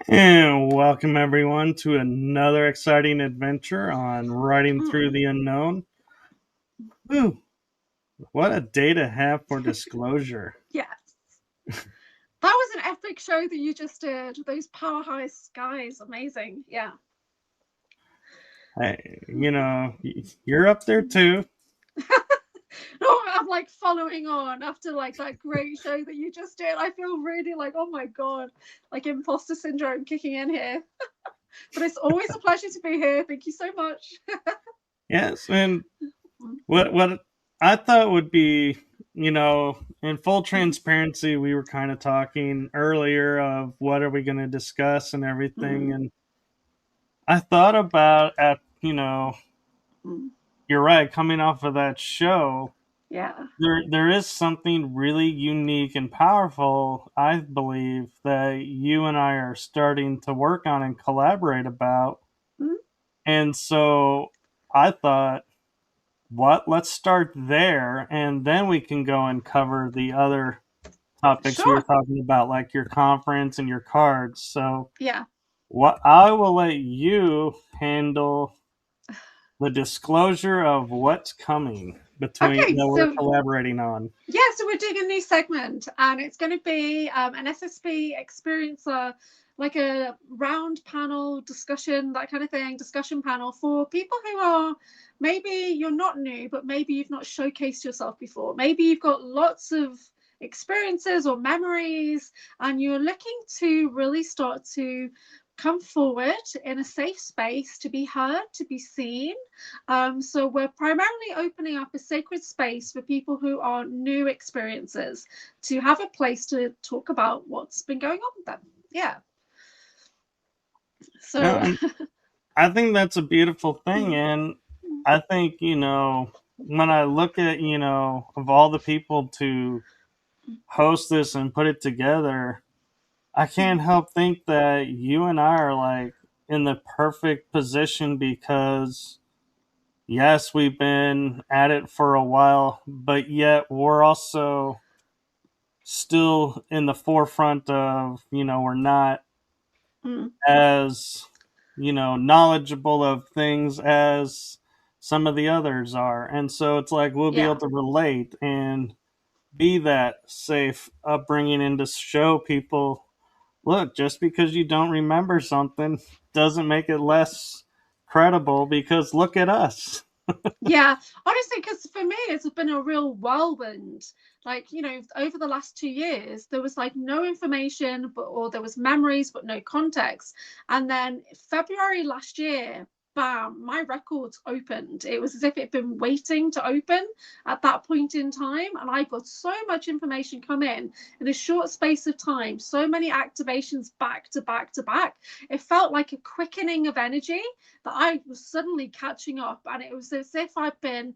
And welcome everyone to another exciting adventure on Riding Through the Unknown. Ooh, what a day to have for disclosure. Yes. That was an epic show that you just did. Those power high skies, amazing. Yeah. Hey, you're up there too. No, I'm like following on after like that great show that you just did. I feel really like, oh my God, like imposter syndrome kicking in here. But it's always a pleasure to be here. Thank you so much. Yes, and what I thought would be, in full transparency, we were kind of talking earlier of what are we going to discuss and everything, and I thought about you're right, coming off of that show. Yeah. There is something really unique and powerful, I believe, that you and I are starting to work on and collaborate about. And so I thought, let's start there, and then we can go and cover the other topics we were talking about, like your conference and your cards. So yeah, what I will let you handle the disclosure of what's coming between okay, that we're collaborating on. Yeah, so we're doing a new segment, and it's going to be an SSP experiencer, like a round panel discussion, that kind of thing, discussion panel for people who are maybe you're not new, but maybe you've not showcased yourself before. Maybe you've got lots of experiences or memories, and you're looking to really start to come forward in a safe space to be heard, to be seen. So we're primarily opening up a sacred space for people who are new experiences to have a place to talk about what's been going on with them. Yeah. So Yeah, I think that's a beautiful thing. And I think, when I look at, of all the people to host this and put it together, I can't help think that you and I are like in the perfect position because yes, we've been at it for a while, but yet we're also still in the forefront of, we're not as, knowledgeable of things as some of the others are. And so it's like we'll be able to relate and be that safe upbringing and to show people, look, just because you don't remember something doesn't make it less credible because look at us. Yeah, honestly, because for me, it's been a real whirlwind. Like, over the last 2 years, there was like no information, or there was memories, but no context. And then February last year, bam, my records opened. It was as if it'd been waiting to open at that point in time. And I got so much information come in a short space of time, so many activations back to back to back. It felt like a quickening of energy that I was suddenly catching up, and it was as if I'd been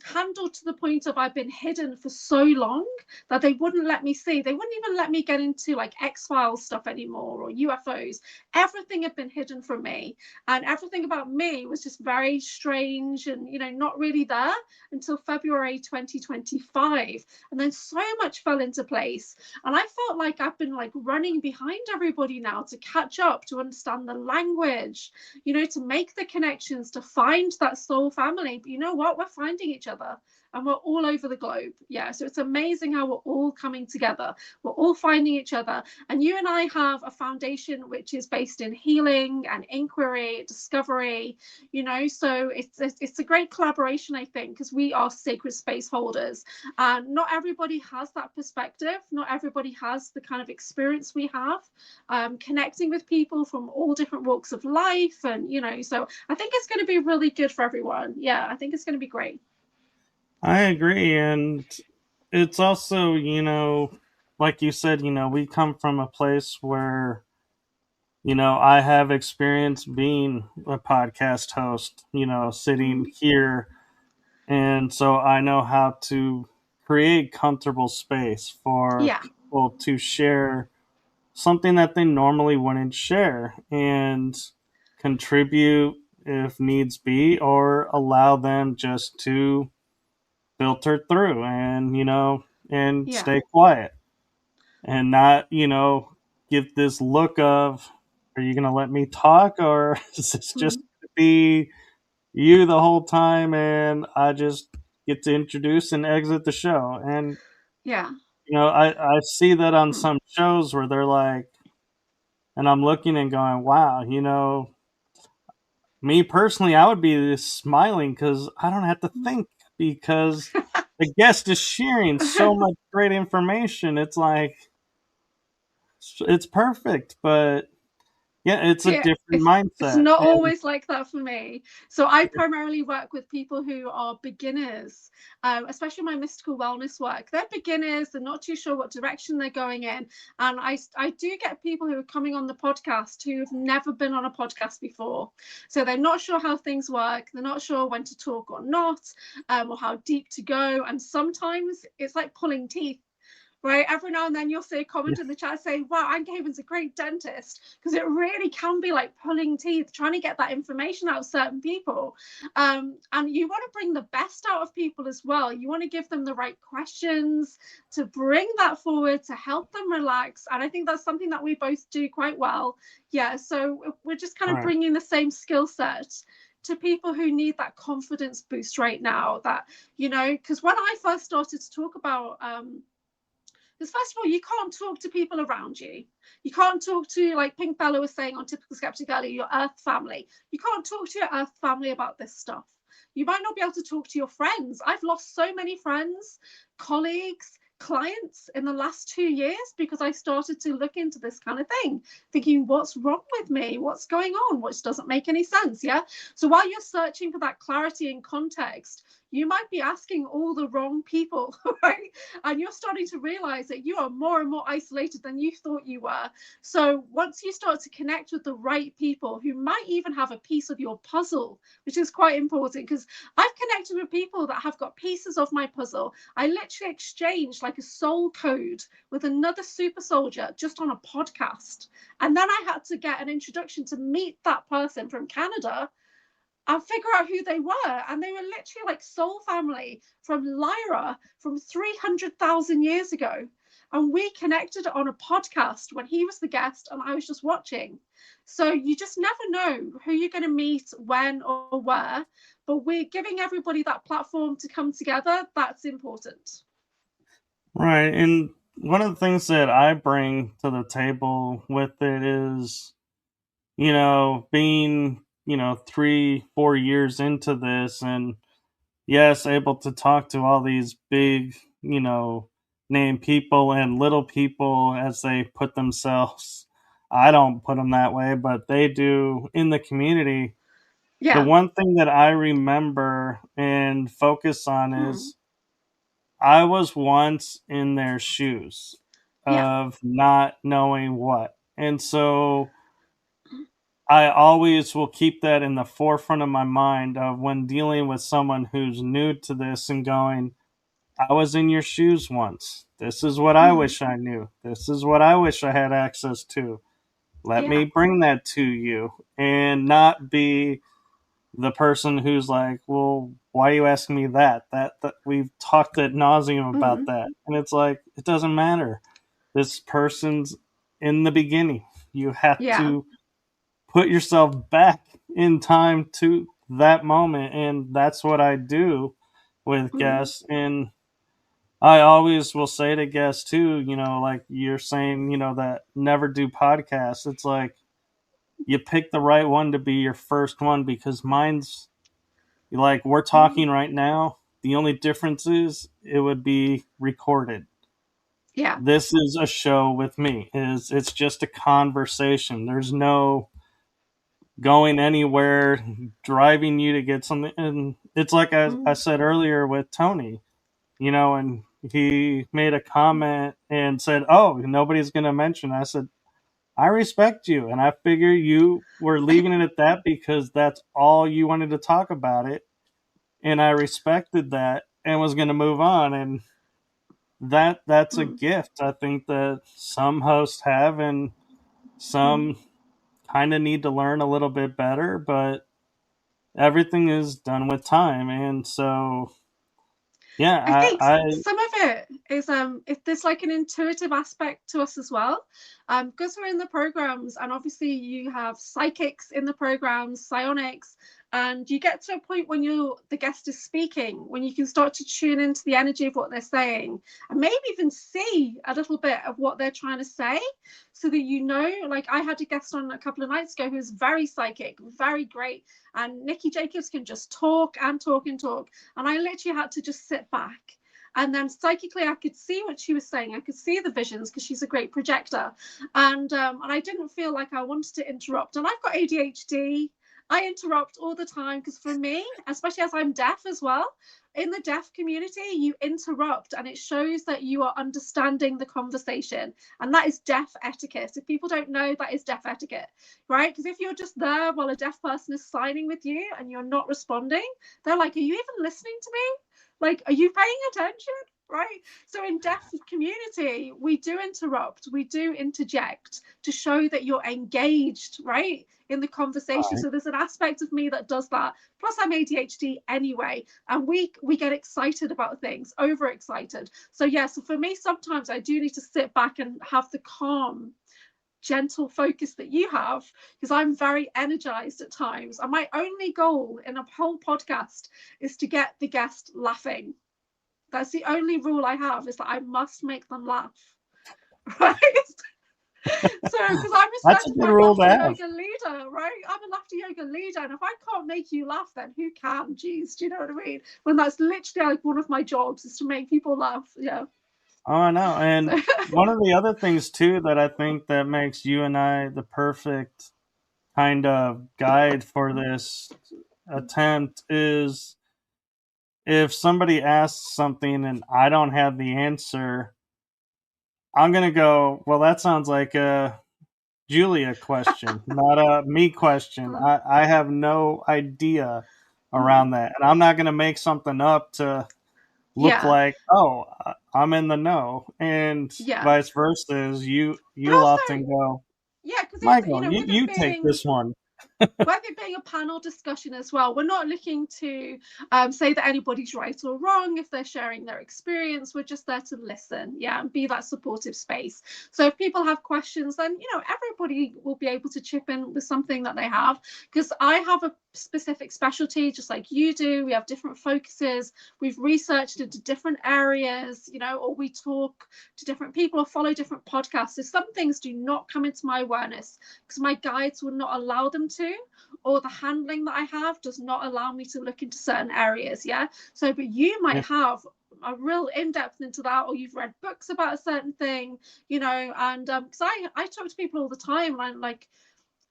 handled to the point of I've been hidden for so long that they wouldn't let me see. They wouldn't even let me get into like X-Files stuff anymore or UFOs. Everything had been hidden from me, and everything about me was just very strange and not really there until February 2025. And then so much fell into place, and I felt like I've been like running behind everybody now to catch up, to understand the language, to make the connections, to find that soul family. But you know what? We're finding each other, and we're all over the globe. Yeah. So it's amazing how we're all coming together. We're all finding each other. And you and I have a foundation which is based in healing and inquiry, discovery, so it's a great collaboration, I think, because we are sacred space holders. And not everybody has that perspective. Not everybody has the kind of experience we have, connecting with people from all different walks of life. And, so I think it's going to be really good for everyone. Yeah, I think it's going to be great. I agree. And it's also, like you said, we come from a place where, I have experience being a podcast host, sitting here. And so I know how to create comfortable space for people to share something that they normally wouldn't share and contribute if needs be, or allow them just to filter through and, and stay quiet and not, give this look of, are you going to let me talk, or is this just Mm-hmm. going to be you the whole time and I just get to introduce and exit the show? And Yeah. I see that on Mm. some shows where they're like, and I'm looking and going, wow, me personally, I would be smiling because I don't have to think, because the guest is sharing so much great information. It's like, it's perfect, but yeah, it's a See, different it's mindset. not And always like that for me. So I primarily work with people who are beginners, especially my mystical wellness work. They're beginners, they're not too sure what direction they're going in. And I do get people who are coming on the podcast who've never been on a podcast before. So they're not sure how things work, they're not sure when to talk or not, or how deep to go. And sometimes it's like pulling teeth, right? Every now and then you'll see a comment in the chat saying, wow, AnchorHaven's a great dentist, because it really can be like pulling teeth, trying to get that information out of certain people. And you want to bring the best out of people as well. You want to give them the right questions to bring that forward, to help them relax. And I think that's something that we both do quite well. Yeah, so we're just kind all of right, bringing the same skill set to people who need that confidence boost right now. That, because when I first started to talk about because first of all, you can't talk to people around you. You can't talk to, like Pink Bella was saying on Typical Skeptic earlier, your Earth family. You can't talk to your Earth family about this stuff. You might not be able to talk to your friends. I've lost so many friends, colleagues, clients in the last 2 years because I started to look into this kind of thing, thinking, what's wrong with me? What's going on? Which doesn't make any sense. Yeah. So while you're searching for that clarity and context, you might be asking all the wrong people, right? And you're starting to realize that you are more and more isolated than you thought you were. So once you start to connect with the right people who might even have a piece of your puzzle, which is quite important, because I've connected with people that have got pieces of my puzzle. I literally exchanged like a soul code with another super soldier just on a podcast. And then I had to get an introduction to meet that person from Canada and figure out who they were. And they were literally like soul family from Lyra from 300,000 years ago. And we connected on a podcast when he was the guest and I was just watching. So you just never know who you're going to meet, when, or where. But we're giving everybody that platform to come together. That's important. right. And one of the things that I bring to the table with it is, being, 3, 4 years into this, and yes, able to talk to all these big, name people and little people as they put themselves. I don't put them that way, but they do in the community. The Yeah. one thing that I remember and focus on Mm. is, I was once in their shoes Yeah. of not knowing what. And so I always will keep that in the forefront of my mind of when dealing with someone who's new to this and going, I was in your shoes once. This is what I Mm. wish I knew. This is what I wish I had access to. Let Yeah. me bring that to you, and not be the person who's like, well, why are you asking me that? That we've talked ad nauseum about Mm. that. And it's like, it doesn't matter. This person's in the beginning. You have Yeah. to put yourself back in time to that moment. And that's what I do with Mm. guests. And I always will say to guests too, like you're saying, that never do podcasts. It's like, you pick the right one to be your first one, because mine's like, we're Mm. talking right now. The only difference is it would be recorded. Yeah. This is a show with me. It's just a conversation. There's no going anywhere, driving you to get something. And it's like I Mm. said earlier with Tony, and he made a comment and said, "Oh, nobody's going to mention." I said, "I respect you, and I figure you were leaving it at that because that's all you wanted to talk about it, and I respected that and was going to move on." And that's a Mm. gift I think that some hosts have, and Mm. some kind of need to learn a little bit better, but everything is done with time. And so, I yeah, think I some of it is if there's like an intuitive aspect to us as well, because we're in the programs, and obviously you have psychics in the programs, psionics, and you get to a point when the guest is speaking, when you can start to tune into the energy of what they're saying, and maybe even see a little bit of what they're trying to say, so that you know. Like, I had a guest on a couple of nights ago who was very psychic, very great, and Nikki Jacobs can just talk and talk and talk, and I literally had to just sit back. And then psychically, I could see what she was saying. I could see the visions, because she's a great projector. And I didn't feel like I wanted to interrupt. And I've got ADHD. I interrupt all the time, because for me, especially as I'm deaf as well, in the deaf community, you interrupt, and it shows that you are understanding the conversation. And that is deaf etiquette. If people don't know, that is deaf etiquette, right? Because if you're just there while a deaf person is signing with you and you're not responding, they're like, are you even listening to me? Like, are you paying attention? Right? So in deaf community, we do interrupt, we do interject to show that you're engaged, right, in the conversation. Right. So there's an aspect of me that does that. Plus, I'm ADHD anyway, and we get excited about things, overexcited. So yeah, so for me, sometimes I do need to sit back and have the calm, gentle focus that you have, because I'm very energized at times, and my only goal in a whole podcast is to get the guest laughing. That's the only rule I have, is that I must make them laugh. Right? So, because I'm a That's a good certified rule to laughter have. yoga leader, right? I'm a laughter yoga leader, and if I can't make you laugh, then who can? Geez, do you know what I mean? When that's literally like one of my jobs, is to make people laugh. Yeah. Oh, I know. And So, one of the other things too that I think that makes you and I the perfect kind of guide for this attempt is, if somebody asks something and I don't have the answer, I'm going to go, well, that sounds like a Julia question, not a me question. I have no idea around that. And I'm not going to make something up to look yeah, like, oh, I'm in the know. And yeah. vice versa, is But you'll often also, go, yeah, because Michael, with it you take being, this one. with it being a panel discussion as well, we're not looking to say that anybody's right or wrong if they're sharing their experience. We're just there to listen, yeah, and be that supportive space. So if people have questions, then everybody will be able to chip in with something that they have, because I have a specific specialty, just like you do. We have different focuses. We've researched into different areas, or we talk to different people or follow different podcasts. So some things do not come into my awareness because my guides will not allow them to, or the handling that I have does not allow me to look into certain areas. Yeah. So, but you might Yeah. have a real in-depth into that, or you've read books about a certain thing, and because I talk to people all the time, and I'm like,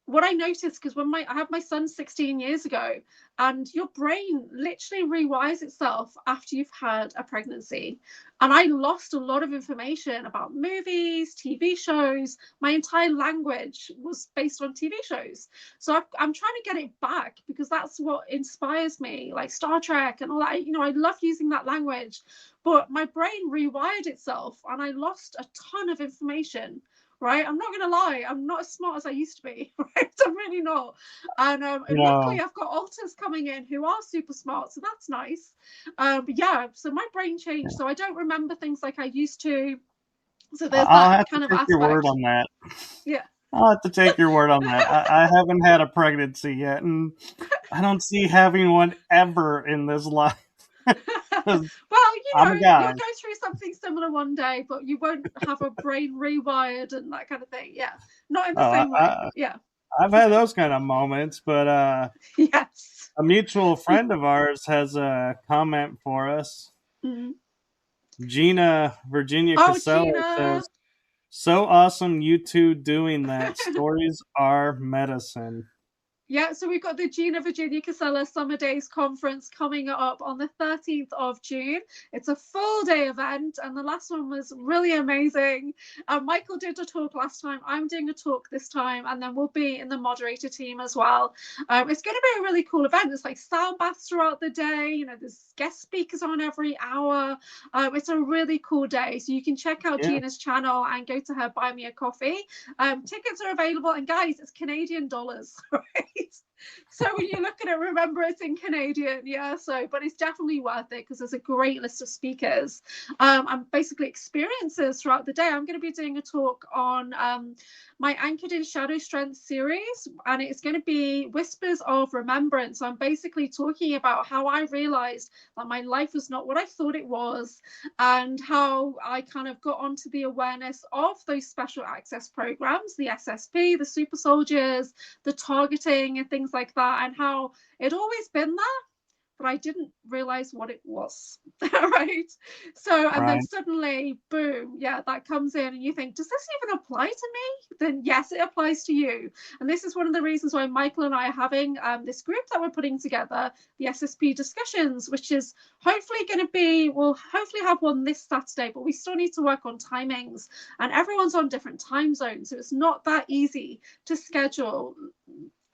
what I noticed, because when I had my son 16 years ago, and your brain literally rewires itself after you've had a pregnancy. And I lost a lot of information about movies, TV shows. My entire language was based on TV shows. So I'm trying to get it back, because that's what inspires me, like Star Trek and all that. I love using that language, but my brain rewired itself and I lost a ton of information. Right, I'm not gonna lie, I'm not as smart as I used to be. Right, I'm really not. And luckily, I've got alters coming in who are super smart, so that's nice. But yeah, so my brain changed, so I don't remember things like I used to. So there's I'll that have to kind of take your word aspect. on that. Yeah. I'll have to take your word on that. I haven't had a pregnancy yet, and I don't see having one ever in this life. Well, I'm a guy. you'll go through something similar one day, but you won't have a brain rewired and that kind of thing. Yeah, not in the Oh, same way. Yeah. I've had those kind of moments, but Yes. a mutual friend of ours has a comment for us. Mm. Gina Virginia Oh, Casella Gina. says, "So awesome, you two doing that. Stories are medicine." Yeah, so we've got the Gina Virginia Casella Summer Days Conference coming up on the 13th of June. It's a full day event, and the last one was really amazing. Michael did a talk last time. I'm doing a talk this time, and then we'll be in the moderator team as well. It's going to be a really cool event. There's like sound baths throughout the day. There's guest speakers on every hour. It's a really cool day. So you can check out Yeah. Gina's channel and go to her Buy Me a Coffee. Tickets are available, and guys, it's Canadian dollars, right? So when you look at it, remember it's in Canadian. Yeah. So, but it's definitely worth it because there's a great list of speakers and basically experiences throughout the day. I'm going to be doing a talk on my Anchored in Shadow Strength series, and it's going to be Whispers of Remembrance. I'm basically talking about how I realized that my life was not what I thought it was, and how I kind of got onto the awareness of those special access programs, the SSP, the super soldiers, the targeting and things like that, and how it always been there, but I didn't realize what it was. Right. So, and then suddenly, boom, yeah, that comes in, and you think, does this even apply to me? Then yes, it applies to you. And this is one of the reasons why Michael and I are having this group that we're putting together, the SSP discussions, which is hopefully going to be, we'll hopefully have one this Saturday, but we still need to work on timings, and everyone's on different time zones, so it's not that easy to schedule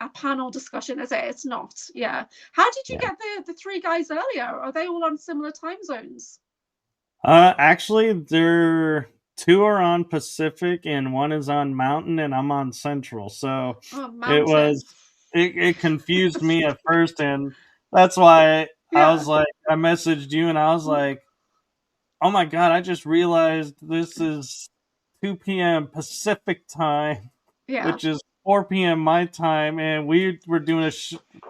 a panel discussion, is it? It's not. Yeah. How did you get the three guys earlier? Are they all on similar time zones? Actually, two are on Pacific and one is on Mountain, and I'm on Central. So it confused me at first, and that's why I was like, I messaged you and I was like, oh my God, I just realized this is 2 p.m. Pacific time, which is 4 p.m. my time, and we were doing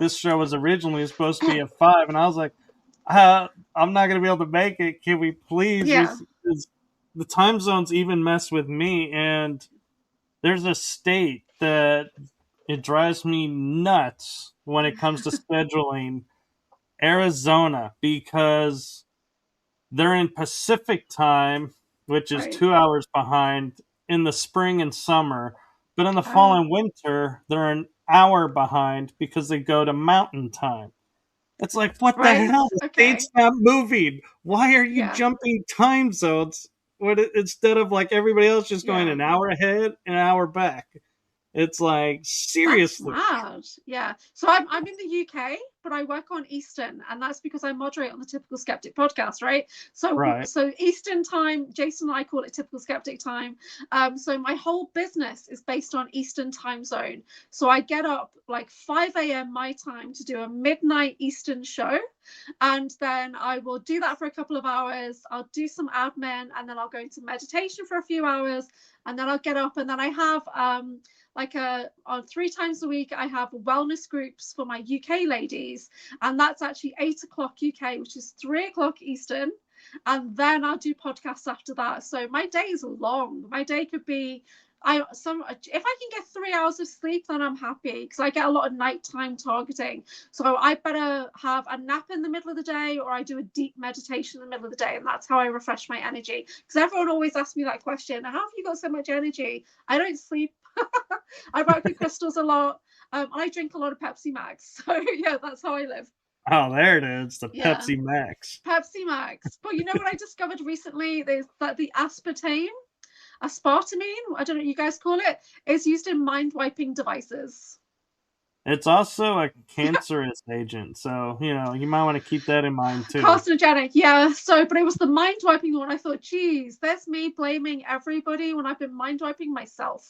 this show was originally supposed to be at 5, and I was like, I'm not gonna be able to make it. Can we please? The time zones even mess with me, and there's a state that it drives me nuts when it comes to scheduling, Arizona, because they're in Pacific time, which is 2 hours behind in the spring and summer. But in the fall and winter, they're an hour behind because they go to Mountain time. It's like, what the hell? The state's not moving. Why are you jumping time zones instead of like everybody else just going an hour ahead, an hour back? It's like, seriously. That's mad. Yeah. So I'm in the UK, but I work on Eastern, and that's because I moderate on the Typical Skeptic podcast, right? So Eastern time, Jason and I call it Typical Skeptic time. So my whole business is based on Eastern time zone. So I get up like 5 a.m. my time to do a midnight Eastern show. And then I will do that for a couple of hours. I'll do some admin, and then I'll go into meditation for a few hours, and then I'll get up, and then I have on 3 times a week I have wellness groups for my UK ladies, and that's actually 8 o'clock UK, which is 3 o'clock Eastern, and then I'll do podcasts after that. So my day is long. My day could be if I can get 3 hours of sleep, then I'm happy, because I get a lot of nighttime targeting. So I better have a nap in the middle of the day, or I do a deep meditation in the middle of the day, and that's how I refresh my energy. Because everyone always asks me that question: how have you got so much energy? I don't sleep. I work with crystals a lot. I drink a lot of Pepsi Max. So yeah, that's how I live. Oh, there it is, the Pepsi Max. Pepsi Max. But you know what I discovered recently? There's that the aspartame, I don't know what you guys call it, is used in mind-wiping devices. It's also a cancerous agent, so you might want to keep that in mind too. Carcinogenic, yeah. So, but it was the mind-wiping one. I thought, geez, there's me blaming everybody when I've been mind-wiping myself.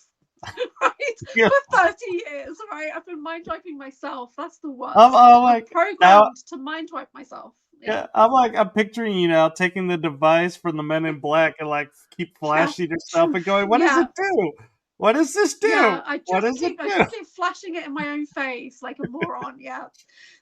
Right? For 30 years, right? I've been mind-wiping myself. That's the worst. I'm programmed to mind-wipe myself. Yeah, I'm picturing taking the device from the Men in Black and like keep flashing yourself and going, what does it do? What does this do? Yeah, I just keep flashing it in my own face like a moron. Yeah.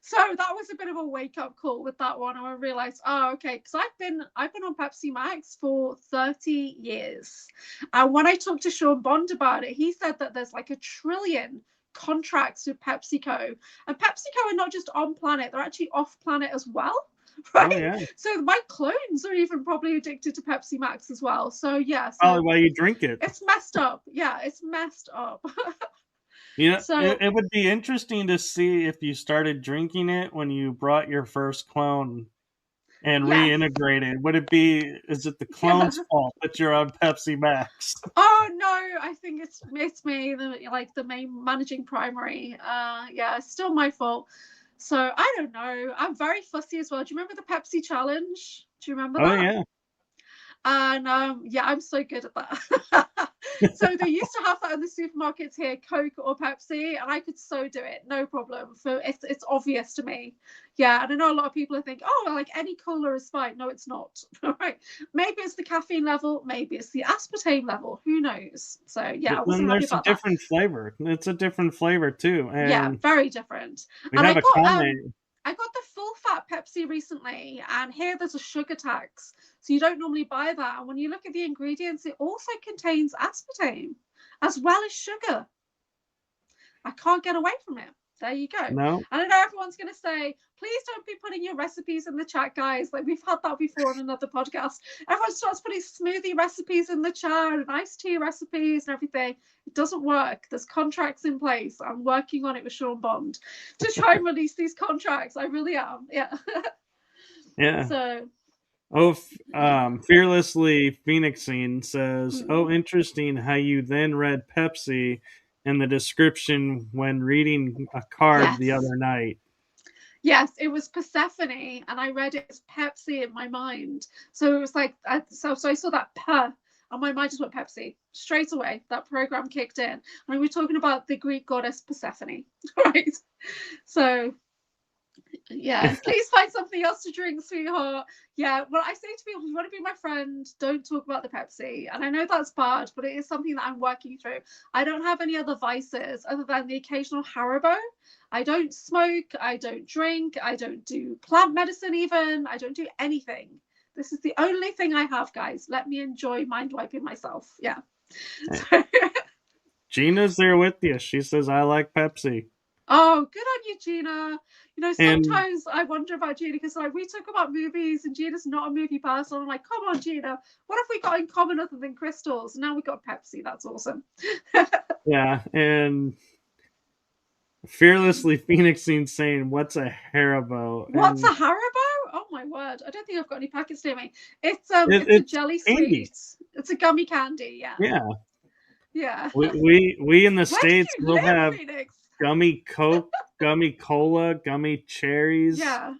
So that was a bit of a wake-up call with that one, and I realized, okay, because I've been on Pepsi Max for 30 years. And when I talked to Sean Bond about it, he said that there's like 1 trillion contracts with PepsiCo. And PepsiCo are not just on planet, they're actually off planet as well. Right. Oh, yeah. So my clones are even probably addicted to Pepsi Max as well. So yeah. Probably why you drink it. It's messed up. Yeah, it's messed up. It would be interesting to see if you started drinking it when you brought your first clone and reintegrated. Is it the clone's fault that you're on Pepsi Max? Oh no, I think it's me, the main managing primary. It's still my fault. So I don't know. I'm very fussy as well. Do you remember the Pepsi challenge? Do you remember that? Oh yeah. And I'm so good at that. So they used to have that in the supermarkets here, Coke or Pepsi, and I could so do it, no problem. For it's obvious to me. Yeah, and I know a lot of people think, oh, like any cola is fine. No, it's not. Right? Maybe it's the caffeine level, maybe it's the aspartame level. Who knows? So yeah, I But then wasn't happy there's a about that. different flavor. It's a different flavor too. Yeah, And very different. we And have a comment. I got the full fat Pepsi recently, and here there's a sugar tax. So you don't normally buy that. And when you look at the ingredients, it also contains aspartame as well as sugar. I can't get away from it. There you go. No, And I know everyone's going to say, please don't be putting your recipes in the chat, guys. Like we've had that before on another podcast. Everyone starts putting smoothie recipes in the chat and iced tea recipes and everything. It doesn't work. There's contracts in place. I'm working on it with Sean Bond to try and release these contracts. I really am. Yeah. yeah. So. Oh, fearlessly Phoenixing says, "Oh, interesting how you then read Pepsi in the description when reading a card the other night." Yes, it was Persephone, and I read it as Pepsi in my mind. So it was like, so I saw that and my mind just went Pepsi straight away. That program kicked in, and we were talking about the Greek goddess Persephone, right? So. Yeah, please find something else to drink, sweetheart. Yeah, well, I say to people, if you want to be my friend, don't talk about the Pepsi. And I know that's bad, but it is something that I'm working through. I don't have any other vices other than the occasional Haribo. I don't smoke, I don't drink, I don't do plant medicine even, I don't do anything. This is the only thing I have, guys. Let me enjoy mind wiping myself. Yeah. Gina's there with you. She says, "I like Pepsi." Oh, good on you, Gina. You know, And sometimes I wonder about Gina because like we talk about movies and Gina's not a movie person. I'm like, come on, Gina, what have we got in common other than crystals? Now we got Pepsi. That's awesome. yeah, and fearlessly Phoenixing saying, "What's a Haribo?" What's And a Haribo? Oh my word! I don't think I've got any packets near me. It's a jelly candy. sweet. It's a gummy candy. Yeah. Yeah. Yeah. We in the Where do States you will live, have Phoenix? gummy Coke, gummy cola, gummy cherries. Yeah.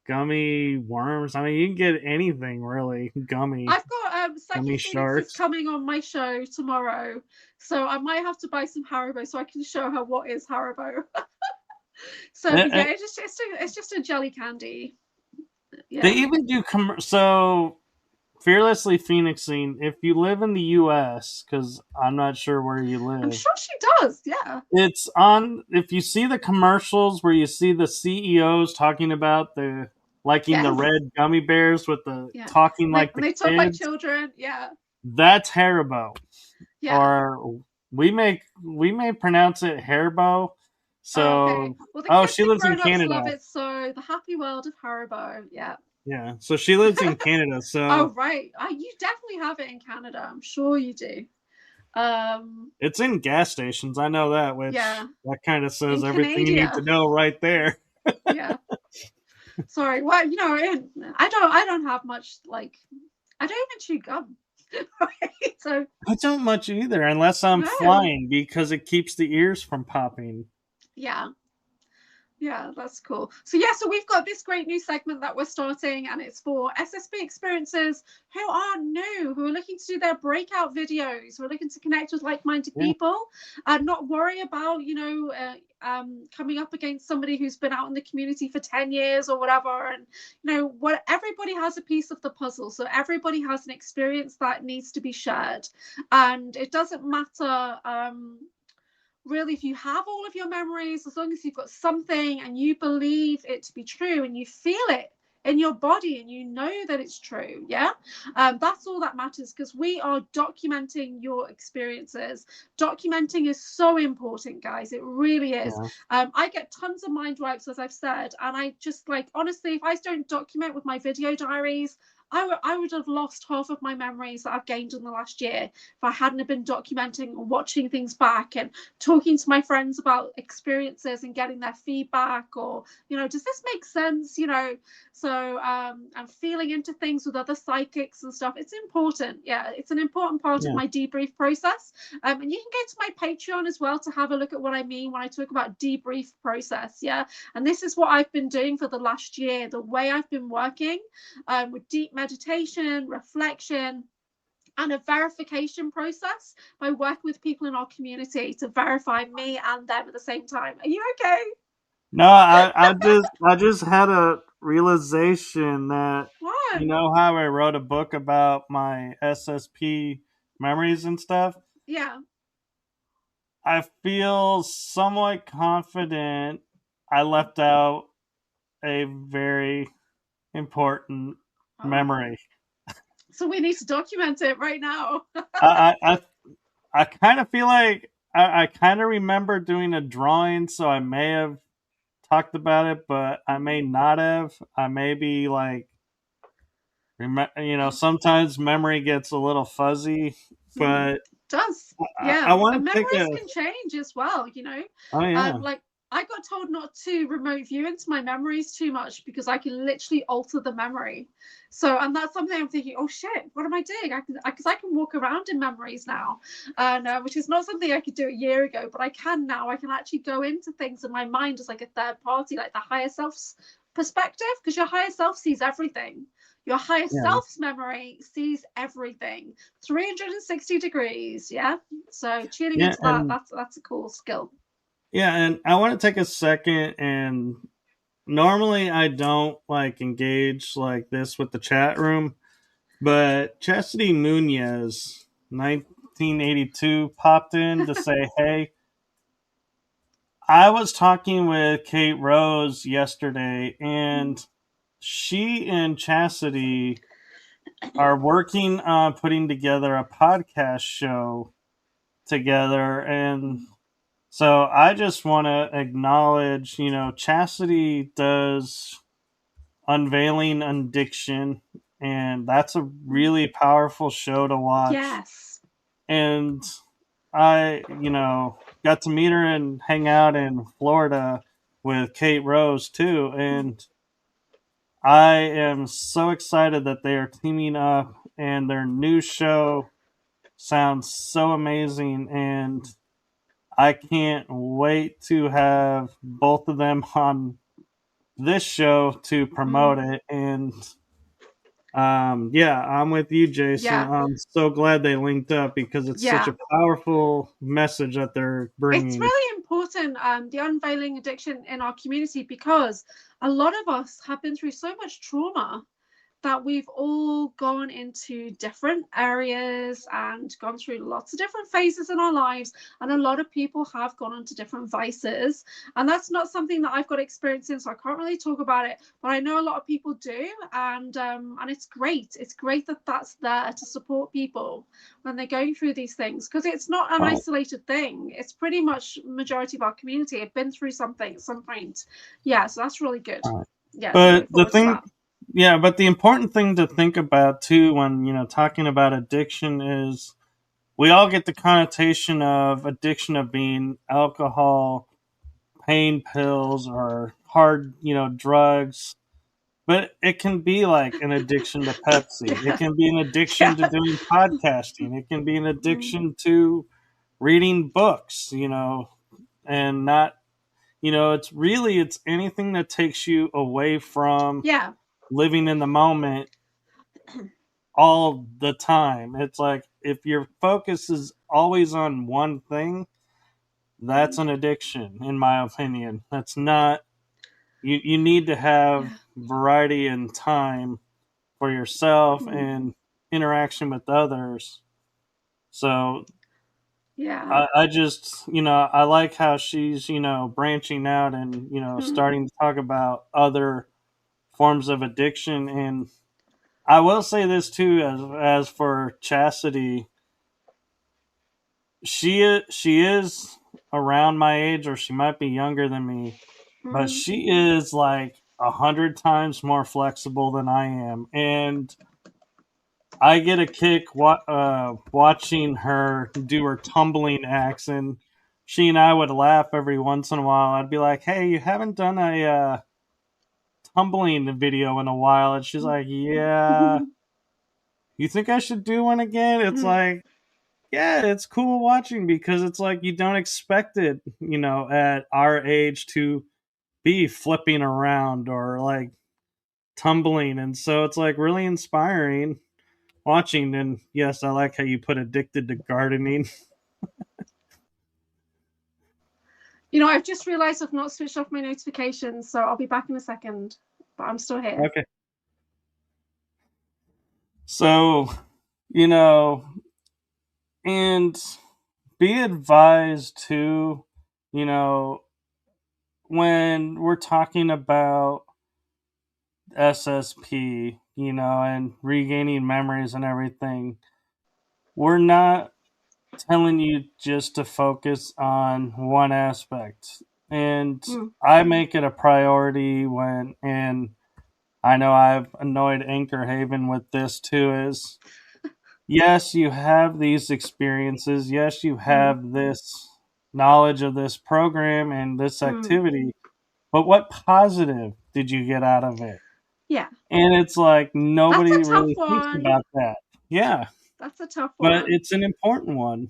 Gummy worms. I mean, you can get anything really gummy. I've got gummy Psychic Phoenix sharks is coming on my show tomorrow, so I might have to buy some Haribo so I can show her what is Haribo. So yeah, it's just a jelly candy. Yeah. They even do so fearlessly Phoenixing. If you live in the U.S., because I'm not sure where you live, I'm sure she does. Yeah. It's on. If you see the commercials where you see the CEOs talking about the liking the red gummy bears with the talking like the they kids, talk like children. Yeah. That's Haribo. Yeah. Or we may pronounce it Haribo. So okay. Well, she lives in Canada. Love it, so the happy world of Haribo. Yeah. Yeah. So she lives in Canada. So oh right. You definitely have it in Canada. I'm sure you do. It's in gas stations. I know that, which that kind of says everything you need to know right there. Yeah. Sorry. Well, you know, I don't have much. Like, I don't even chew gum. Right? So I don't much either, unless I'm flying, because it keeps the ears from popping. Yeah. Yeah, that's cool. So so we've got this great new segment that we're starting, and it's for SSP experiencers who are new, who are looking to do their breakout videos, who are looking to connect with like-minded people, and not worry about, coming up against somebody who's been out in the community for 10 years or whatever. And, what everybody has a piece of the puzzle. So everybody has an experience that needs to be shared. And it doesn't matter, really, if you have all of your memories, as long as you've got something and you believe it to be true and you feel it in your body and you know that it's true, that's all that matters, because we are documenting your experiences. Documenting is so important, guys. It really is. I get tons of mind wipes, as I've said, and I just, like, honestly, if I don't document with my video diaries, I would have lost half of my memories that I've gained in the last year if I hadn't have been documenting and watching things back and talking to my friends about experiences and getting their feedback, or, does this make sense? So I'm feeling into things with other psychics and stuff. It's important. Yeah, it's an important part of my debrief process. And you can go to my Patreon as well to have a look at what I mean when I talk about debrief process. Yeah. And this is what I've been doing for the last year, the way I've been working with deep meditation, reflection, and a verification process by working with people in our community to verify me and them at the same time. Are you okay? No, I just had a realization that, you What? know how I wrote a book about my SSP memories and stuff? Yeah. I feel somewhat confident I left out a very important Oh. memory. So we need to document it right now. I I I, I kind of feel like I kind of remember doing a drawing, so I may have talked about it, but I may not have. I may be like, sometimes memory gets a little fuzzy, but Does. I Yeah. And want to take memories a. can change as well, you know. Oh yeah, Like I got told not to remote view into my memories too much because I can literally alter the memory. So, and that's something I'm thinking, oh shit, what am I doing? Because I can walk around in memories now, and which is not something I could do a year ago, but I can now. I can actually go into things in my mind as like a third party, like the higher self's perspective, because your higher self sees everything. Your higher yeah, self's memory sees everything 360 degrees. Yeah. So tuning yeah, into that, and that's a cool skill. yeah, and I want to take a second and normally I don't like engage like this with the chat room, but Chastity Nunez, 1982, popped in to say, "Hey, I was talking with Kate Rose yesterday, and she and Chastity are working on putting together a podcast show together, and so I just want to acknowledge, Chastity does Unveiling Addiction, and that's a really powerful show to watch. Yes. And I, got to meet her and hang out in Florida with Kate Rose too. And I am so excited that they are teaming up and their new show sounds so amazing. And I can't wait to have both of them on this show to promote it. And yeah, I'm with you, Jason. Yeah. I'm so glad they linked up because it's such Yeah. a powerful message that they're It's bringing. really important, the unveiling addiction in our community, because a lot of us have been through so much trauma that we've all gone into different areas and gone through lots of different phases in our lives. And a lot of people have gone into different vices. And that's not something that I've got experience in, so I can't really talk about it. But I know a lot of people do. And it's great. It's great that that's there to support people when they're going through these things, because it's not an isolated thing. It's pretty much majority of our community have been through something at some point. Yeah, so that's really good. Yeah, so I But look forward to that. but the important thing to think about too when, talking about addiction is we all get the connotation of addiction of being alcohol, pain pills, or hard, drugs. But it can be like an addiction to Pepsi. It Yeah. can be an addiction to Yeah. doing podcasting. It can be an Mm. addiction to reading books, and not, it's anything that takes you away from Yeah. living in the moment all the time. It's like if your focus is always on one thing, that's an addiction, in my opinion. That's not, you need to have Yeah. variety and time for yourself Mm. and interaction with others. So Yeah. I just, I like how she's, branching out and, Mm. starting to talk about other forms of addiction. And I will say this too, as for Chastity, she is around my age, or she might be younger than me, but Mm. she is like 100 times more flexible than I am, and I get a kick watching her do her tumbling acts, and she and I would laugh every once in a while. I'd be like, "Hey, you haven't done a tumbling video in a while," and she's like, "Yeah, you think I should do one again?" It's Mm. like, yeah, it's cool watching because it's like you don't expect it, at our age to be flipping around or like tumbling, and so it's like really inspiring. watching. And yes, I like how you put addicted to gardening. I've just realized I've not switched off my notifications, so I'll be back in a second, but I'm still here. Okay. So, you know, and be advised too, you know, when we're talking about SSP, and regaining memories and everything, we're not telling you just to focus on one aspect. And I make it a priority and I know I've annoyed AnchorHaven with this too, is yes, you have these experiences. Yes, you have this knowledge of this program and this activity, but what positive did you get out of it? Yeah. And it's like That's nobody a tough really thinks one. about that. Yeah. That's a tough But one. it's an important one.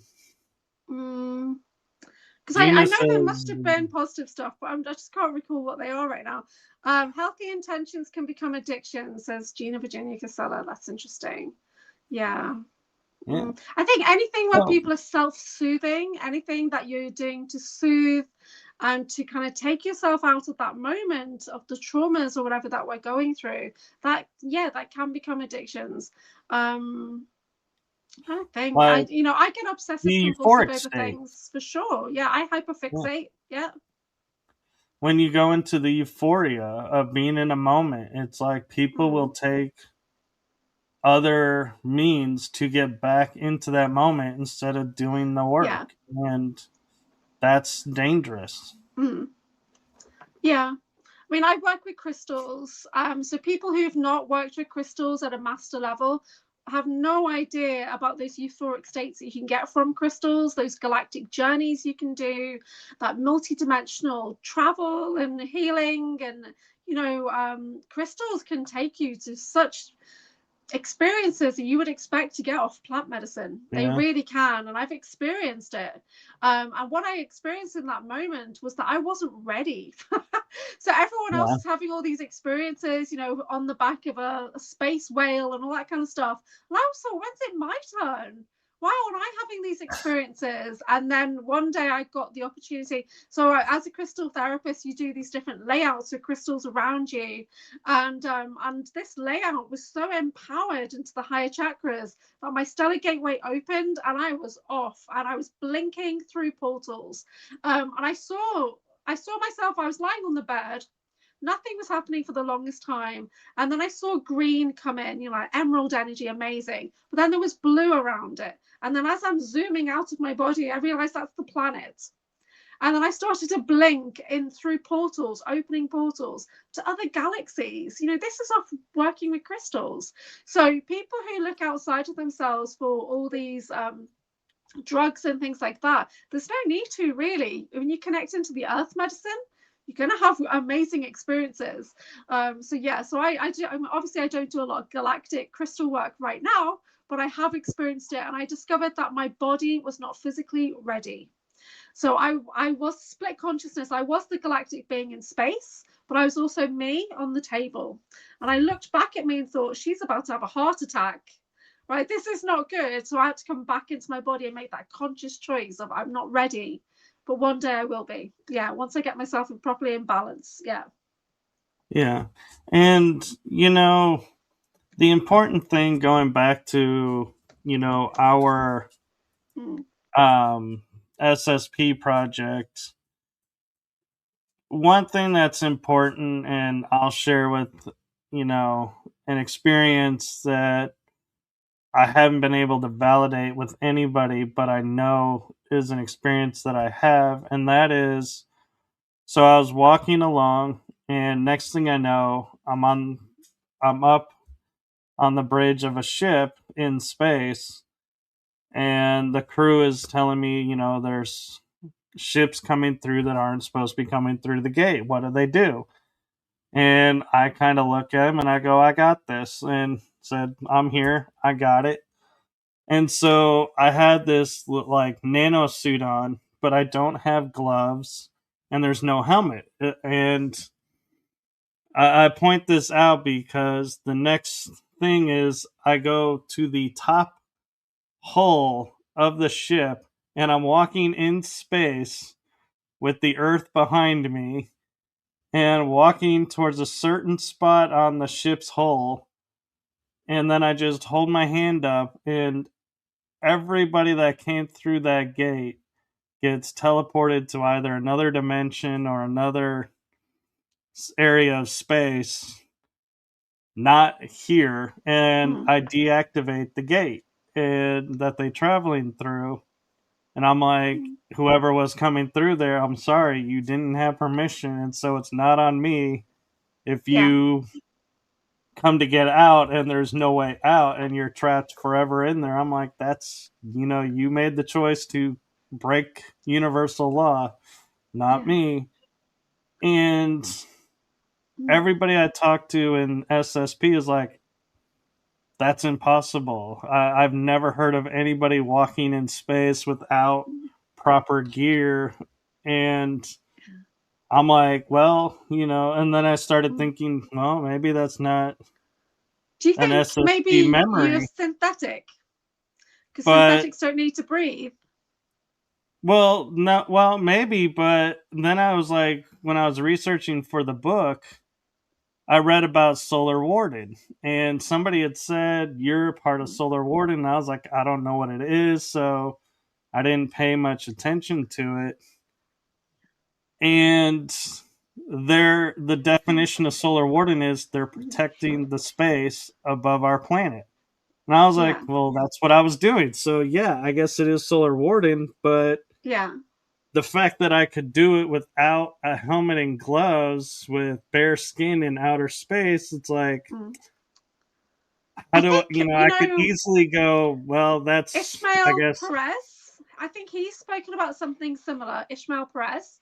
Because I Gina know there says, must have been positive stuff, but I just can't recall what they are right now. Healthy intentions can become addiction, says Gina Virginia Casella. That's interesting. Yeah. yeah. I think anything where So, people are self-soothing, anything that you're doing to soothe and to kind of take yourself out of that moment of the traumas or whatever that we're going through, that can become addictions. I think I like get obsessive the compulsive euphoric over state. things for sure. Yeah, I Yeah. hyperfixate. Yeah. When you go into the euphoria of being in a moment, it's like people will take other means to get back into that moment instead of doing the work. Yeah. And that's dangerous. Yeah. I mean, I work with crystals. So people who've not worked with crystals at a master level have no idea about those euphoric states that you can get from crystals, those galactic journeys you can do, that multidimensional travel and healing. And, crystals can take you to such experiences that you would expect to get off plant medicine. They Yeah. really can, and I've experienced it. And what I experienced in that moment was that I wasn't ready. So everyone else Yeah. is having all these experiences, on the back of a space whale and all that kind of stuff. And I was like, when's it my turn? Why aren't I having these experiences? And then one day I got the opportunity. So as a crystal therapist, you do these different layouts of crystals around you, and this layout was so empowered into the higher chakras that my stellar gateway opened and I was off and I was blinking through portals, and I saw myself. I was lying on the bed. Nothing was happening for the longest time. And then I saw green come in, like emerald energy, amazing. But then there was blue around it. And then as I'm zooming out of my body, I realized that's the planet. And then I started to blink in through portals, opening portals to other galaxies. This is off working with crystals. So people who look outside of themselves for all these drugs and things like that, there's no need to really. When you connect into the earth medicine, you're going to have amazing experiences. So I do. Obviously, I don't do a lot of galactic crystal work right now, but I have experienced it, and I discovered that my body was not physically ready. So I was split consciousness. I was the galactic being in space, but I was also me on the table. And I looked back at me and thought, she's about to have a heart attack. Right? This is not good. So I had to come back into my body and make that conscious choice of I'm not ready, but one day I will be. Yeah, once I get myself properly in balance. Yeah. Yeah. And, the important thing going back to, our SSP project, one thing that's important, and I'll share with, an experience that I haven't been able to validate with anybody, but I know is an experience that I have, and that is, so I was walking along, and next thing I know, I'm up on the bridge of a ship in space, and the crew is telling me, there's ships coming through that aren't supposed to be coming through the gate. What do they do? And I kind of look at him and I go, I got this. And said, I'm here. I got it. And so I had this like nano suit on, but I don't have gloves and there's no helmet. And I point this out because the next thing is I go to the top hull of the ship and I'm walking in space with the earth behind me and walking towards a certain spot on the ship's hull. And then I just hold my hand up, and everybody that came through that gate gets teleported to either another dimension or another area of space, not here. And I deactivate the gate and that they traveling through. And I'm like, whoever was coming through there, I'm sorry, you didn't have permission, and so it's not on me if Yeah. you come to get out and there's no way out and you're trapped forever in there. I'm like, that's, you made the choice to break universal law, not me. And everybody I talked to in SSP is like, that's impossible. I've never heard of anybody walking in space without proper gear. And I'm like, well, and then I started thinking, well, maybe that's not Do you an think SSP maybe you're memory. synthetic? Because But synthetics don't need to breathe. well, no, well, maybe, but then I was like, when I was researching for the book, I read about Solar Warden, and somebody had said you're a part of Solar Warden, and I was like, I don't know what it is, so I didn't pay much attention to it. And the definition of Solar Warden is they're protecting the space above our planet. And I was like, well, that's what I was doing. So yeah, I guess it is Solar Warden, but Yeah. the fact that I could do it without a helmet and gloves with bare skin in outer space, it's like, how do I could easily go, well, that's, I Ishmael guess. Perez. I think he's spoken about something similar. Ishmael Perez.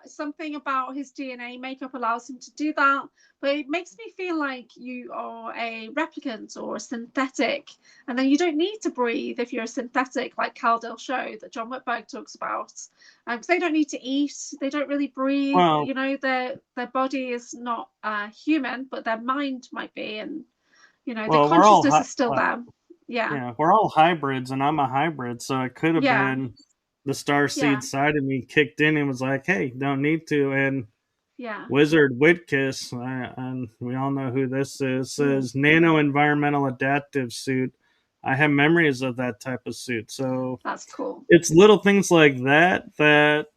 Something about his DNA makeup allows him to do that, but it makes me feel like you are a replicant or a synthetic, and then you don't need to breathe if you're a synthetic, like Caldell Show that John Whitberg talks about, because they don't need to eat, they don't really breathe. Well, their body is not human, but their mind might be, and the well, we're all consciousness is still there. Yeah, we're all hybrids, and I'm a hybrid, so it could have been the starseed side of me kicked in and was like, "Hey, don't need to." And Wizard Whitkiss, and we all know who this is, says nano environmental adaptive suit. I have memories of that type of suit, so that's cool. It's little things like that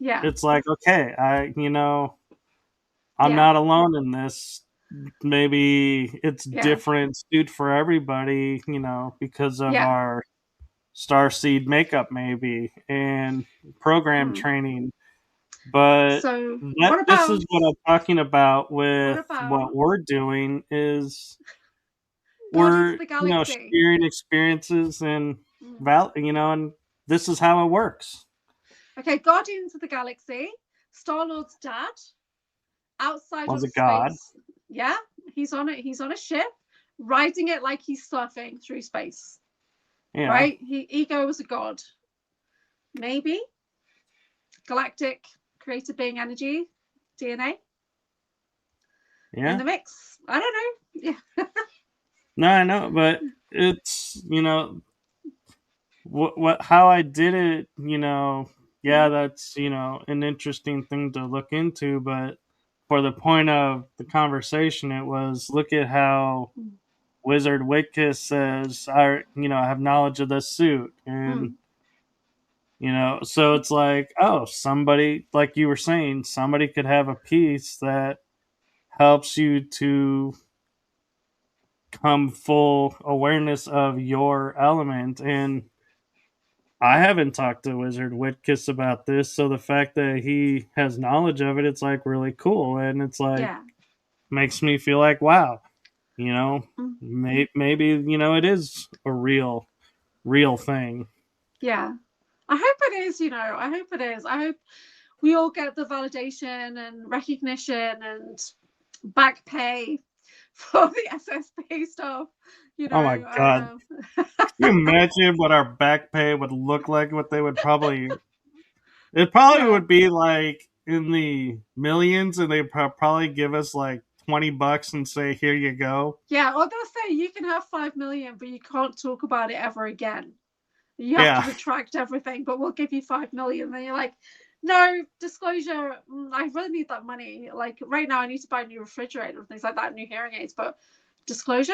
it's like, okay, I'm not alone in this. Maybe it's different suit for everybody, because of our starseed makeup, maybe, and program training. But so this is what I'm talking about with what we're doing is we're sharing experiences and and this is how it works. Okay, Guardians of the Galaxy, Star-Lord's dad, outside Was of a god. space. Yeah, he's on it. He's on a ship, riding it like he's surfing through space. Yeah. Right? Ego was a god. Maybe. Galactic created being energy, DNA. Yeah. In the mix. I don't know. Yeah. No, I know, but it's how I did it, that's an interesting thing to look into, but for the point of the conversation, it was look at how Wizard Wickus says, I have knowledge of this suit, and so it's like, oh, somebody, like you were saying, somebody could have a piece that helps you to come full awareness of your element. And I haven't talked to Wizard Whitkiss about this, so the fact that he has knowledge of it, it's like really cool, and it's like makes me feel like, wow, maybe it is a real thing. Yeah, I hope it is. I hope it is. I hope we all get the validation and recognition and back pay for the SSP stuff. Oh my god! Can you imagine what our back pay would look like? What they would probably... It probably would be like in the millions, and they probably give us like $20 and say, here you go. Yeah, or they'll say you can have 5 million, but you can't talk about it ever again. You have to Yeah. retract everything, but we'll give you 5 million. Then you're like, no, disclosure, I really need that money. Like right now I need to buy a new refrigerator and things like that, new hearing aids, but disclosure?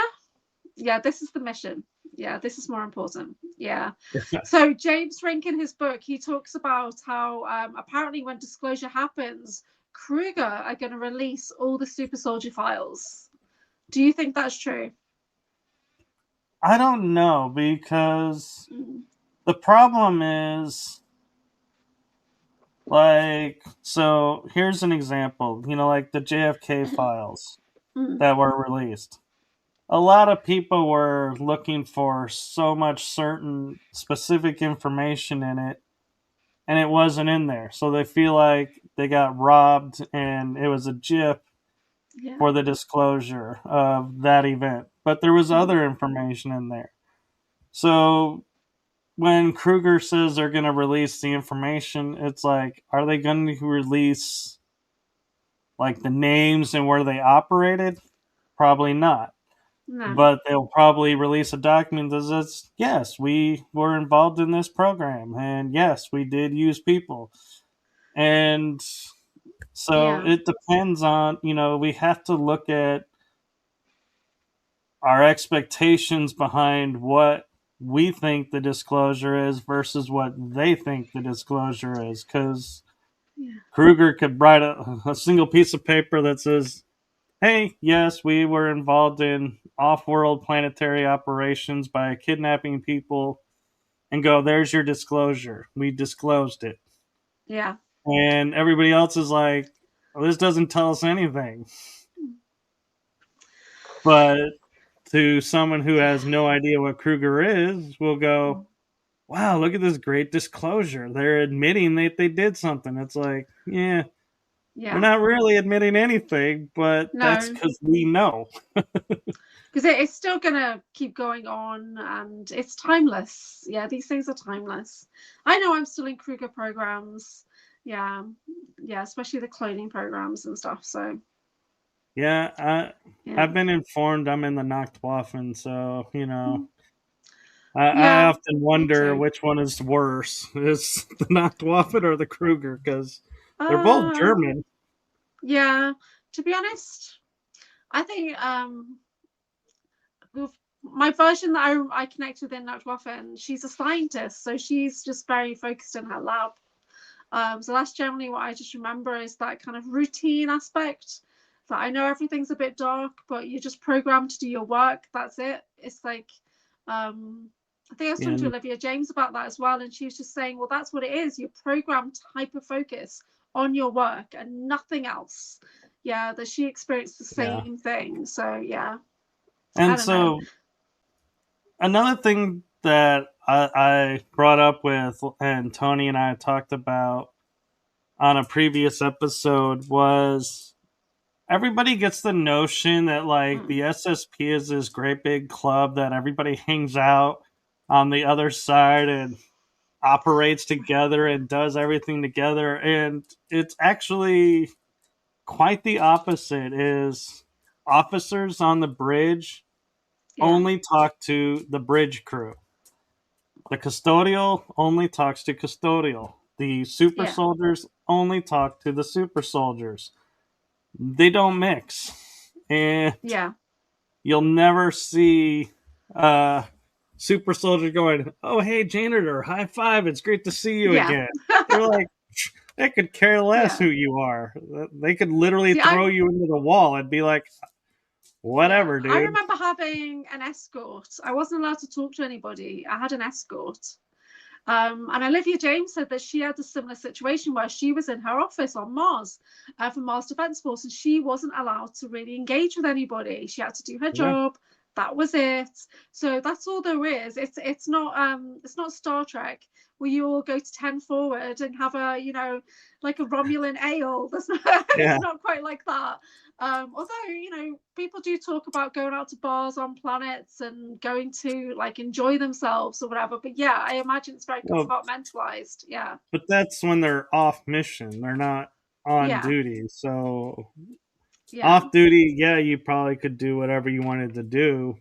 Yeah, this is the mission. Yeah, this is more important. Yeah. So James Rink in his book, he talks about how apparently when disclosure happens, Kruger are going to release all the super soldier files. Do you think that's true? I don't know, because the problem is, like, so here's an example, like the JFK files that were released. A lot of people were looking for so much certain specific information in it, and it wasn't in there. So they feel like they got robbed and it was a gyp for the disclosure of that event. But there was other information in there. So when Kruger says they're going to release the information, it's like, are they going to release like the names and where they operated? Probably not. No. But they'll probably release a document that says, yes, we were involved in this program, and yes, we did use people. And so it depends on, we have to look at our expectations behind what we think the disclosure is versus what they think the disclosure is. Because Kruger could write a single piece of paper that says, hey, yes, we were involved in off-world planetary operations by kidnapping people, and go, there's your disclosure. We disclosed it. Yeah. And everybody else is like, well, this doesn't tell us anything. But to someone who has no idea what Kruger is, will go, wow, look at this great disclosure. They're admitting that they did something. It's like, yeah. We're not really admitting anything, but that's because we know. Because it's still going to keep going on, and it's timeless. Yeah, these things are timeless. I know I'm still in Kruger programs. Yeah, especially the cloning programs and stuff. So yeah, I've been informed I'm in the Nachtwaffen, so I often wonder which one is worse: is the Nachtwaffen or the Kruger, because they're both German. Yeah, to be honest, I think my version that I connect with in Nachtwaffen, she's a scientist, so she's just very focused in her lab. So that's generally what I just remember, is that kind of routine aspect. That I know everything's a bit dark, but you're just programmed to do your work. That's it. It's like, I think I was talking to Olivia James about that as well, and she was just saying, well, that's what it is. You're programmed to hyper-focus on your work and nothing else. Yeah, that she experienced the same thing. So, yeah. And so another thing that I brought up with, and Tony and I talked about on a previous episode, was everybody gets the notion that like the SSP is this great big club that everybody hangs out on the other side and operates together and does everything together, and it's actually quite the opposite. Is officers on the bridge only talk to the bridge crew. The custodial only talks to custodial. The super soldiers only talk to the super soldiers. They don't mix. And you'll never see super soldier going, oh, hey, janitor, high five, it's great to see you again. They're like, they could care less who you are. They could literally throw you into the wall and be like, whatever, dude. I remember having an escort. I wasn't allowed to talk to anybody. I had an escort. And Olivia James said that she had a similar situation where she was in her office on Mars for Mars Defense Force, and she wasn't allowed to really engage with anybody. She had to do her job. That was it. So that's all there is. It's not Star Trek where you all go to 10 forward and have a like a Romulan ale. It's not quite like that. Although people do talk about going out to bars on planets and going to like enjoy themselves or whatever. But yeah, I imagine it's very compartmentalized. Yeah. But that's when they're off mission. They're not on duty. So Yeah. Off duty, yeah, you probably could do whatever you wanted to do,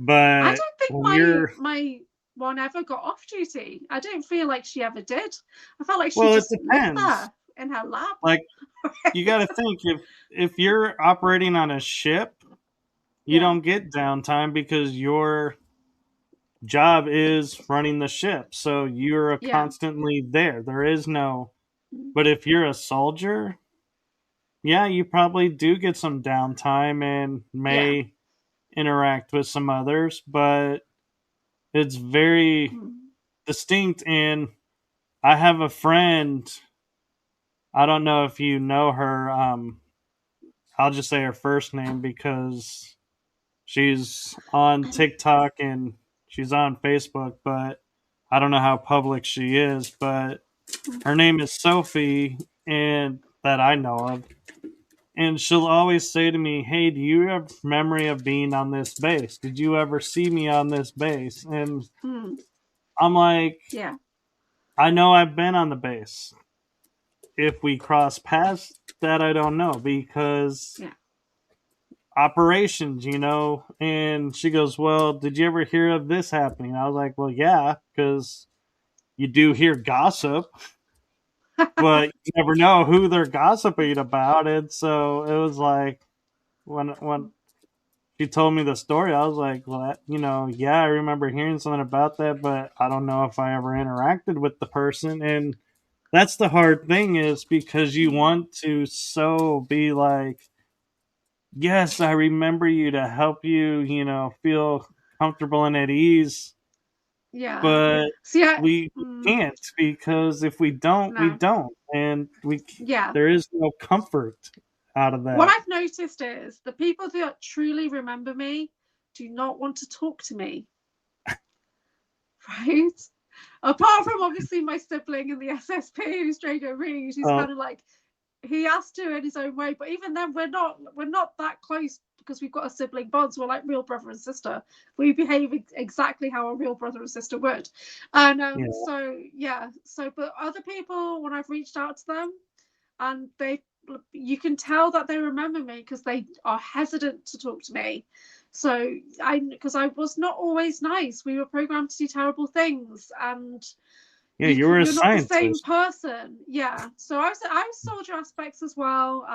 I but don't think when my you're, my one ever got off duty. I don't feel like she ever did. I felt like she well, it just lived depends. there in her lab. Like, you got to think, if you're operating on a ship, you Yeah. don't get downtime because your job is running the ship. So you're Yeah. constantly there. There is no, but if you're a soldier, yeah, you probably do get some downtime and Yeah. may interact with some others, but it's very Mm. distinct. And I have a friend, I don't know if you know her, I'll just say her first name because she's on TikTok and she's on Facebook, but I don't know how public she is, but her name is Sophie, and that I know of. And she'll always say to me, "Hey, do you have memory of being on this base? Did you ever see me on this base?" And Mm. I'm like, Yeah. "I know I've been on the base. If we cross paths, that I don't know because Yeah. operations, you know." And she goes, "Well, did you ever hear of this happening?" I was like, "Well, yeah, because you do hear gossip, but you never know who they're gossiping about." And so it was like when she told me the story, I was like, "Well, yeah, I remember hearing something about that, but I don't know if I ever interacted with the person." And that's the hard thing is because you Mm. want to so be like, yes, I remember you to help you, feel comfortable and at ease, Yeah. but See, we mm, can't because if we don't, we no. don't, and Yeah. there is no comfort out of What that. I've noticed is the people that truly remember me do not want to talk to me, right? Apart from obviously my sibling in the SSP who's Draco Reed, who's Oh, kind of like he has to in his own way, but even then we're not that close because we've got a sibling bond, so we're like real brother and sister. We behave exactly how a real brother and sister would. And yeah, so yeah, so but other people, when I've reached out to them and they, you can tell that they remember me because they are hesitant to talk to me. So because I was not always nice, we were programmed to do terrible things, and yeah, you were a you're not the same scientist. person. Yeah. So I was soldier aspects as well,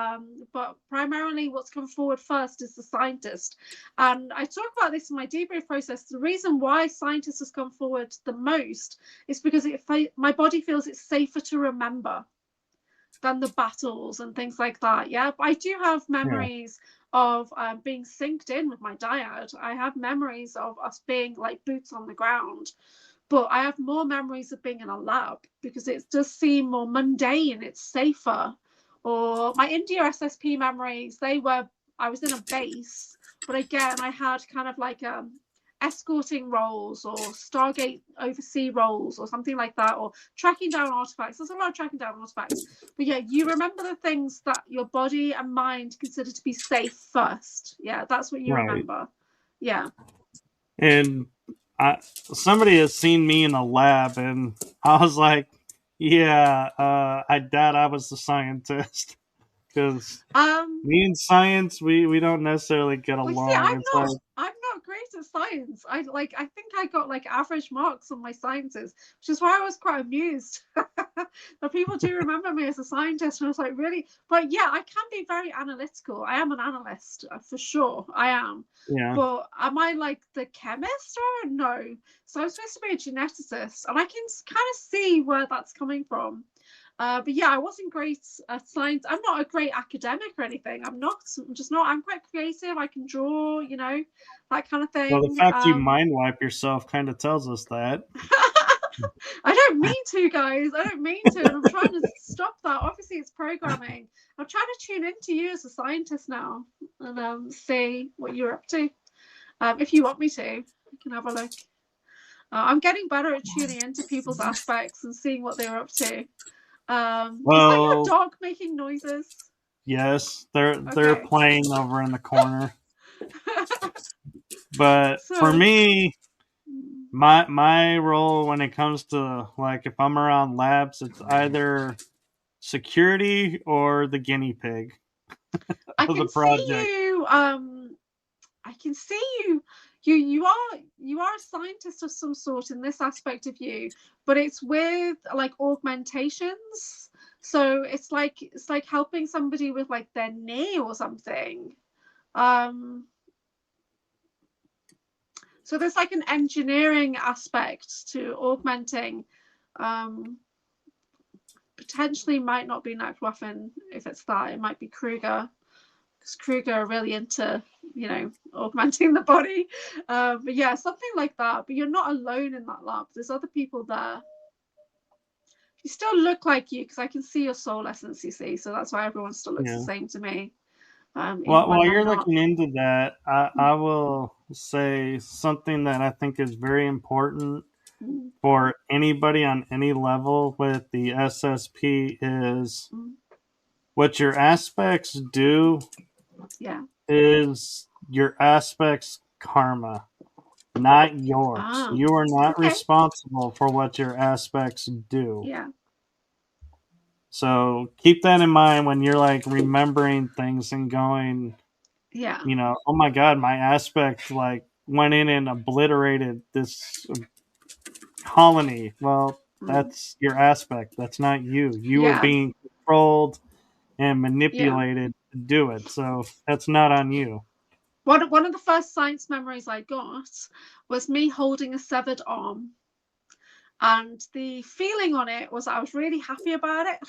but primarily what's come forward first is the scientist. And I talk about this in my debrief process. The reason why scientist has come forward the most is because my body feels it's safer to remember than the battles and things like that. Yeah, but I do have Yeah, memories of being synced in with my dyad. I have memories of us being like boots on the ground, but I have more memories of being in a lab because it does seem more mundane. It's safer. Or my India SSP memories, I was in a base, but again, I had kind of like escorting roles or Stargate oversea roles or something like that, or tracking down artifacts. There's a lot of tracking down artifacts. But yeah, you remember the things that your body and mind consider to be safe first. Yeah, that's what you right. remember. Yeah. And somebody has seen me in a lab, and I was like, yeah, I doubt I was the scientist because Um, me and science, we don't necessarily get Well, see, along. It's like, I'm not great at science. I think I got like average marks on my sciences, which is why I was quite amused. But people do remember me as a scientist, and I was like, really? But yeah, I can be very analytical. I am an analyst for sure. I am. yeah, But am I like the chemist or no? So I'm supposed to be a geneticist, and I can kind of see where that's coming from. But yeah, I wasn't great at science. I'm not a great academic or anything. I'm not. I'm just not. I'm quite creative. I can draw, that kind of well, the thing. fact you mind wipe yourself kind of tells us that. I don't mean to, guys. I don't mean to. And I'm trying to stop that. Obviously, it's programming. I'm trying to tune into you as a scientist now and see what you're up to. If you want me to, I can have a look. I'm getting better at tuning into people's aspects and seeing what they're up to. Is that your Well, dog making noises? yes, they're Okay. playing over in the corner, but for So, me, my role when it comes to like if I'm around labs, it's either security or the guinea pig. I of the can see project. you. I can see you. You are a scientist of some sort in this aspect of you, but it's with like augmentations. So it's like helping somebody with like their knee or something. So there's like an engineering aspect to augmenting. Potentially might not be Nachtwaffen if it's that. It might be Kruger, because Kruger are really into, you know, augmenting the body. But yeah, something like that. But you're not alone in that lab. There's other people there. You still look like you, because I can see your soul essence, you see. So that's why everyone still looks the same to me. Even when While they're you're not. looking into that, I will say something that I think is very important for anybody on any level with the SSP is what your aspects do is your aspects karma, not yours. You are not responsible for what your aspects do. Yeah. So keep that in mind when you're like remembering things and going, you know, oh my God, my aspect like went in and obliterated this colony. Well, that's your aspect. That's not you. You were being controlled and manipulated to do it. So that's not on you. One of the first science memories I got was me holding a severed arm. And the feeling on it was I was really happy about it.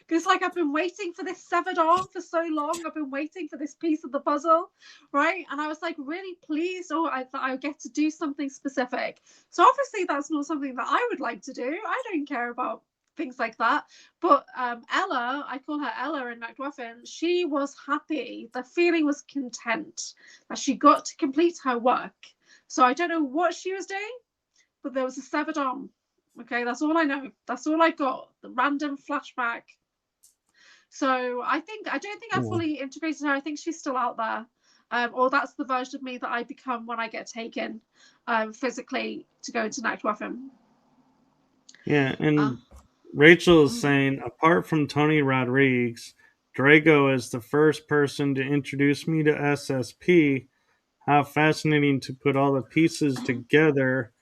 Because like I've been waiting for this severed arm for so long. I've been waiting for this piece of the puzzle, right? And I was like really pleased that I get to do something specific. So obviously that's not something that I would like to do. I don't care about things like that. But Ella, I call her Ella in Nachtwaffen, she was happy. The feeling was content that she got to complete her work. So I don't know what she was doing, but there was a severed arm. Okay, that's all I know. That's all I got. The random flashback. So I don't think I fully integrated her. I think she's still out there. Or that's the version of me that I become when I get taken physically to go into Nachtwaffen. Yeah, and Rachel is saying, apart from Tony Rodriguez, Drago is the first person to introduce me to SSP. How fascinating to put all the pieces together.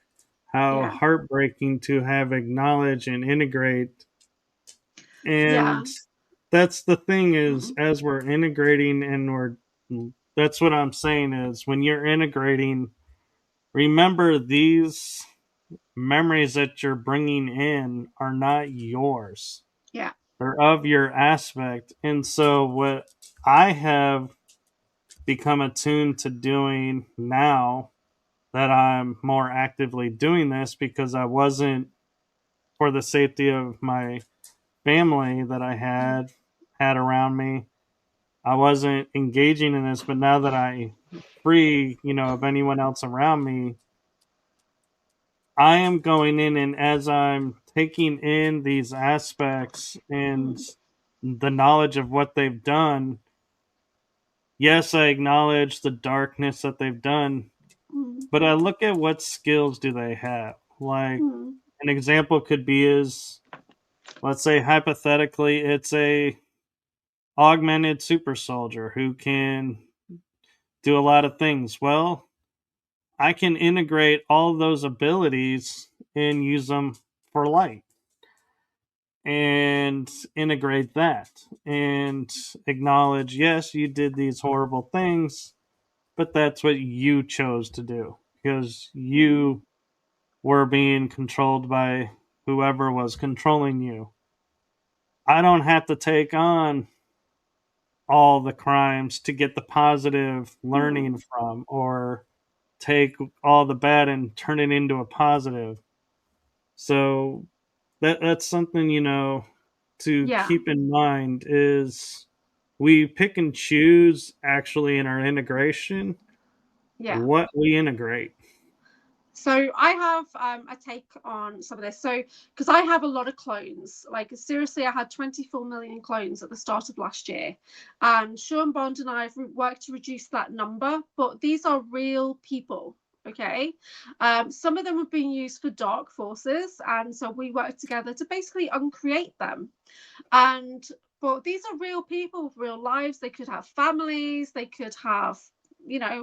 How heartbreaking to have acknowledge and integrate. And that's the thing is, as we're integrating that's what I'm saying is when you're integrating, remember these memories that you're bringing in are not yours. Yeah. They're of your aspect. And so what I have become attuned to doing now that I'm more actively doing this because I wasn't for the safety of my family that I had around me. I wasn't engaging in this, but now that I free, of anyone else around me, I am going in and as I'm taking in these aspects and the knowledge of what they've done, yes, I acknowledge the darkness that they've done, but I look at what skills do they have. Like an example could be is, let's say hypothetically, it's a augmented super soldier who can do a lot of things. Well, I can integrate all those abilities and use them for light and integrate that and acknowledge, yes, you did these horrible things, but that's what you chose to do because you were being controlled by whoever was controlling you. I don't have to take on all the crimes to get the positive learning from or take all the bad and turn it into a positive. So that's something, to keep in mind is we pick and choose actually in our integration what we integrate. So I have a take on some of this. So because I have a lot of clones, like seriously, I had 24 million clones at the start of last year, and Sean Bond and I have worked to reduce that number. But these are real people. Okay, some of them have been used for dark forces, and so we worked together to basically uncreate them. And But these are real people with real lives. They could have families, they could have,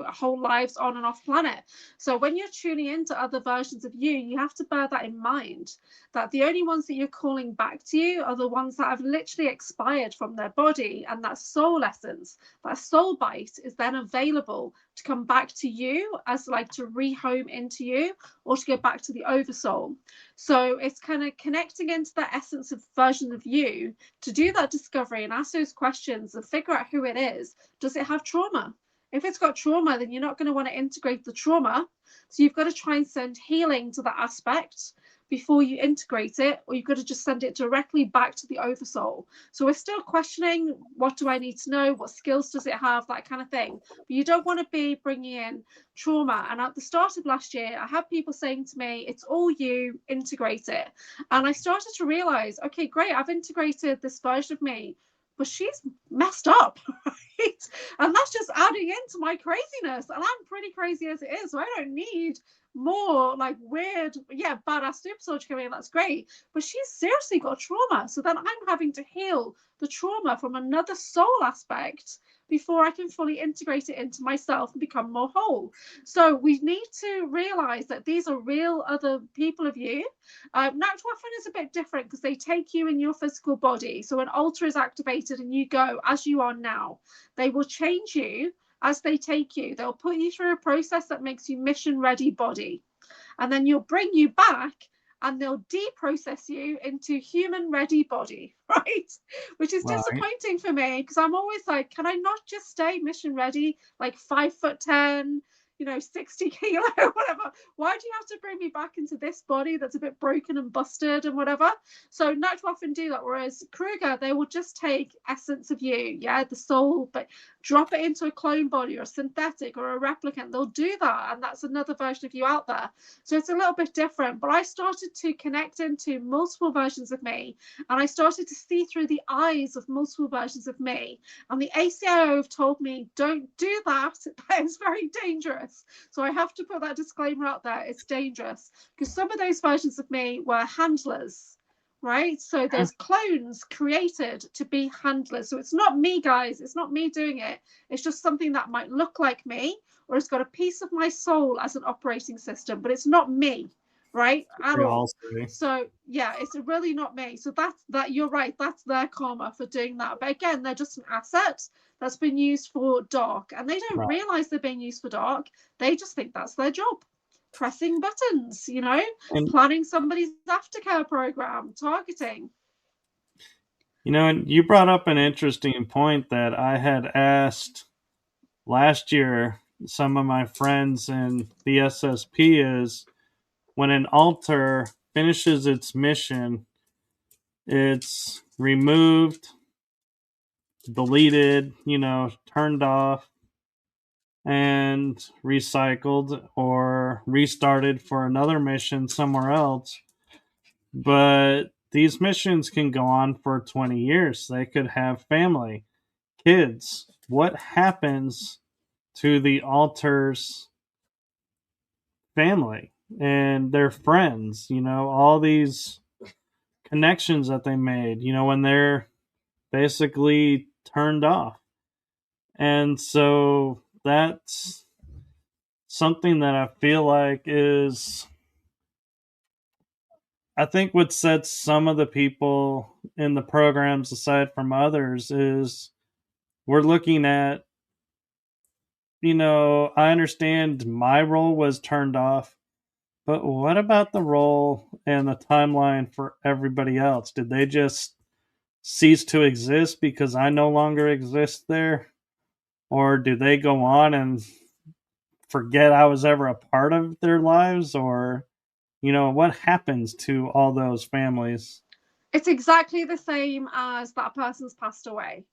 whole lives on and off planet. So when you're tuning into other versions of you, you have to bear that in mind, that the only ones that you're calling back to you are the ones that have literally expired from their body, and that soul essence, that soul bite, is then available to come back to you as like to rehome into you, or to go back to the oversoul. So it's kind of connecting into that essence of version of you to do that discovery and ask those questions and figure out who it is. Does it have trauma? If it's got trauma, then you're not going to want to integrate the trauma. So you've got to try and send healing to that aspect before you integrate it, or you've got to just send it directly back to the oversoul. So we're still questioning, what do I need to know? What skills does it have? That kind of thing. But you don't want to be bringing in trauma. And at the start of last year, I had people saying to me, it's all you, integrate it. And I started to realize, okay, great, I've integrated this version of me, but she's messed up, right? And that's just adding into my craziness. And I'm pretty crazy as it is, so I don't need more like weird, badass super soldier coming in. That's great. But she's seriously got trauma. So then I'm having to heal the trauma from another soul aspect before I can fully integrate it into myself and become more whole. So we need to realize that these are real other people of you. Natural weapon is a bit different because they take you in your physical body. So an altar is activated and you go as you are now. They will change you as they take you. They'll put you through a process that makes you mission ready body. And then you'll bring you back and they'll deprocess you into human ready body, right? Which is disappointing for me, because I'm always like, can I not just stay mission ready, like 5'10", 60 kilo, whatever? Why do you have to bring me back into this body that's a bit broken and busted and whatever? So Nightwolf often do that, whereas Kruger, they will just take essence of you, the soul, but drop it into a clone body or a synthetic or a replicant. They'll do that, and that's another version of you out there. So it's a little bit different, but I started to connect into multiple versions of me, and I started to see through the eyes of multiple versions of me. And the ACIO have told me, don't do that. That is very dangerous. So I have to put that disclaimer out there. It's dangerous, because some of those versions of me were handlers, right? So there's clones created to be handlers. So it's not me, guys. It's not me doing it. It's just something that might look like me, or it's got a piece of my soul as an operating system, but it's not me, right? At all. So it's really not me. So that you're right. That's their karma for doing that. But again, they're just an asset that's been used for dark, and they don't realize they're being used for dark. They just think that's their job. Pressing buttons, and planning somebody's aftercare program, targeting. And you brought up an interesting point that I had asked last year some of my friends in the SSP is, when an altar finishes its mission, it's removed, deleted, turned off, and recycled or restarted for another mission somewhere else. But these missions can go on for 20 years. They could have family, kids. What happens to the altar's family and their friends? All these connections that they made, when they're basically turned off. And so that's something that I feel like is, I think what sets some of the people in the programs aside from others is we're looking at, I understand my role was turned off, but what about the role and the timeline for everybody else? Did they just cease to exist because I no longer exist there? Or do they go on and forget I was ever a part of their lives? Or, what happens to all those families? It's exactly the same as that person's passed away.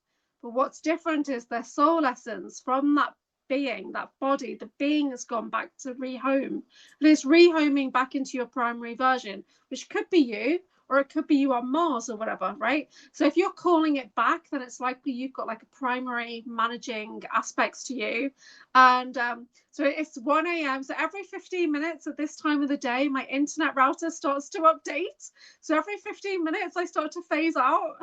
But what's different is their soul essence from that being, that body, the being has gone back to rehome. And it's rehoming back into your primary version, which could be you, or it could be you on Mars or whatever, right? So if you're calling it back, then it's likely you've got like a primary managing aspects to you. And So it's 1 a.m. So every 15 minutes at this time of the day, my internet router starts to update. So every 15 minutes, I start to phase out.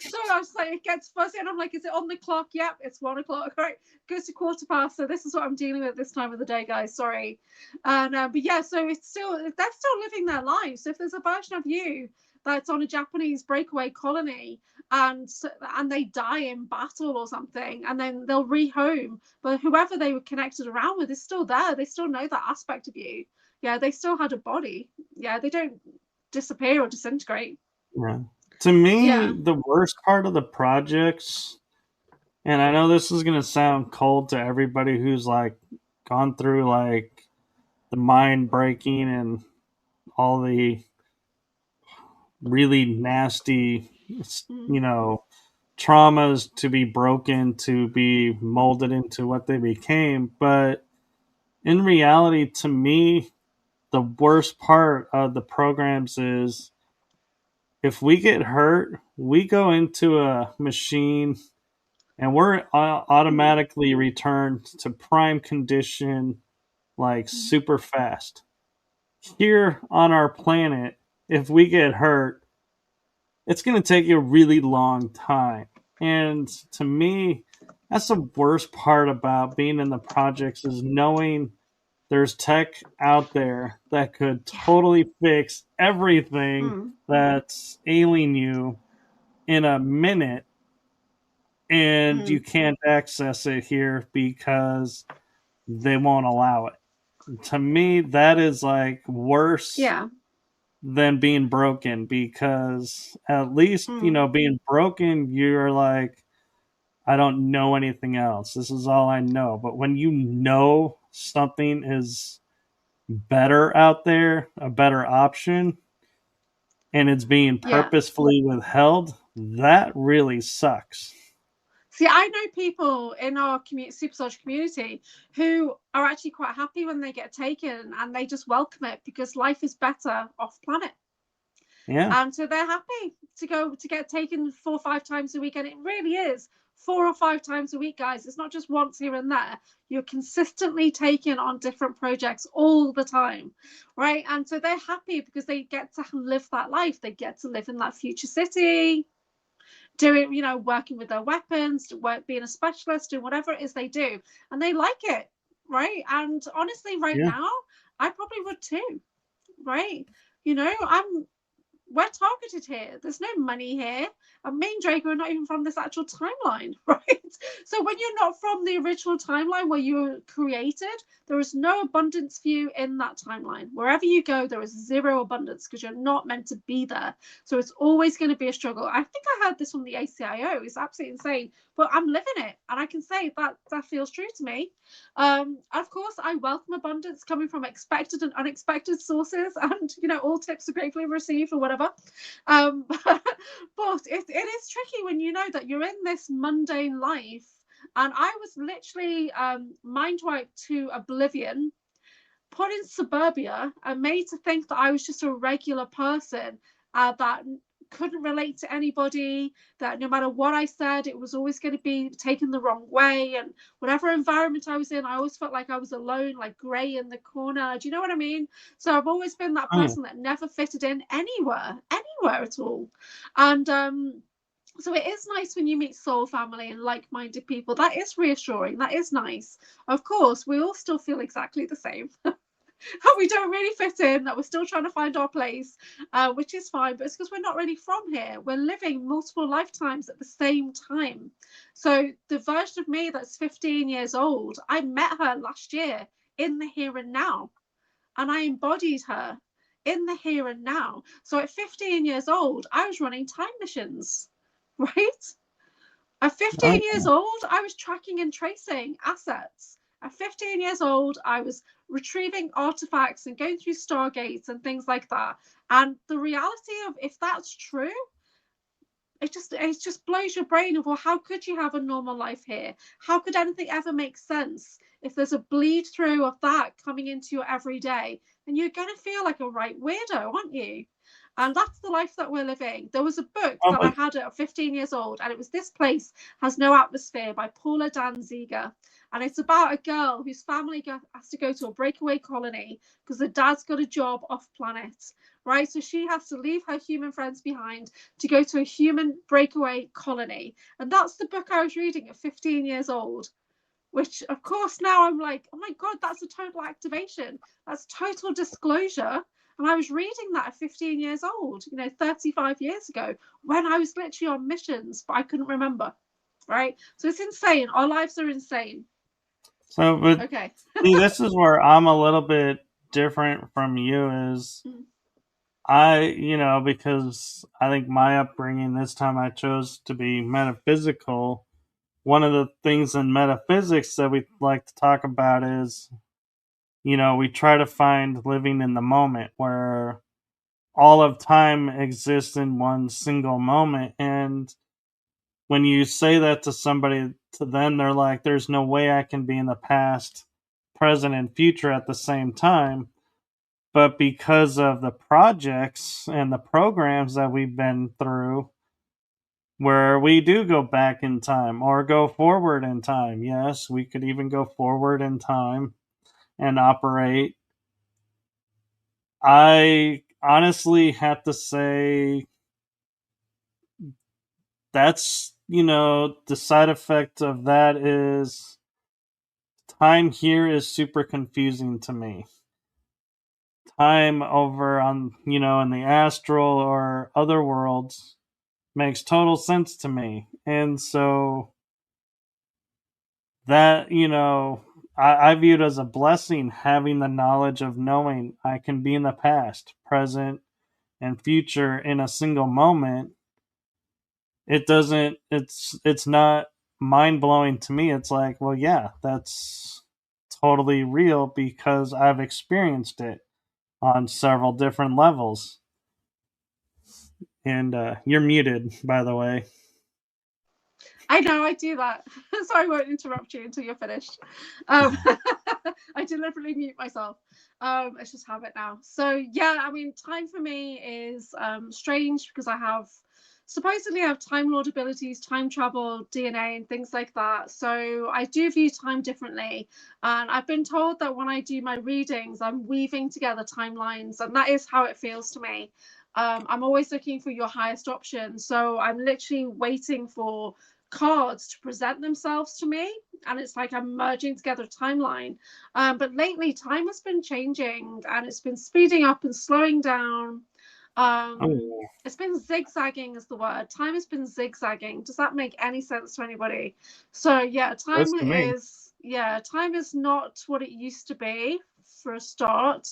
So I was like, it gets fuzzy, and I'm like, is it on the clock? Yep, it's 1 o'clock. Right, goes to 1:15. So this is what I'm dealing with this time of the day, guys. Sorry. And but yeah, so it's still, they're still living their lives. So if there's a version of you that's on a Japanese breakaway colony, and they die in battle or something, and then they'll rehome, but whoever they were connected around with is still there. They still know that aspect of you. Yeah, they still had a body. Yeah, they don't disappear or disintegrate. Yeah. To me, Yeah. the worst part of the projects, and I know this is going to sound cold to everybody who's like gone through like the mind breaking and all the really nasty, you know, traumas to be broken, to be molded into what they became. But in reality, to me, the worst part of the programs is if we get hurt, we go into a machine and we're automatically returned to prime condition like super fast. Here on our planet, if we get hurt, it's going to take you a really long time. And to me, that's the worst part about being in the projects is knowing there's tech out there that could totally fix everything that's ailing you in a minute, and you can't access it here because they won't allow it. To me, that is like worse than being broken, because at least, being broken, you're like, I don't know anything else. This is all I know. But when you know something is better out there, a better option, and it's being purposefully withheld, that really sucks. See, I know people in our super social community who are actually quite happy when they get taken, and they just welcome it because life is better off planet. Yeah. And so they're happy to get taken 4 or 5 times a week. And it really is 4 or 5 times a week, guys. It's not just once here and there. You're consistently taken on different projects all the time, right? And so they're happy because they get to live that life. They get to live in that future city, doing, working with their weapons, being a specialist, doing whatever it is they do. And they like it, right? And honestly, right now, I probably would too, right? We're targeted here. There's no money here. And me and Draco are not even from this actual timeline, right? So when you're not from the original timeline where you were created, there is no abundance for you in that timeline. Wherever you go, there is zero abundance because you're not meant to be there. So it's always going to be a struggle. I think I heard this from the ACIO. It's absolutely insane, but I'm living it. And I can say that feels true to me. Of course, I welcome abundance coming from expected and unexpected sources, and all tips are gratefully received or whatever. But it is tricky when you know that you're in this mundane life. And I was literally mind wiped to oblivion, put in suburbia, and made to think that I was just a regular person that couldn't relate to anybody, that no matter what I said, it was always going to be taken the wrong way. And whatever environment I was in, I always felt like I was alone, like grey in the corner. Do you know what I mean? So I've always been that person that never fitted in anywhere at all. And so it is nice when you meet soul family and like-minded people. That is reassuring. That is nice. Of course, we all still feel exactly the same. We don't really fit in, that we're still trying to find our place, which is fine, but it's because we're not really from here. We're living multiple lifetimes at the same time. So the version of me that's 15 years old, I met her last year in the here and now, and I embodied her in the here and now. So at 15 years old, I was running time missions, right? At 15 years old, I was tracking and tracing assets. At 15 years old, I was retrieving artifacts and going through stargates and things like that. And the reality of, if that's true, it just blows your brain of, well, how could you have a normal life here? How could anything ever make sense if there's a bleed through of that coming into your everyday? And you're going to feel like a right weirdo, aren't you? And that's the life that we're living. There was a book that I had at 15 years old, and it was This Place Has No Atmosphere by Paula Danziger. And it's about a girl whose family has to go to a breakaway colony because the dad's got a job off planet, right? So she has to leave her human friends behind to go to a human breakaway colony. And that's the book I was reading at 15 years old, which of course now I'm like, oh my God, that's a total activation. That's total disclosure. And I was reading that at 15 years old, 35 years ago, when I was literally on missions, but I couldn't remember, right? So it's insane. Our lives are insane. So, but Okay. see, this is where I'm a little bit different from you. Is because I think my upbringing, this time I chose to be metaphysical. One of the things in metaphysics that we like to talk about is, we try to find living in the moment, where all of time exists in one single moment. And when you say that to somebody, to them, they're like, there's no way I can be in the past, present, and future at the same time. But because of the projects and the programs that we've been through, where we do go back in time or go forward in time, yes, we could even go forward in time and operate. I honestly have to say that's, the side effect of that is time here is super confusing to me. Time over on, in the astral or other worlds makes total sense to me. And so that, I view it as a blessing, having the knowledge of knowing I can be in the past, present, and future in a single moment. It's not mind blowing to me. It's like, well, yeah, that's totally real because I've experienced it on several different levels. And you're muted, by the way. I know, I do that. So I won't interrupt you until you're finished. I deliberately mute myself. It's just habit now. So yeah, I mean, time for me is strange because supposedly I have Time Lord abilities, time travel, DNA, and things like that. So I do view time differently. And I've been told that when I do my readings, I'm weaving together timelines, and that is how it feels to me. I'm always looking for your highest option. So I'm literally waiting for cards to present themselves to me, and it's like I'm merging together a timeline. But lately time has been changing, and it's been speeding up and slowing down. It's been zigzagging is the word. Time has been zigzagging. Does that make any sense to anybody? So yeah, time is not what it used to be, for a start.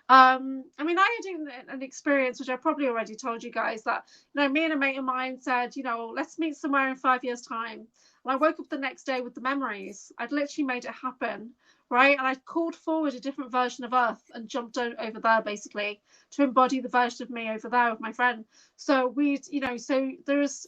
I mean, I had an experience which I probably already told you guys, that me and a mate of mine said, let's meet somewhere in 5 years' time. And I woke up the next day with the memories. I'd literally made it happen, right? And I called forward a different version of Earth and jumped over there, basically, to embody the version of me over there with my friend. So so there's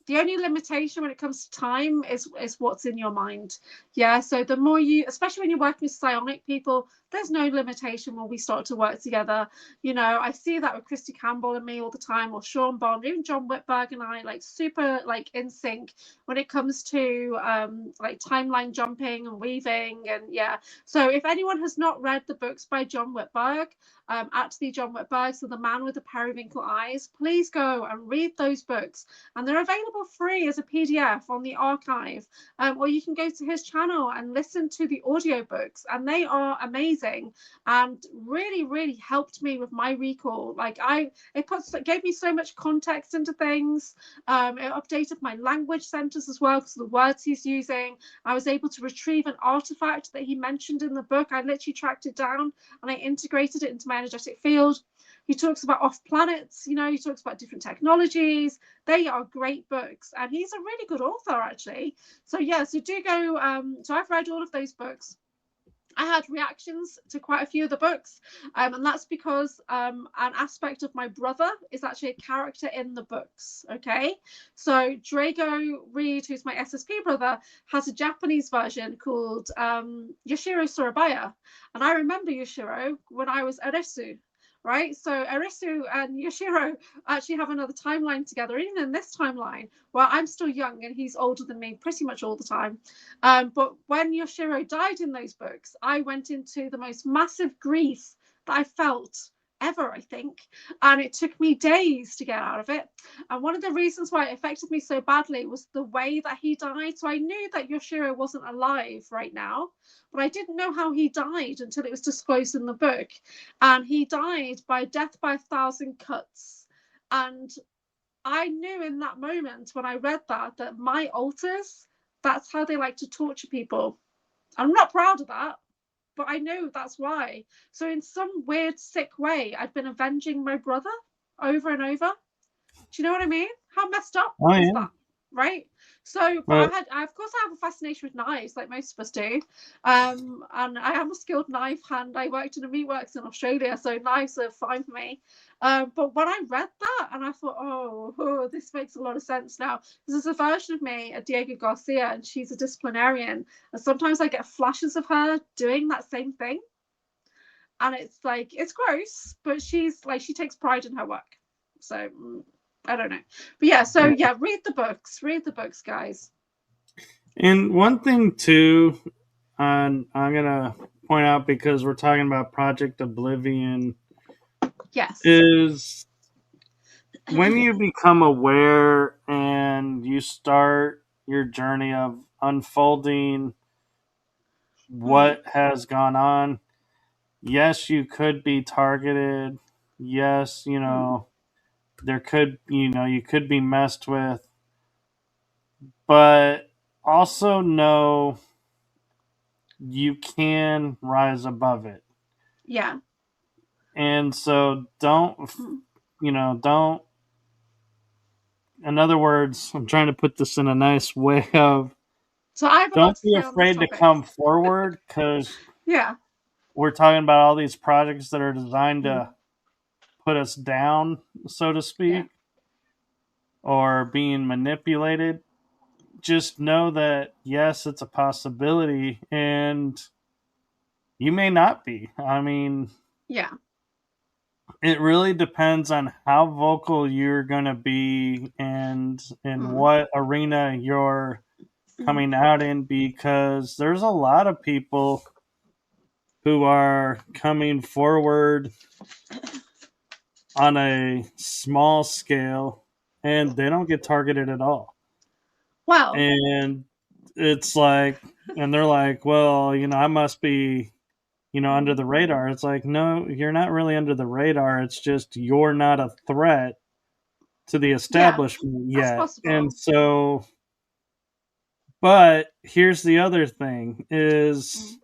the only limitation when it comes to time is what's in your mind. Yeah. So the more especially when you're working with psionic people, there's no limitation when we start to work together. I see that with Christy Campbell and me all the time, or Sean Bond, even John Whitberg and I, like super like in sync when it comes to like timeline jumping and weaving. And yeah, so if anyone has not read the books by John Whitberg, at the John Whitberg, so The Man with the Periwinkle Eyes, please go and read those books. And they're available free as a PDF on the archive, or you can go to his channel and listen to the audiobooks, and they are amazing and really, really helped me with my recall. Like it gave me so much context into things. It updated my language centers as well, because of the words he's using. I was able to retrieve an artifact that he mentioned in the book. I literally tracked it down and I integrated it into my energetic field. He talks about off planets, he talks about different technologies. They are great books, and he's a really good author, actually. So yeah, so do go. So I've read all of those books. I had reactions to quite a few of the books, and that's because an aspect of my brother is actually a character in the books. Okay, so Drago Reed, who's my SSP brother, has a Japanese version called Yoshiro Surabaya, and I remember Yoshiro when I was Eresu. right? So Arisu and Yoshiro actually have another timeline together, even in this timeline where I'm still young and he's older than me pretty much all the time. But when Yoshiro died in those books, I went into the most massive grief that I felt ever, I think. And it took me days to get out of it. And one of the reasons why it affected me so badly was the way that he died. So I knew that Yoshiro wasn't alive right now, but I didn't know how he died until it was disclosed in the book. And he died by death by 1,000 cuts. And I knew in that moment when I read that my alters, that's how they like to torture people. I'm not proud of that, but I know that's why. So in some weird, sick way, I've been avenging my brother over and over. Do you know what I mean? How messed up Oh is yeah. that? Right? So, but But of course, I have a fascination with knives, like most of us do. And I am a skilled knife hand. I worked in a meatworks in Australia, so knives are fine for me. But when I read that, and I thought, oh, this makes a lot of sense now. There's a version of me, a Diego Garcia, and she's a disciplinarian. And sometimes I get flashes of her doing that same thing. And it's like, it's gross, but she's like, she takes pride in her work. So I don't know. But yeah, so yeah, read the books. Read the books, guys. and one thing too, and I'm gonna point out because we're talking about Project Oblivion, Yes. is when you become aware and you start your journey of unfolding what has gone on. Yes, you could be targeted. Yes, there could, you could be messed with, but also know you can rise above it. Yeah. And so don't, in other words, I'm trying to put this in a nice way of So I have a lot don't to be say on this afraid to topic. come forward because Yeah. we're talking about all these projects that are designed to put us down, so to Yeah. speak, or being manipulated. Just know that yes, it's a possibility, and you may not be. I mean, Yeah. it really depends on how vocal you're going to be and in what arena you're coming out in, because there's a lot of people who are coming forward on a small scale and they don't get targeted at all. Well. And it's like, and they're like, well, I must be, under the radar. It's like, no, you're not really under the radar. It's just you're not a threat to the Yeah. establishment That's yet. And possible. so, but here's the other thing is,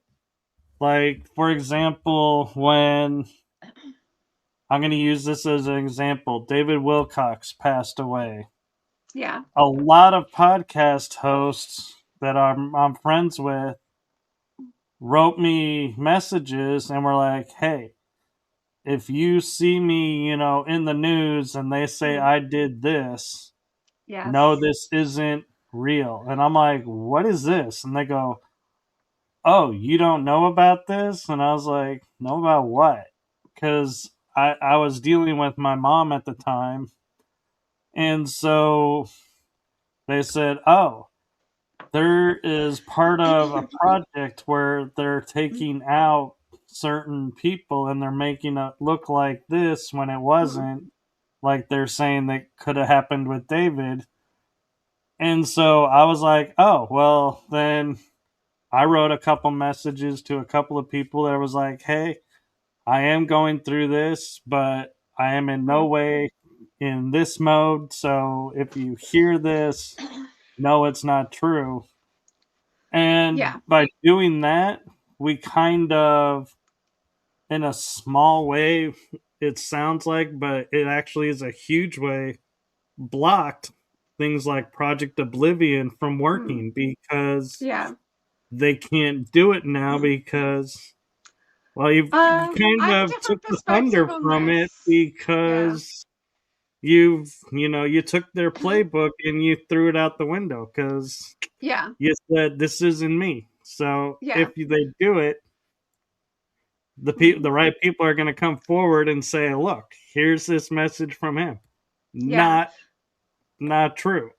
like, for example, when I'm going to use this as an example, David Wilcox passed away. Yeah. A lot of podcast hosts that I'm friends with wrote me messages and were like, hey, if you see me, in the news and they say I did this, no, Yes. this isn't real. And I'm like, what is this? And they go, oh, you don't know about this? And I was like, know about what? Because I was dealing with my mom at the time. And so they said, oh, there is part of a project where they're taking out certain people and they're making it look like this when it wasn't, like they're saying that could have happened with David. And so I was like, oh, well, then I wrote a couple messages to a couple of people that was like, hey, I am going through this, but I am in no way in this mode. So if you hear this, no, it's not true. And Yeah. by doing that, we kind of, in a small way, it sounds like, but it actually is a huge way, blocked things like Project Oblivion from working because Yeah. they can't do it now because, well, you I kind have a of took different the perspective thunder on from it this. Yeah. because you took their playbook and you threw it out the window because Yeah. you said this isn't me. So Yeah. if they do it, The right people are going to come forward and say, "Look, here's this message from him." Yeah. Not true.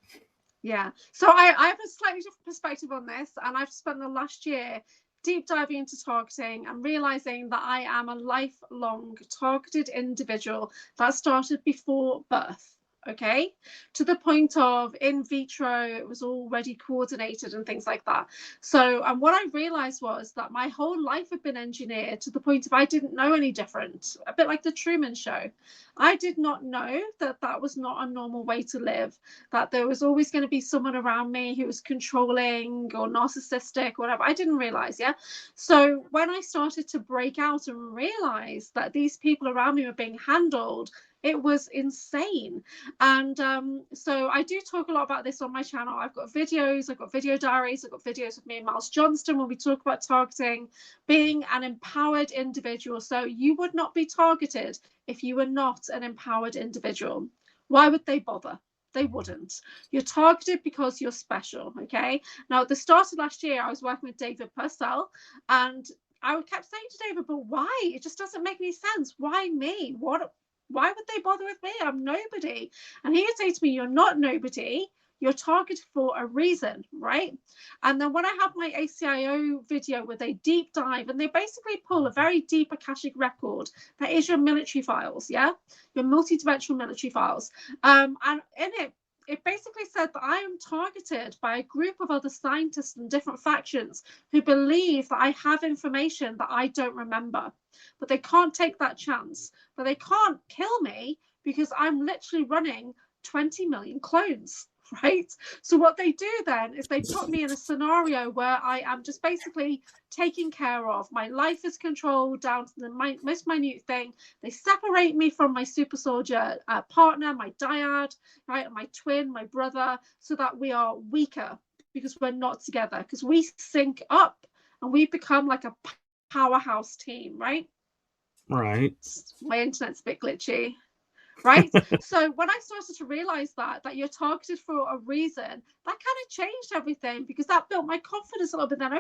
Yeah. So I have a slightly different perspective on this, and I've spent the last year deep diving into targeting and realizing that I am a lifelong targeted individual that started before birth. Okay, to the point of in vitro, it was already coordinated and things like that. So, and what I realized was that my whole life had been engineered to the point of I didn't know any different, a bit like the Truman Show. I did not know that that was not a normal way to live, that there was always going to be someone around me who was controlling or narcissistic, whatever. I didn't realize, yeah. So when I started to break out and realize that these people around me were being handled, it was insane. And so I do talk a lot about this on my channel. I've got videos, I've got video diaries, I've got videos of me and Miles Johnston when we talk about targeting, being an empowered individual. So you would not be targeted if you were not an empowered individual. Why would they bother? They wouldn't. You're targeted because you're special. Okay. Now, at the start of last year, I was working with David Purcell, and I kept saying to David, but why? It just doesn't make any sense. Why me? Why would they bother with me? I'm nobody. And he would say to me, you're not nobody. You're targeted for a reason, right? And then when I have my ACIO video where they deep dive and they basically pull a very deep Akashic record, that is your military files, yeah? Your multi-dimensional military files. And in it basically said that I am targeted by a group of other scientists and different factions who believe that I have information that I don't remember. But they can't take that chance. But they can't kill me because I'm literally running 20 million clones, right? So what they do then is they put me in a scenario where I am just basically taken care of. My life is controlled down to the most minute thing. They separate me from my super soldier partner, my dyad, right, my twin, my brother, so that we are weaker because we're not together, because we sync up and we become like a powerhouse team, right? Right. My internet's a bit glitchy. Right. So when I started to realize that you're targeted for a reason, that kind of changed everything, because that built my confidence a little bit. Then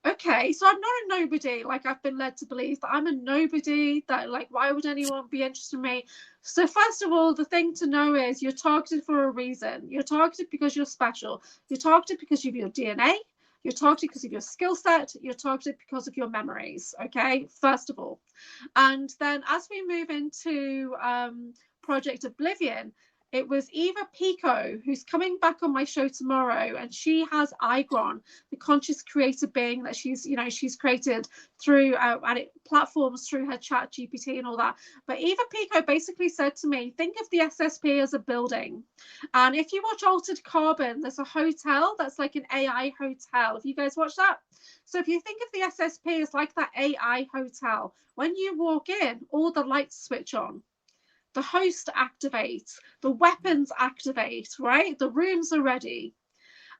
okay, so I'm not a nobody, like I've been led to believe that I'm a nobody, that like why would anyone be interested in me? So first of all, the thing to know is you're targeted for a reason. You're targeted because you're special. You're targeted because of your DNA. You're targeted because of your skill set. You're targeted because of your memories. Okay, first of all. And then as we move into Project Oblivion, it was Eva Pico who's coming back on my show tomorrow, and she has Igron, the conscious creator being that she's created through and it platforms through her chat GPT and all that. But Eva Pico basically said to me, think of the SSP as a building. And if you watch Altered Carbon, there's a hotel that's like an AI hotel. Have you guys watched that? So if you think of the SSP as like that AI hotel, when you walk in, all the lights switch on. The host activates, the weapons activate, right? The rooms are ready.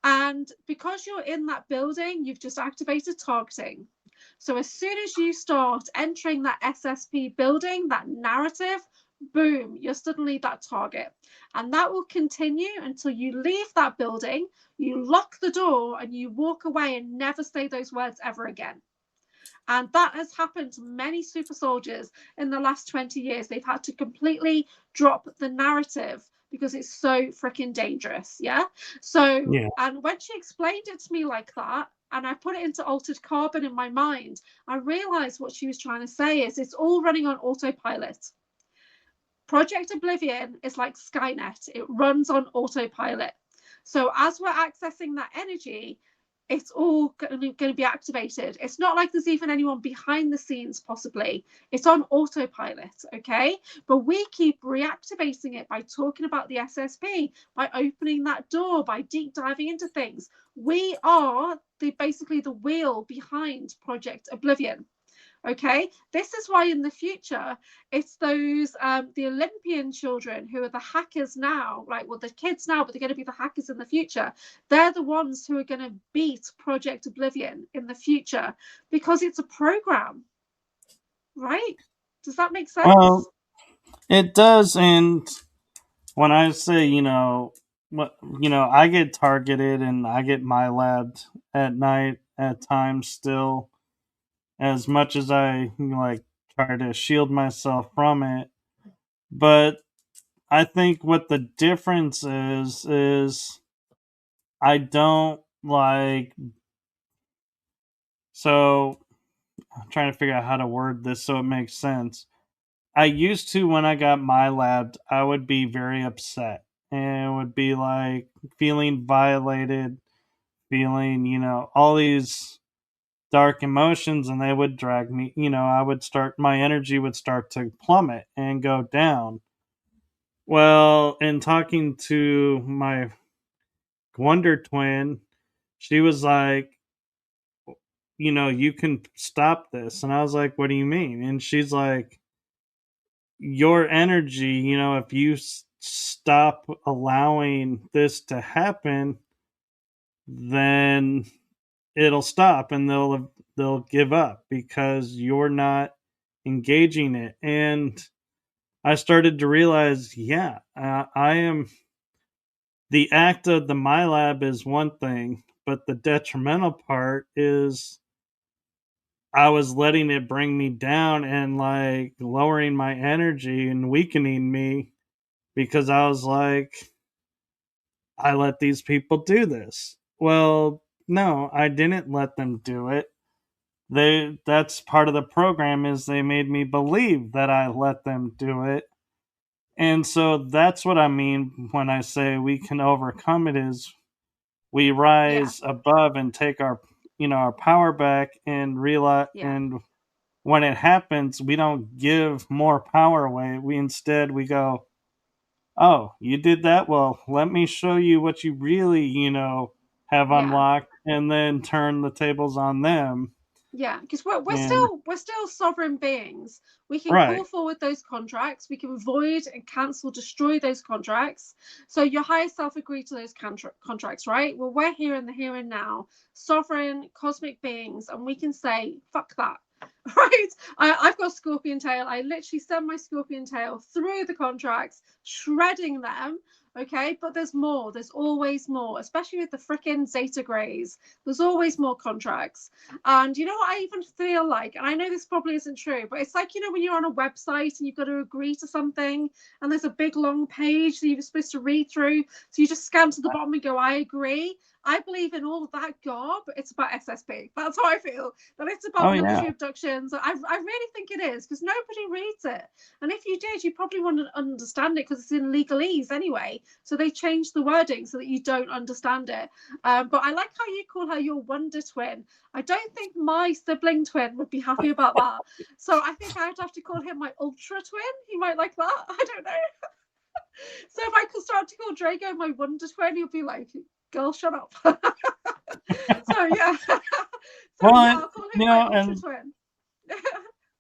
And because you're in that building, you've just activated targeting. So as soon as you start entering that SSP building, that narrative, boom, you're suddenly that target. And that will continue until you leave that building, you lock the door, and you walk away and never say those words ever again. And that has happened to many super soldiers in the last 20 years. They've had to completely drop the narrative because it's so freaking dangerous. Yeah. So, Yeah. and when she explained it to me like that, and I put it into Altered Carbon in my mind, I realized what she was trying to say is it's all running on autopilot. Project Oblivion is like Skynet, it runs on autopilot. So as we're accessing that energy, it's all going to be activated. It's not like there's even anyone behind the scenes, possibly. It's on autopilot, okay? But we keep reactivating it by talking about the SSP, by opening that door, by deep diving into things. We are basically the wheel behind Project Oblivion. Okay, this is why in the future it's those the Olympian children who are the hackers now, right? Well, the kids now, but they're going to be the hackers in the future. They're the ones who are going to beat Project Oblivion in the future because it's a program, right? Does that make sense? It does. And when I say, I get targeted and I get MILAB'd at night at times still. as much as I like try to shield myself from it. But I think what the difference is I don't like. So I'm trying to figure out how to word this so it makes sense. I used to, when I got MILAB, I would be very upset and would be like feeling violated, feeling, all these dark emotions, and they would drag me, my energy would start to plummet and go down. Well, in talking to my Wonder Twin, she was like, you can stop this. And I was like, what do you mean? And she's like, your energy, if you stop allowing this to happen, then it'll stop and they'll give up because you're not engaging it. And I started to realize, yeah, I am. The act of the MILAB is one thing, but the detrimental part is I was letting it bring me down and like lowering my energy and weakening me because I was like, I let these people do this. Well, no, I didn't let them do it. That's part of the program is they made me believe that I let them do it. And so that's what I mean when I say we can overcome it is we Yeah, rise above and take our power back and realize yeah, and when it happens we don't give more power away. We go, oh, you did that? Well, let me show you what you really, have yeah. unlocked and then turn the tables on them. Yeah, because we're And still sovereign beings. We can call right. forward those contracts. We can void and cancel, destroy those contracts. So your higher self agreed to those contracts, right? Well, we're here in the here and now, sovereign cosmic beings, and we can say fuck that. Right? I've got a scorpion tail. I literally send my scorpion tail through the contracts, shredding them. Okay, but there's more. There's always more, especially with the freaking Zeta Greys. There's always more contracts. And you know what I even feel like, and I know this probably isn't true, but it's like, when you're on a website and you've got to agree to something and there's a big long page that you're supposed to read through. So you just scan to the bottom and go, I agree. I believe in all of that garb. It's about SSP. That's how I feel. That it's about Oh yeah. military abductions. I really think it is because nobody reads it. And if you did, you probably wouldn't understand it because it's in legalese anyway. So they changed the wording so that you don't understand it. But I like how you call her your Wonder Twin. I don't think my sibling twin would be happy about that. So I think I'd have to call him my ultra twin. He might like that. I don't know. So if I could start to call Drago my wonder twin, he'll be like, girl, shut up. So yeah. So yeah, Well, I'll call him my ultra and twin.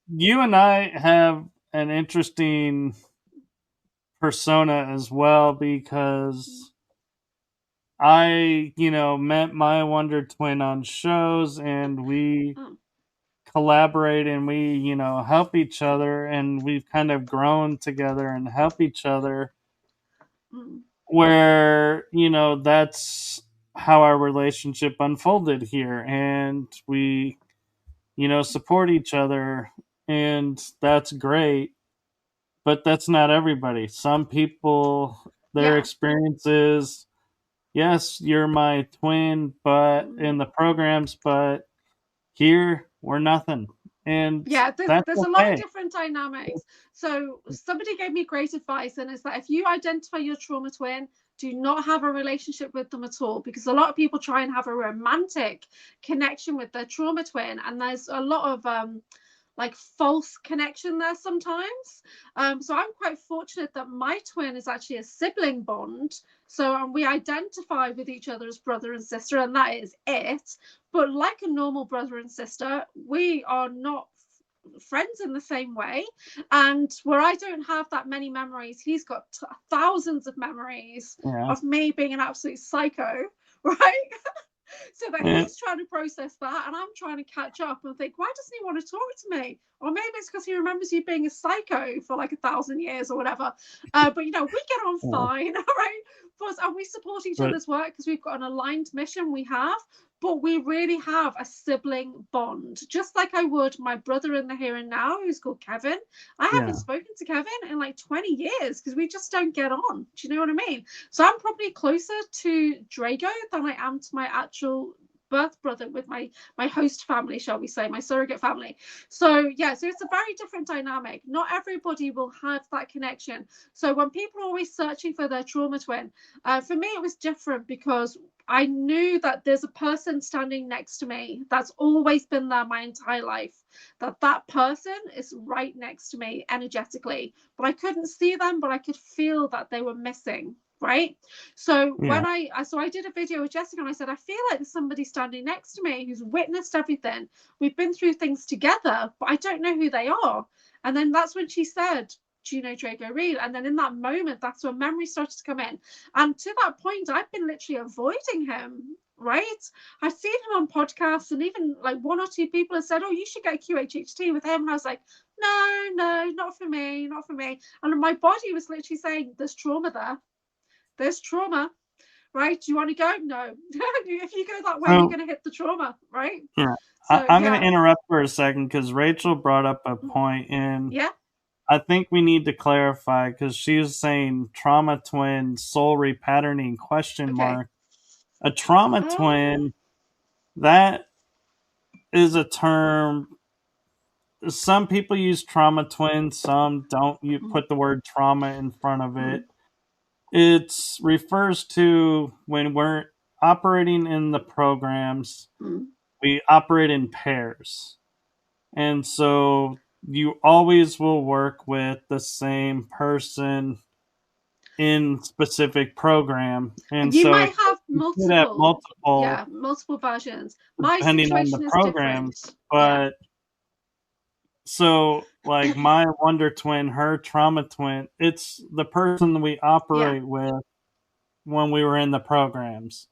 you and I have an interesting persona as well because I, met my Wonder Twin on shows and we Oh, collaborate and we, help each other and we've kind of grown together and help each other mm. where, that's how our relationship unfolded here and we, support each other and that's great, but that's not everybody. Some people their Yeah. experiences, yes, you're my twin, but Mm. in the programs, but here we're nothing. And Yeah, that's there's a lot of okay. different dynamics. So somebody gave me great advice, and it's that if you identify your trauma twin, do not have a relationship with them at all, because a lot of people try and have a romantic connection with their trauma twin, and there's a lot of like false connection there sometimes. So I'm quite fortunate that my twin is actually a sibling bond. So we identify with each other as brother and sister, and that is it. But like a normal brother and sister, we are not friends in the same way. And where I don't have that many memories, he's got thousands of memories Yeah. of me being an absolute psycho, right? So that And, he's trying to process that, and I'm trying to catch up and think, why doesn't he want to talk to me? Or maybe it's because he remembers you being a psycho for like 1,000 years or whatever. But we get on fine, all right? And we support each but other's work because we've got an aligned mission we have. but we really have a sibling bond, just like I would my brother in the here and now, who's called Kevin. I haven't spoken to Kevin in like 20 years because we just don't get on. Do you know what I mean? So I'm probably closer to Drago than I am to my actual birth brother with my host family, shall we say, my surrogate family. So yeah, so it's a very different dynamic. Not everybody will have that connection. So when people are always searching for their trauma twin, for me it was different because I knew that there's a person standing next to me that's always been there my entire life, that person is right next to me energetically, but I couldn't see them, but I could feel that they were missing. Right. So when I did a video with Jessica and I said, I feel like there's somebody standing next to me who's witnessed everything. We've been through things together, but I don't know who they are. And then that's when she said, do you know Drago Reed? And then in that moment, that's when memory started to come in. And to that point, I've been literally avoiding him. Right. I've seen him on podcasts, and even like one or two people have said, oh, you should get QHHT with him. And I was like, no, not for me, not for me. And my body was literally saying, there's trauma there. There's trauma, right? Do you want to go? No. If you go that way, you're going to hit the trauma, right? Yeah. So, I'm going to interrupt for a second because Rachel brought up a point, and I think we need to clarify because she was saying trauma twin, soul repatterning, question mark. A trauma twin, that is a term. Some people use trauma twin, some don't. You put the word trauma in front of it. It refers to when we're operating in the programs, we operate in pairs. And so you always will work with the same person in specific program. And you so might have multiple versions. My depending on the programs, but so like my wonder twin, her trauma twin, it's the person we operate with when we were in the programs.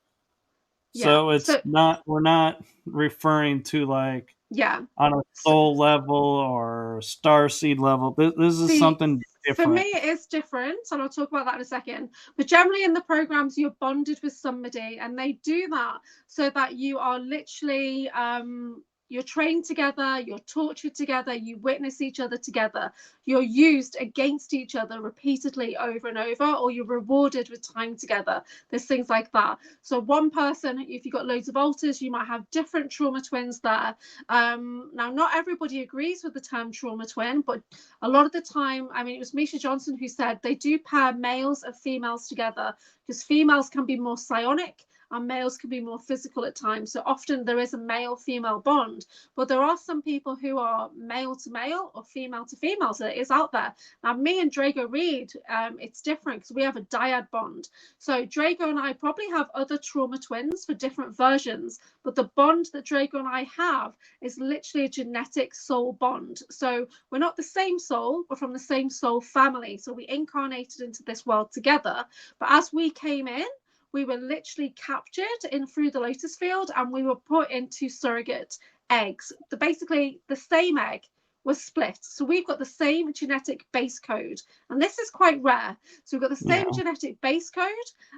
So it's not, we're not referring to like on a soul level or star seed level. This is something different. For me, it is different, and I'll talk about that in a second. But generally in the programs, you're bonded with somebody, and they do that so that you are literally you're trained together, you're tortured together, you witness each other together, you're used against each other repeatedly over and over, or you're rewarded with time together. There's things like that. So one person, if you've got loads of alters, you might have different trauma twins there. Now, not everybody agrees with the term trauma twin, but a lot of the time, I mean, it was Misha Johnson who said they do pair males and females together because females can be more psionic and males can be more physical at times. So often there is a male-female bond, but there are some people who are male to male or female to female. So it is out there. Now, me and Drago Reed, it's different because we have a dyad bond. So Drago and I probably have other trauma twins for different versions, but the bond that Drago and I have is literally a genetic soul bond. So we're not the same soul, we're from the same soul family. So we incarnated into this world together. But as we came in, we were literally captured in through the lotus field, and we were put into surrogate eggs. Basically, the same egg was split. So we've got the same genetic base code, and this is quite rare. So we've got the same genetic base code,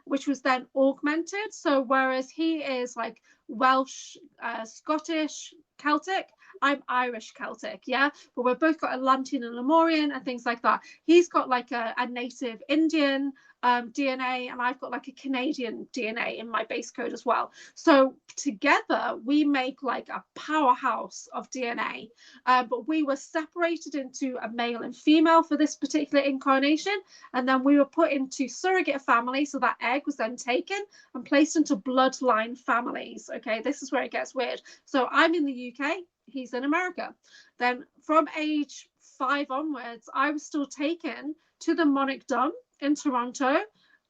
which was then augmented. So whereas he is like Welsh, Scottish, Celtic, I'm Irish Celtic, but we've both got Atlantean and Lemurian and things like that. He's got like a native Indian DNA, and I've got like a Canadian DNA in my base code as well. So together we make like a powerhouse of DNA, but we were separated into a male and female for this particular incarnation, and then we were put into surrogate family. So that egg was then taken and placed into bloodline families. Okay, this is where it gets weird. So I'm in the UK, he's in America. Then from age 5 onwards, I was still taken to the Monarchdom in Toronto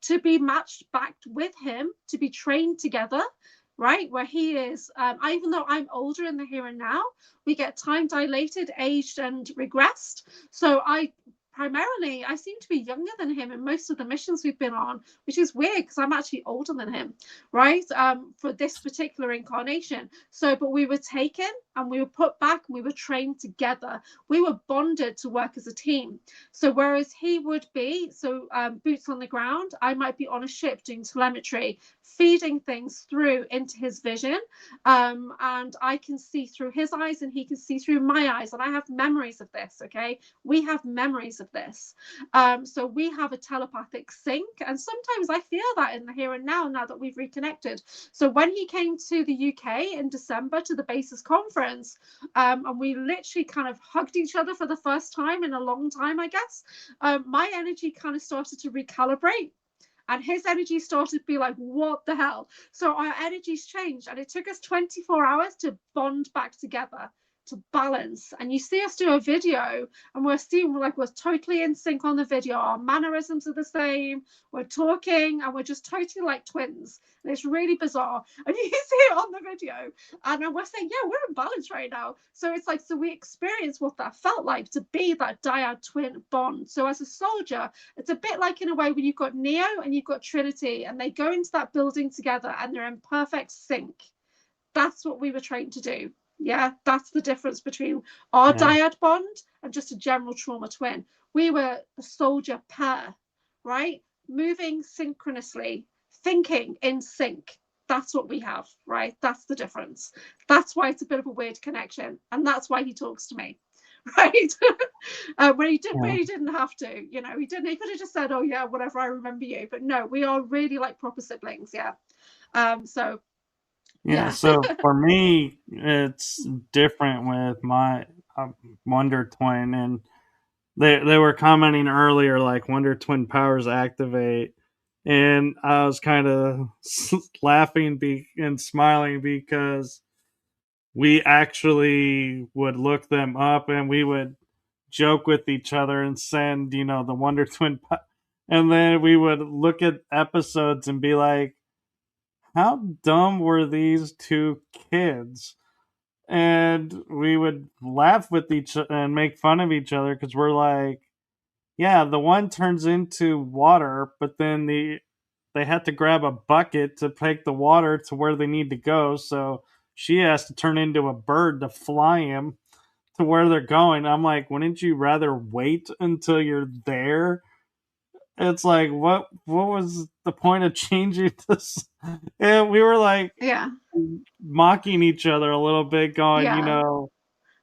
to be matched back with him, to be trained together, right? Where he is, even though I'm older in the here and now, we get time dilated, aged and regressed. So I primarily I seem to be younger than him in most of the missions we've been on, which is weird because I'm actually older than him, right? For this particular incarnation. So, but we were taken and we were put back and we were trained together. We were bonded to work as a team. So whereas he would be, boots on the ground, I might be on a ship doing telemetry, feeding things through into his vision. And I can see through his eyes and he can see through my eyes. And I have memories of this, okay? We have memories of this. So we have a telepathic sync. And sometimes I feel that in the here and now that we've reconnected. So when he came to the UK in December to the basis conference, and we literally kind of hugged each other for the first time in a long time, I guess, my energy kind of started to recalibrate. And his energy started to be like, what the hell? So our energies changed. And it took us 24 hours to bond back together, to balance. And you see us do a video and we're totally in sync on the video. Our mannerisms are the same. We're talking and we're just totally like twins. And it's really bizarre. And you see it on the video. And we're saying, yeah, we're in balance right now. So it's like, so we experience what that felt like to be that dyad twin bond. So as a soldier, it's a bit like in a way when you've got Neo and you've got Trinity and they go into that building together and they're in perfect sync. That's what we were trained to do. Yeah, that's the difference between our dyad bond and just a general trauma twin. We were a soldier pair, right? Moving synchronously, thinking in sync. That's what we have, right? That's the difference. That's why it's a bit of a weird connection. And that's why he talks to me, right? Where he didn't have to, you know, he could have just said, oh yeah, whatever, I remember you. But no, we are really like proper siblings, yeah. So for me, it's different with my Wonder Twin, and they were commenting earlier like Wonder Twin powers activate, and I was kind of laughing and smiling because we actually would look them up and we would joke with each other and send the Wonder Twin, and then we would look at episodes and be like, how dumb were these two kids? And we would laugh with each other and make fun of each other because we're like, yeah, the one turns into water, but then they have to grab a bucket to take the water to where they need to go. So she has to turn into a bird to fly him to where they're going. I'm like, wouldn't you rather wait until you're there? It's like, what was the point of changing this? And we were like, mocking each other a little bit, going,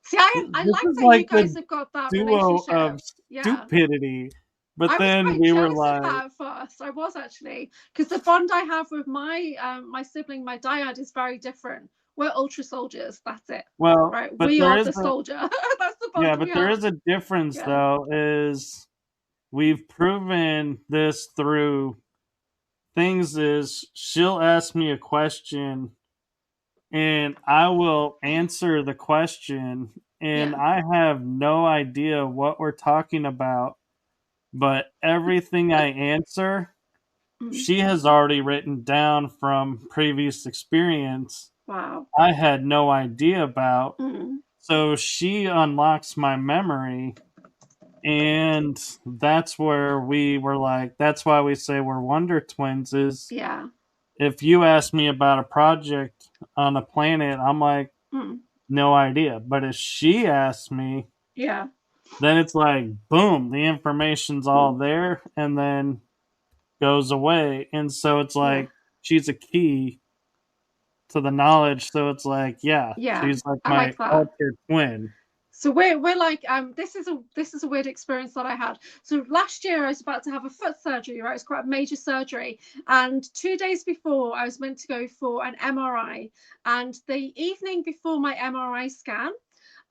See, I like that like you guys have got that duo relationship of stupidity. But then we were like, that at first. I was actually, because the bond I have with my my sibling, my dyad, is very different. We're ultra soldiers. That's it. Well, right. But we are the soldier. That's the bond. Yeah, but there is a difference though. Is we've proven this through things. Is she'll ask me a question, and I will answer the question, and I have no idea what we're talking about. But everything I answer, she has already written down from previous experience. Wow. I had no idea about. So she unlocks my memory. And that's where we were like, that's why we say we're Wonder Twins. Is if you ask me about a project on the planet, I'm like, no idea. But if she asks me, then it's like, boom, the information's all there and then goes away. And so it's like, she's a key to the knowledge. So it's like, she's like my altered twin. So we're like, this is a weird experience that I had. So last year I was about to have a foot surgery, right? It's quite a major surgery. And 2 days before I was meant to go for an MRI. And the evening before my MRI scan,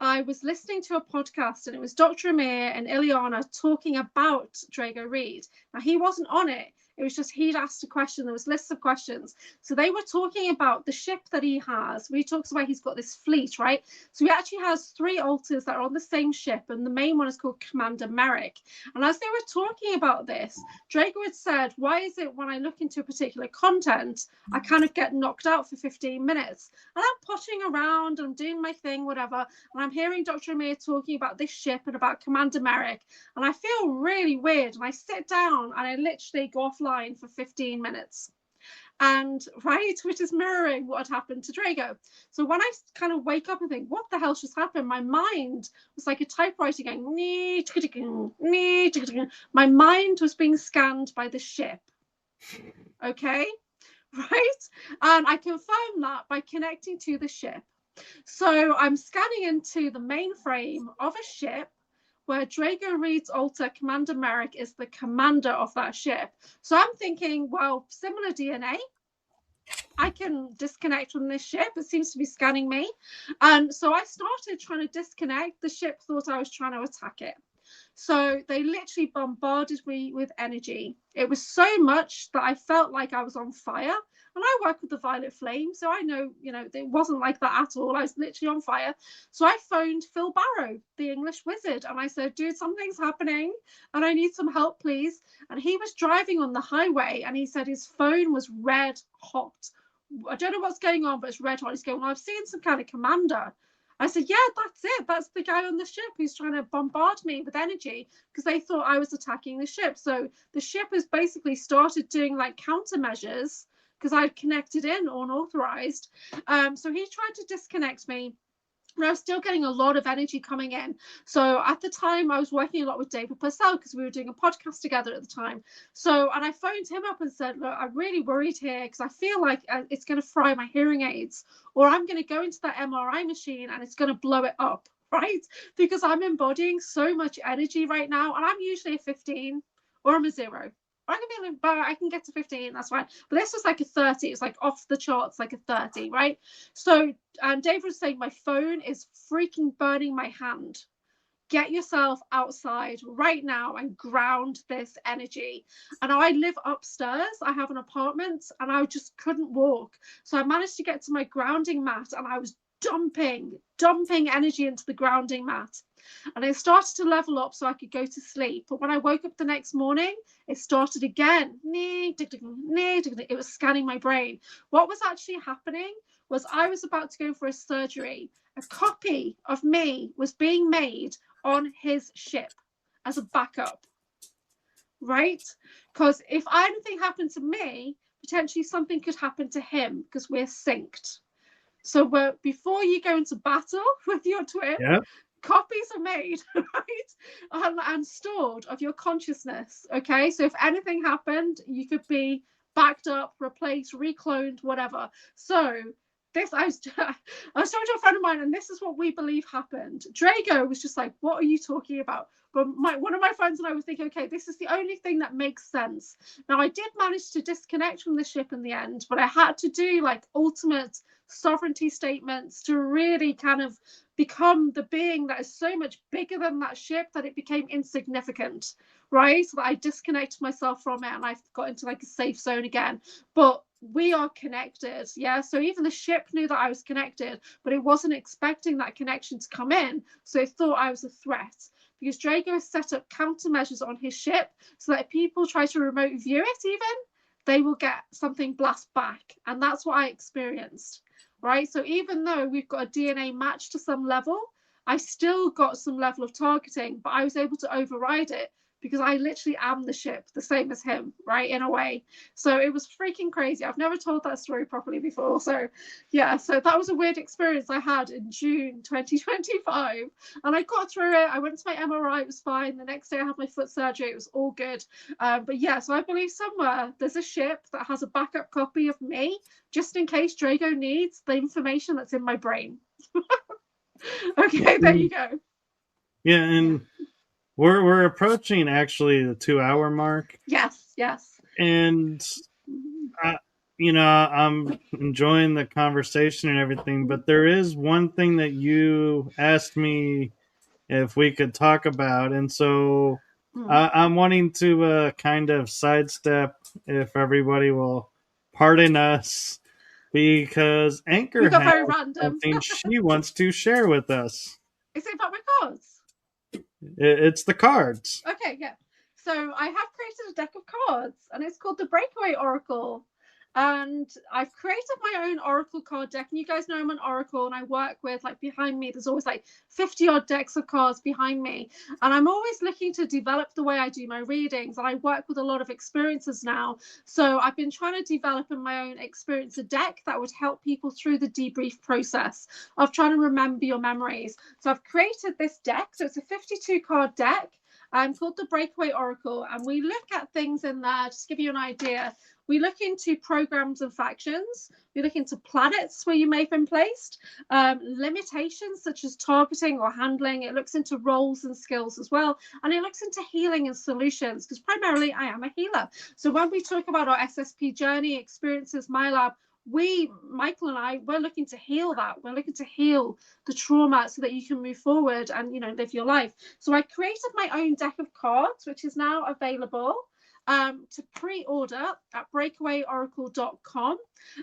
I was listening to a podcast and it was Dr. Amir and Ileana talking about Drago Reed. Now he wasn't on it. It was just he'd asked a question. There was lists of questions. So they were talking about the ship that he has. He talks about he's got this fleet, right? So he actually has 3 alters that are on the same ship, and the main one is called Commander Merrick. And as they were talking about this, Drago had said, why is it when I look into a particular content, I kind of get knocked out for 15 minutes? And I'm potting around and I'm doing my thing, whatever. And I'm hearing Dr. Amir talking about this ship and about Commander Merrick. And I feel really weird. And I sit down and I literally go offline for 15 minutes. And right, which is mirroring what had happened to Drago. So when I kind of wake up and think, what the hell just happened? My mind was like a typewriter going, my mind was being scanned by the ship. Okay, right? And I confirm that by connecting to the ship. So I'm scanning into the mainframe of a ship where Drago reads alter Commander Merrick is the commander of that ship. So I'm thinking, well, similar DNA. I can disconnect from this ship. It seems to be scanning me. And so I started trying to disconnect. The ship thought I was trying to attack it. So they literally bombarded me with energy. It was so much that I felt like I was on fire. And I work with the violet flame, so I know, it wasn't like that at all. I was literally on fire. So I phoned Phil Barrow, the English wizard, and I said, dude, something's happening and I need some help, please. And he was driving on the highway and he said his phone was red hot. I don't know what's going on, but it's red hot. He's going, well, I've seen some kind of commander. I said, yeah, that's it. That's the guy on the ship who's trying to bombard me with energy because they thought I was attacking the ship. So the ship has basically started doing like countermeasures because I'd connected in unauthorized. So he tried to disconnect me. But I was still getting a lot of energy coming in. So at the time, I was working a lot with David Purcell because we were doing a podcast together at the time. And I phoned him up and said, look, I'm really worried here because I feel like it's going to fry my hearing aids, or I'm going to go into that MRI machine and it's going to blow it up, right? Because I'm embodying so much energy right now. And I'm usually a 15 or I'm a 0. I can get to 15, that's fine. But this was like a 30. It's like off the charts, like a 30, right? So, and Dave was saying, my phone is freaking burning my hand. Get yourself outside right now and ground this energy. And I live upstairs. I have an apartment and I just couldn't walk. So I managed to get to my grounding mat and I was dumping energy into the grounding mat. And it started to level up so I could go to sleep. But when I woke up the next morning, it started again. It was scanning my brain. What was actually happening was I was about to go for a surgery. A copy of me was being made on his ship as a backup, right? Because if anything happened to me, potentially something could happen to him because we're synced. So before you go into battle with your twin, copies are made, right? And stored of your consciousness, okay? So if anything happened, you could be backed up, replaced, recloned, whatever. So I was talking to a friend of mine, and this is what we believe happened. Drago was just like, what are you talking about? But one of my friends and I were thinking, okay, this is the only thing that makes sense. Now, I did manage to disconnect from the ship in the end, but I had to do like ultimate sovereignty statements to really kind of become the being that is so much bigger than that ship that it became insignificant, right? So that I disconnected myself from it and I got into like a safe zone again. But we are connected, yeah? So even the ship knew that I was connected, but it wasn't expecting that connection to come in. So it thought I was a threat. Because Drago has set up countermeasures on his ship so that if people try to remote view it even, they will get something blast back. And that's what I experienced, right? So even though we've got a DNA match to some level, I still got some level of targeting, but I was able to override it because I literally am the ship, the same as him, right, in a way. So it was freaking crazy. I've never told that story properly before. So yeah, so that was a weird experience I had in June 2025. And I got through it. I went to my MRI, it was fine. The next day I had my foot surgery, it was all good. But yeah, so I believe somewhere there's a ship that has a backup copy of me, just in case Drago needs the information that's in my brain. Okay, there you go. Yeah, and we're approaching actually the 2-hour mark. Yes. And I'm enjoying the conversation and everything, but there is one thing that you asked me if we could talk about, and so I'm wanting to kind of sidestep, if everybody will pardon us, because We Anchor got has very random. something she wants to share with us. Is it about my cards? It's the cards. Okay, yeah. So I have created a deck of cards, and it's called the Breakaway Oracle. And I've created my own Oracle card deck. And you guys know I'm an Oracle, and I work with, like, behind me, there's always like 50 odd decks of cards behind me. And I'm always looking to develop the way I do my readings. And I work with a lot of experiencers now. So I've been trying to develop in my own experiencer deck that would help people through the debrief process of trying to remember your memories. So I've created this deck. So it's a 52 card deck. Called the Breakaway Oracle, and we look at things in there, just to give you an idea. We look into programs and factions. We look into planets where you may have been placed, limitations such as targeting or handling. It looks into roles and skills as well. And it looks into healing and solutions, because primarily I am a healer. So when we talk about our SSP journey, experiences, MILAB, Michael and I, we're looking to heal that. We're looking to heal the trauma so that you can move forward and, live your life. So I created my own deck of cards, which is now available to pre-order at breakawayoracle.com,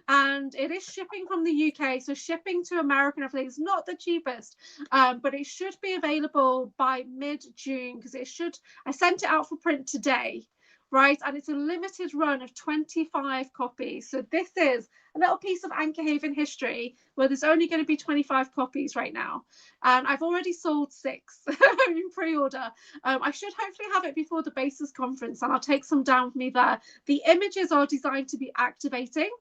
and it is shipping from the UK. So shipping to America and everything is not the cheapest, but it should be available by mid-June, because I sent it out for print today. Right, and it's a limited run of 25 copies. So this is a little piece of AnchorHaven history where there's only going to be 25 copies right now. And I've already sold 6 in pre-order. I should hopefully have it before the Basis conference, and I'll take some down with me there. The images are designed to be activating.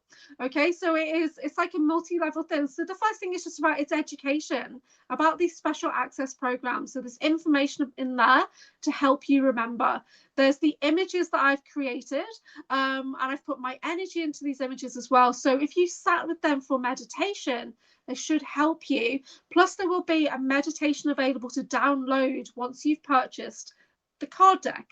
Okay, so it's like a multi-level thing. So the first thing is just about its education about these special access programs. So there's information in there to help you remember. There's the images that I've created, and I've put my energy into these images as well. So if you sat with them for meditation, they should help you. Plus, there will be a meditation available to download once you've purchased the card deck.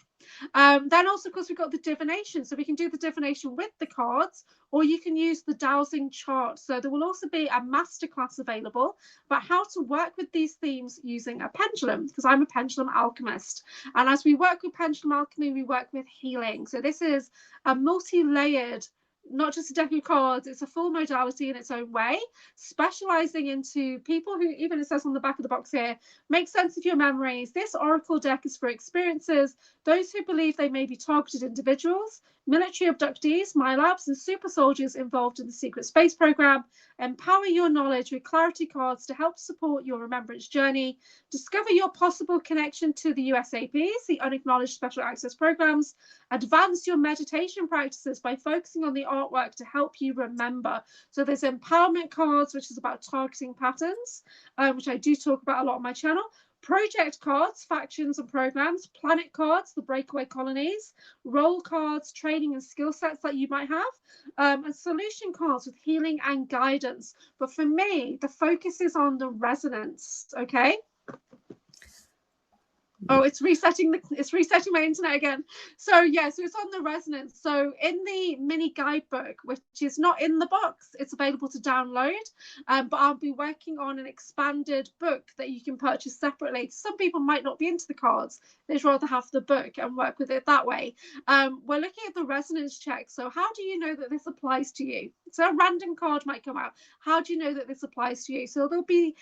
Then also, of course, we've got the divination. So we can do the divination with the cards, or you can use the dowsing chart. So there will also be a masterclass available about how to work with these themes using a pendulum, because I'm a pendulum alchemist. And as we work with pendulum alchemy, we work with healing. So this is a multi-layered, not just a deck of cards, it's a full modality in its own way, specializing into people who, even it says on the back of the box here, make sense of your memories. This oracle deck is for experiencers, those who believe they may be targeted individuals, military abductees, MILABs, and super soldiers involved in the secret space program. Empower your knowledge with clarity cards to help support your remembrance journey. Discover your possible connection to the USAPs, the unacknowledged special access programs. Advance your meditation practices by focusing on the artwork to help you remember. So there's empowerment cards, which is about targeting patterns, which I do talk about a lot on my channel. Project cards, factions and programs, planet cards, the breakaway colonies, role cards, training and skill sets that you might have, and solution cards with healing and guidance. But for me, the focus is on the resonance, okay? Oh, it's resetting my internet again. So yeah, so it's on the resonance. So in the mini guidebook, which is not in the box, it's available to download. But I'll be working on an expanded book that you can purchase separately. Some people might not be into the cards. They'd rather have the book and work with it that way. We're looking at the resonance check. So how do you know that this applies to you? So a random card might come out. How do you know that this applies to you? So there'll be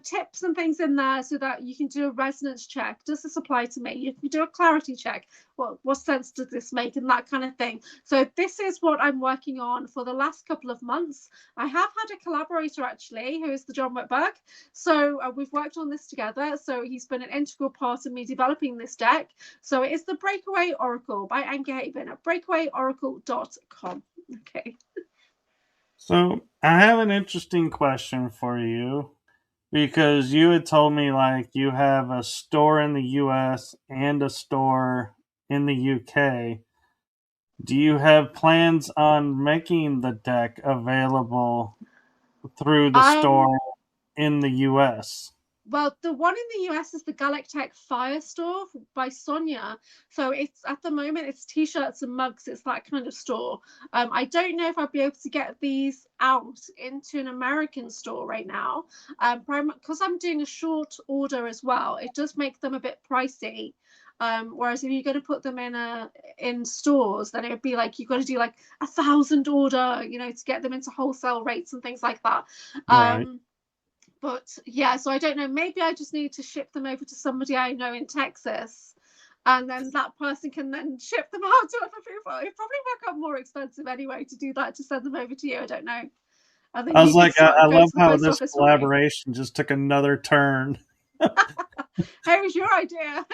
tips and things in there so that you can do a resonance check. Does this apply to me? You can do a clarity check. What sense does this make, and that kind of thing. So this is what I'm working on for the last couple of months. I have had a collaborator actually, who is the John Whitberg. So we've worked on this together. So he's been an integral part of me developing this deck. So it is the Breakaway Oracle by AnchorHaven at breakawayoracle.com. Okay. So I have an interesting question for you, because you had told me like you have a store in the US and a store in the UK. Do you have plans on making the deck available through the store in the US? Well, the one in the US is the Galactech Firestore by Sonia. So it's at the moment it's t-shirts and mugs. It's that kind of store. I don't know if I'll be able to get these out into an American store right now. Because I'm doing a short order as well. It does make them a bit pricey. Whereas if you're going to put them in stores, then it would be like you've got to do like 1,000 order, to get them into wholesale rates and things like that. Right. But yeah, so I don't know. Maybe I just need to ship them over to somebody I know in Texas, and then that person can then ship them out to other people. It'd probably work out more expensive anyway to do that, to send them over to you. I don't know. And then I was you could like, I go love to the how post this office for me. collaboration just took another turn. Hey, it was your idea.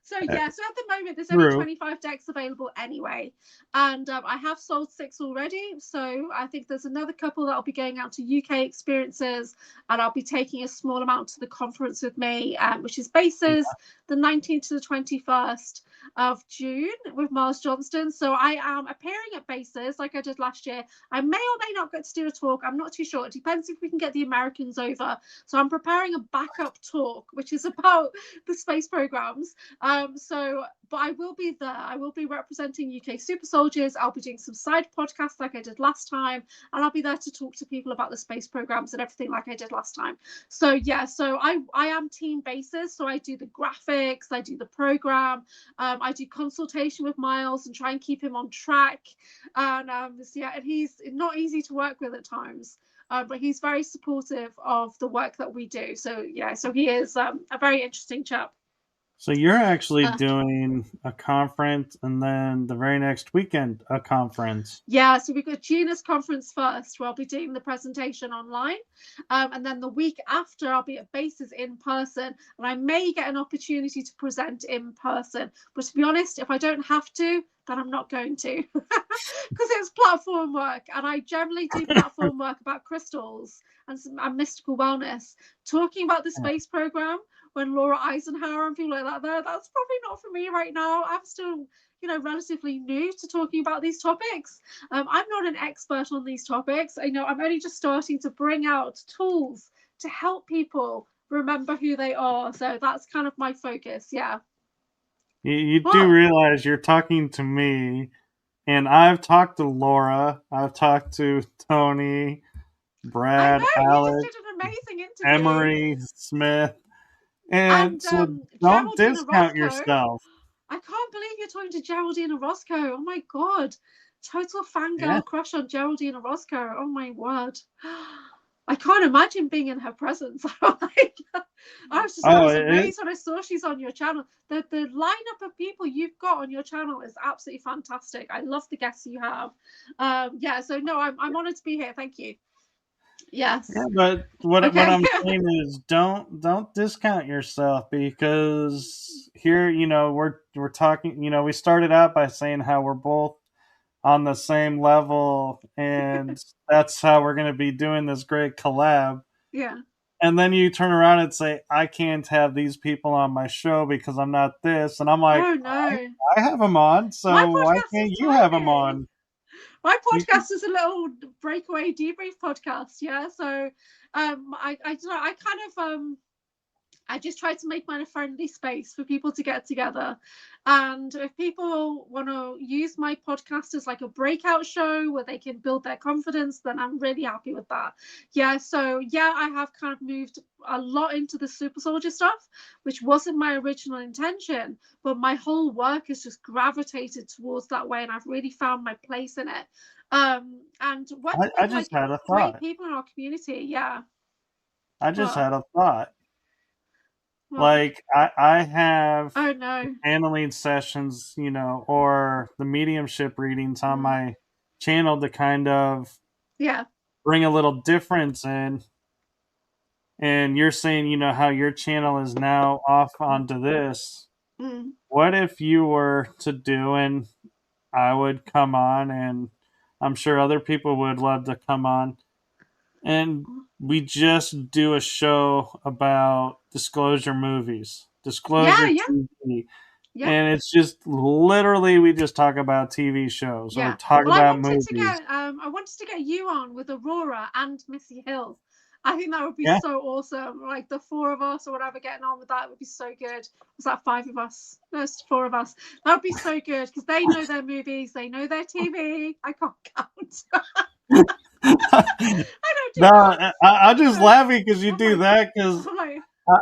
So yeah, so at the moment there's only 25 decks available anyway, and I have sold 6 already. So I think there's another couple that'll be going out to UK experiences, and I'll be taking a small amount to the conference with me, which is Bases, the 19th to the 21st of June with Miles Johnston. So I am appearing at Bases like I did last year. I may or may not get to do a talk. I'm not too sure. It depends if we can get the Americans over. So I'm preparing a backup talk, which is about the space programs. But I will be there. I will be representing UK Super Soldiers. I'll be doing some side podcasts like I did last time, and I'll be there to talk to people about the space programs and everything like I did last time. So yeah, so I am team Basis. So I do the graphics, I do the program, I do consultation with Miles and try and keep him on track. And and he's not easy to work with at times. But he's very supportive of the work that we do. So yeah, so he is a very interesting chap. So you're actually doing a conference, and then the very next weekend a conference. Yeah, so we've got Gina's conference first, where I'll be doing the presentation online, and then the week after I'll be at Bases in person, and I may get an opportunity to present in person. But to be honest, if I don't have to, then I'm not going to, because it's platform work, and I generally do platform work about crystals and mystical wellness. Talking about the space program when Laura Eisenhower and people like that, that's probably not for me right now. I'm still, relatively new to talking about these topics. I'm not an expert on these topics. I'm only just starting to bring out tools to help people remember who they are. So that's kind of my focus. Yeah. You do realize you're talking to me, and I've talked to Laura, I've talked to Tony, Brad, Alex, you just did an amazing interview. Emery, Smith, and so don't discount yourself. I can't believe you're talking to Geraldine Orozco. Oh my god, total fangirl crush on Geraldine Orozco. Oh my word. I can't imagine being in her presence. I was amazed when I saw she's on your channel. The lineup of people you've got on your channel is absolutely fantastic. I love the guests you have. So no, I'm honored to be here. Thank you. Yes. Yeah, but what I'm saying is don't discount yourself, because here, we're talking, we started out by saying how we're both on the same level, and that's how we're going to be doing this great collab. Yeah. And then you turn around and say, I can't have these people on my show because I'm not this. And I'm like, oh, no. I have them on, so why can't you have them on? My podcast is a little breakaway debrief podcast. Yeah. So I kind of I just try to make mine a friendly space for people to get together. And if people want to use my podcast as like a breakout show where they can build their confidence, then I'm really happy with that. Yeah, so yeah, I have kind of moved a lot into the super soldier stuff, which wasn't my original intention, but my whole work has just gravitated towards that way, and I've really found my place in it. And working I just had a great thought. people in our community, yeah. I just had a thought. Well, like I have channeling sessions, or the mediumship readings on my channel to kind of bring a little difference in. And you're saying, how your channel is now off onto this. What if you were to do, and I would come on, and I'm sure other people would love to come on, and we just do a show about disclosure movies, disclosure TV. Yeah. And it's just literally we just talk about TV shows or talk about movies. I wanted to get you on with Aurora and Missy Hill. I think that would be so awesome. Like the 4 of us or whatever getting on with that would be so good. Was that 5 of us? No, it's 4 of us. That would be so good because they know their movies, they know their TV. I can't count. I'm just laughing because you do that, because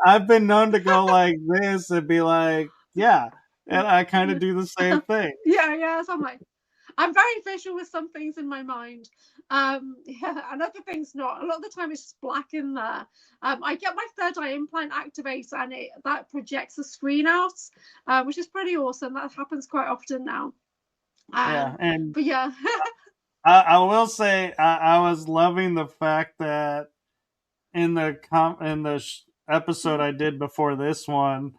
I've been known to go like this and be like, Yeah, and I kind of do the same thing. Yeah. So I'm very visual with some things in my mind. Yeah, and other things not. A lot of the time it's just black in there. I get my third eye implant activates and that projects the screen out, which is pretty awesome. That happens quite often now. Yeah, and But yeah. I will say I was loving the fact that in the episode I did before this one,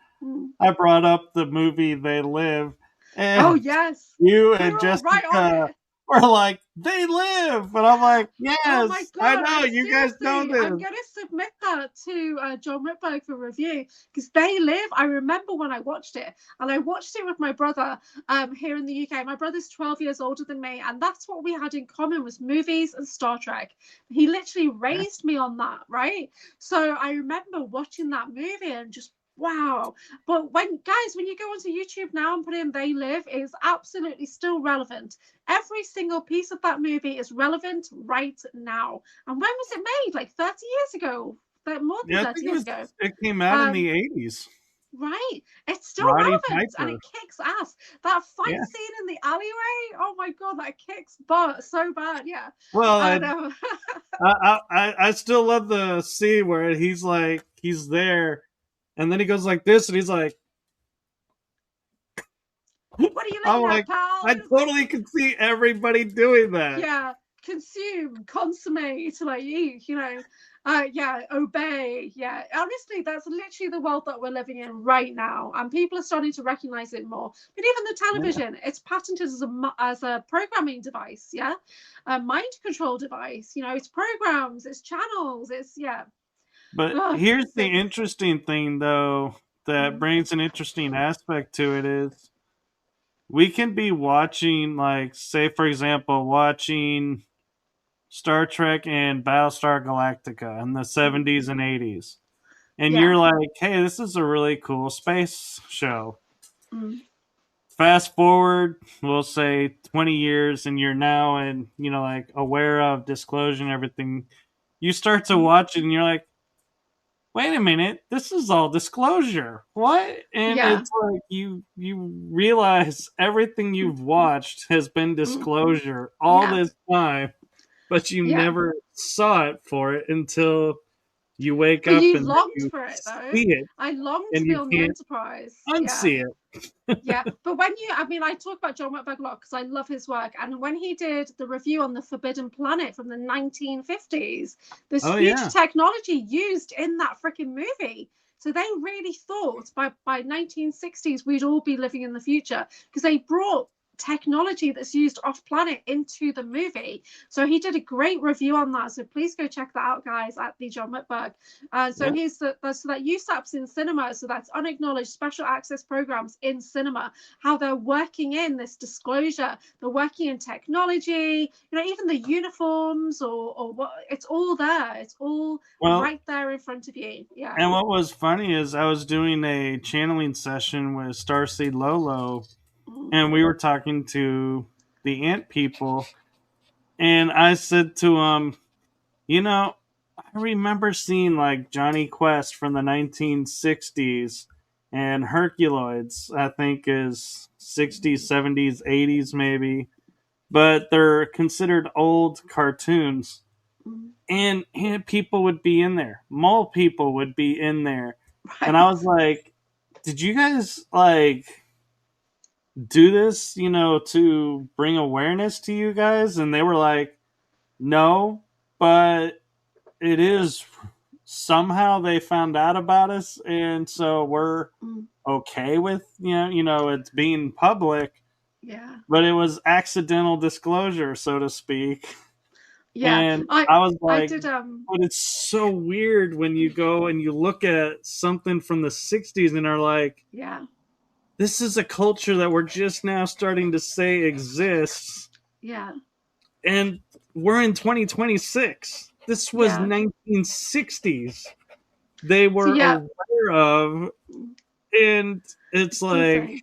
I brought up the movie They Live, Oh and yes, you we and were all right on Jessica it. were like, "They live," and I'm like, Oh my "Yes, I god! know you guys know I'm this." gonna submit that to John Whitberg for review because They Live. I remember when I watched it, and I watched it with my brother here in the UK. My brother's 12 years older than me, and that's what we had in common was movies and Star Trek. He literally raised me on that, right? So I remember watching that movie and just wow. But when you go onto YouTube now and put in They Live, it is absolutely still relevant. Every single piece of that movie is relevant right now. And when was it made? Like 30 years ago, more than Yeah, I 30 think years ago. it came out in the '80s. Right. It's still Roddy relevant and Piper. it kicks ass. That fight Yeah. scene in the alleyway, oh my god, that kicks butt so bad. Yeah. Well, I know. I still love the scene where he's like he's there, and then he goes like this, and he's like, What are you I'm looking at, like, pal? I totally can see everybody doing that. Yeah, consume, consummate, like eat, yeah, obey. Yeah, honestly, that's literally the world that we're living in right now, and people are starting to recognize it more. But even the television, it's patented as a programming device, yeah, a mind control device. It's programs, it's channels, it's yeah. But Ugh, here's the sick. interesting thing, though, that brings an interesting aspect to it is we can be watching, like, say, for example, watching Star Trek and Battlestar Galactica in the 70s and 80s. And Yeah. you're like, hey, this is a really cool space show. Mm. Fast forward, we'll say 20 years, and you're now like aware of disclosure and everything. You start to watch it and you're like, wait a minute, this is all disclosure. What? And Yeah. it's like you realize everything you've watched has been disclosure all Yeah. this time, but you Yeah. never saw it for it until you wake But up you and longed you for it though. see it I longed to and be you on the can't Enterprise. Yeah. unsee it. Yeah, but I talk about John Whitberg a lot because I love his work. And when he did the review on the Forbidden Planet from the 1950s, there's Oh future yeah. technology used in that freaking movie. So they really thought by 1960s we'd all be living in the future because they brought technology that's used off planet into the movie. So he did a great review on that. So please go check that out, guys, at the John Whitberg. So Yeah. here's so that USAPs in cinema. So that's unacknowledged special access programs in cinema. How they're working in this disclosure. They're working in technology. Even the uniforms or what. It's all there. It's all right there in front of you. Yeah. And what was funny is I was doing a channeling session with Starseed Lolo, and we were talking to the ant people, and I said to him, I remember seeing like Johnny Quest from the 1960s and Herculoids, I think is 60s, 70s, 80s maybe, but they're considered old cartoons. And people would be in there. Mole people would be in there. Right. And I was like, did you guys like do this, to bring awareness to you guys? And they were like, no, but it is somehow they found out about us, and so we're okay with it's being public. Yeah. But it was accidental disclosure, so to speak. Yeah. And I was like, did but it's so weird when you go and you look at something from the 60s and are like, yeah, this is a culture that we're just now starting to say exists. Yeah. And we're in 2026. This was 1960s. They were aware of, and it's like, insane.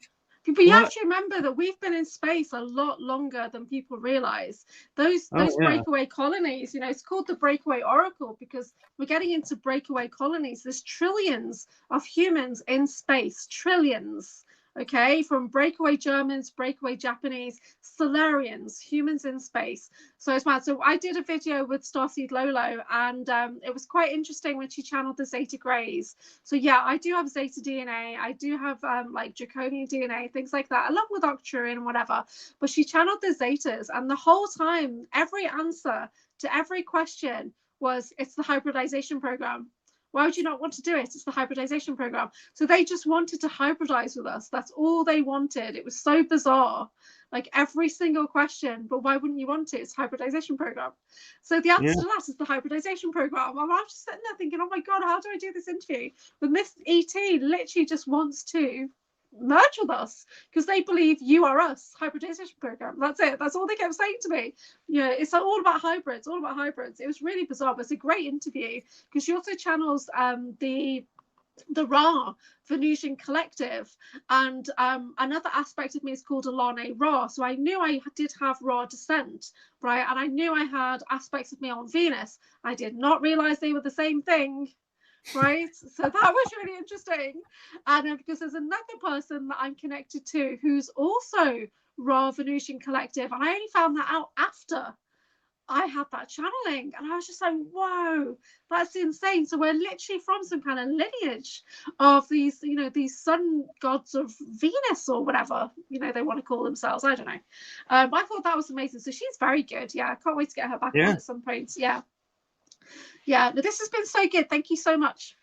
But you have to remember that we've been in space a lot longer than people realize. Those breakaway colonies, it's called the Breakaway Oracle because we're getting into breakaway colonies. There's trillions of humans in space, trillions. okay, from breakaway Germans, breakaway Japanese, Solarians, humans in space. So it's mad. So I did a video with Starseed Lolo, and it was quite interesting when she channeled the Zeta Greys. So yeah, I do have Zeta DNA. I do have like Draconian DNA, things like that, along with Octurian and whatever. But she channeled the Zetas, and the whole time, every answer to every question was, it's the hybridization program. Why would you not want to do it? It's the hybridization program. So they just wanted to hybridize with us. That's all they wanted. It was so bizarre. Like every single question, but why wouldn't you want it? It's hybridization program. So the answer to that is the hybridization program. And I'm just sitting there thinking, oh my God, how do I do this interview? But Miss ET literally just wants to merge with us because they believe you are us. Hybridization program. That's it. That's all they kept saying to me. Yeah, it's all about hybrids, all about hybrids. It was really bizarre, but it's a great interview because she also channels the Ra Venusian collective, and another aspect of me is called Alane Ra. So I knew I did have Ra descent, right? And I knew I had aspects of me on Venus. I did not realize they were the same thing, right? So that was really interesting. And because there's another person that I'm connected to who's also Ra Venusian collective, and I only found that out after I had that channeling, and I was just like, whoa, that's insane. So we're literally from some kind of lineage of these, you know, these sun gods of Venus or whatever, you know, they want to call themselves. I don't know. I thought that was amazing. So she's very good. Yeah, I can't wait to get her back on at some point. Yeah. Yeah, this has been so good. Thank you so much.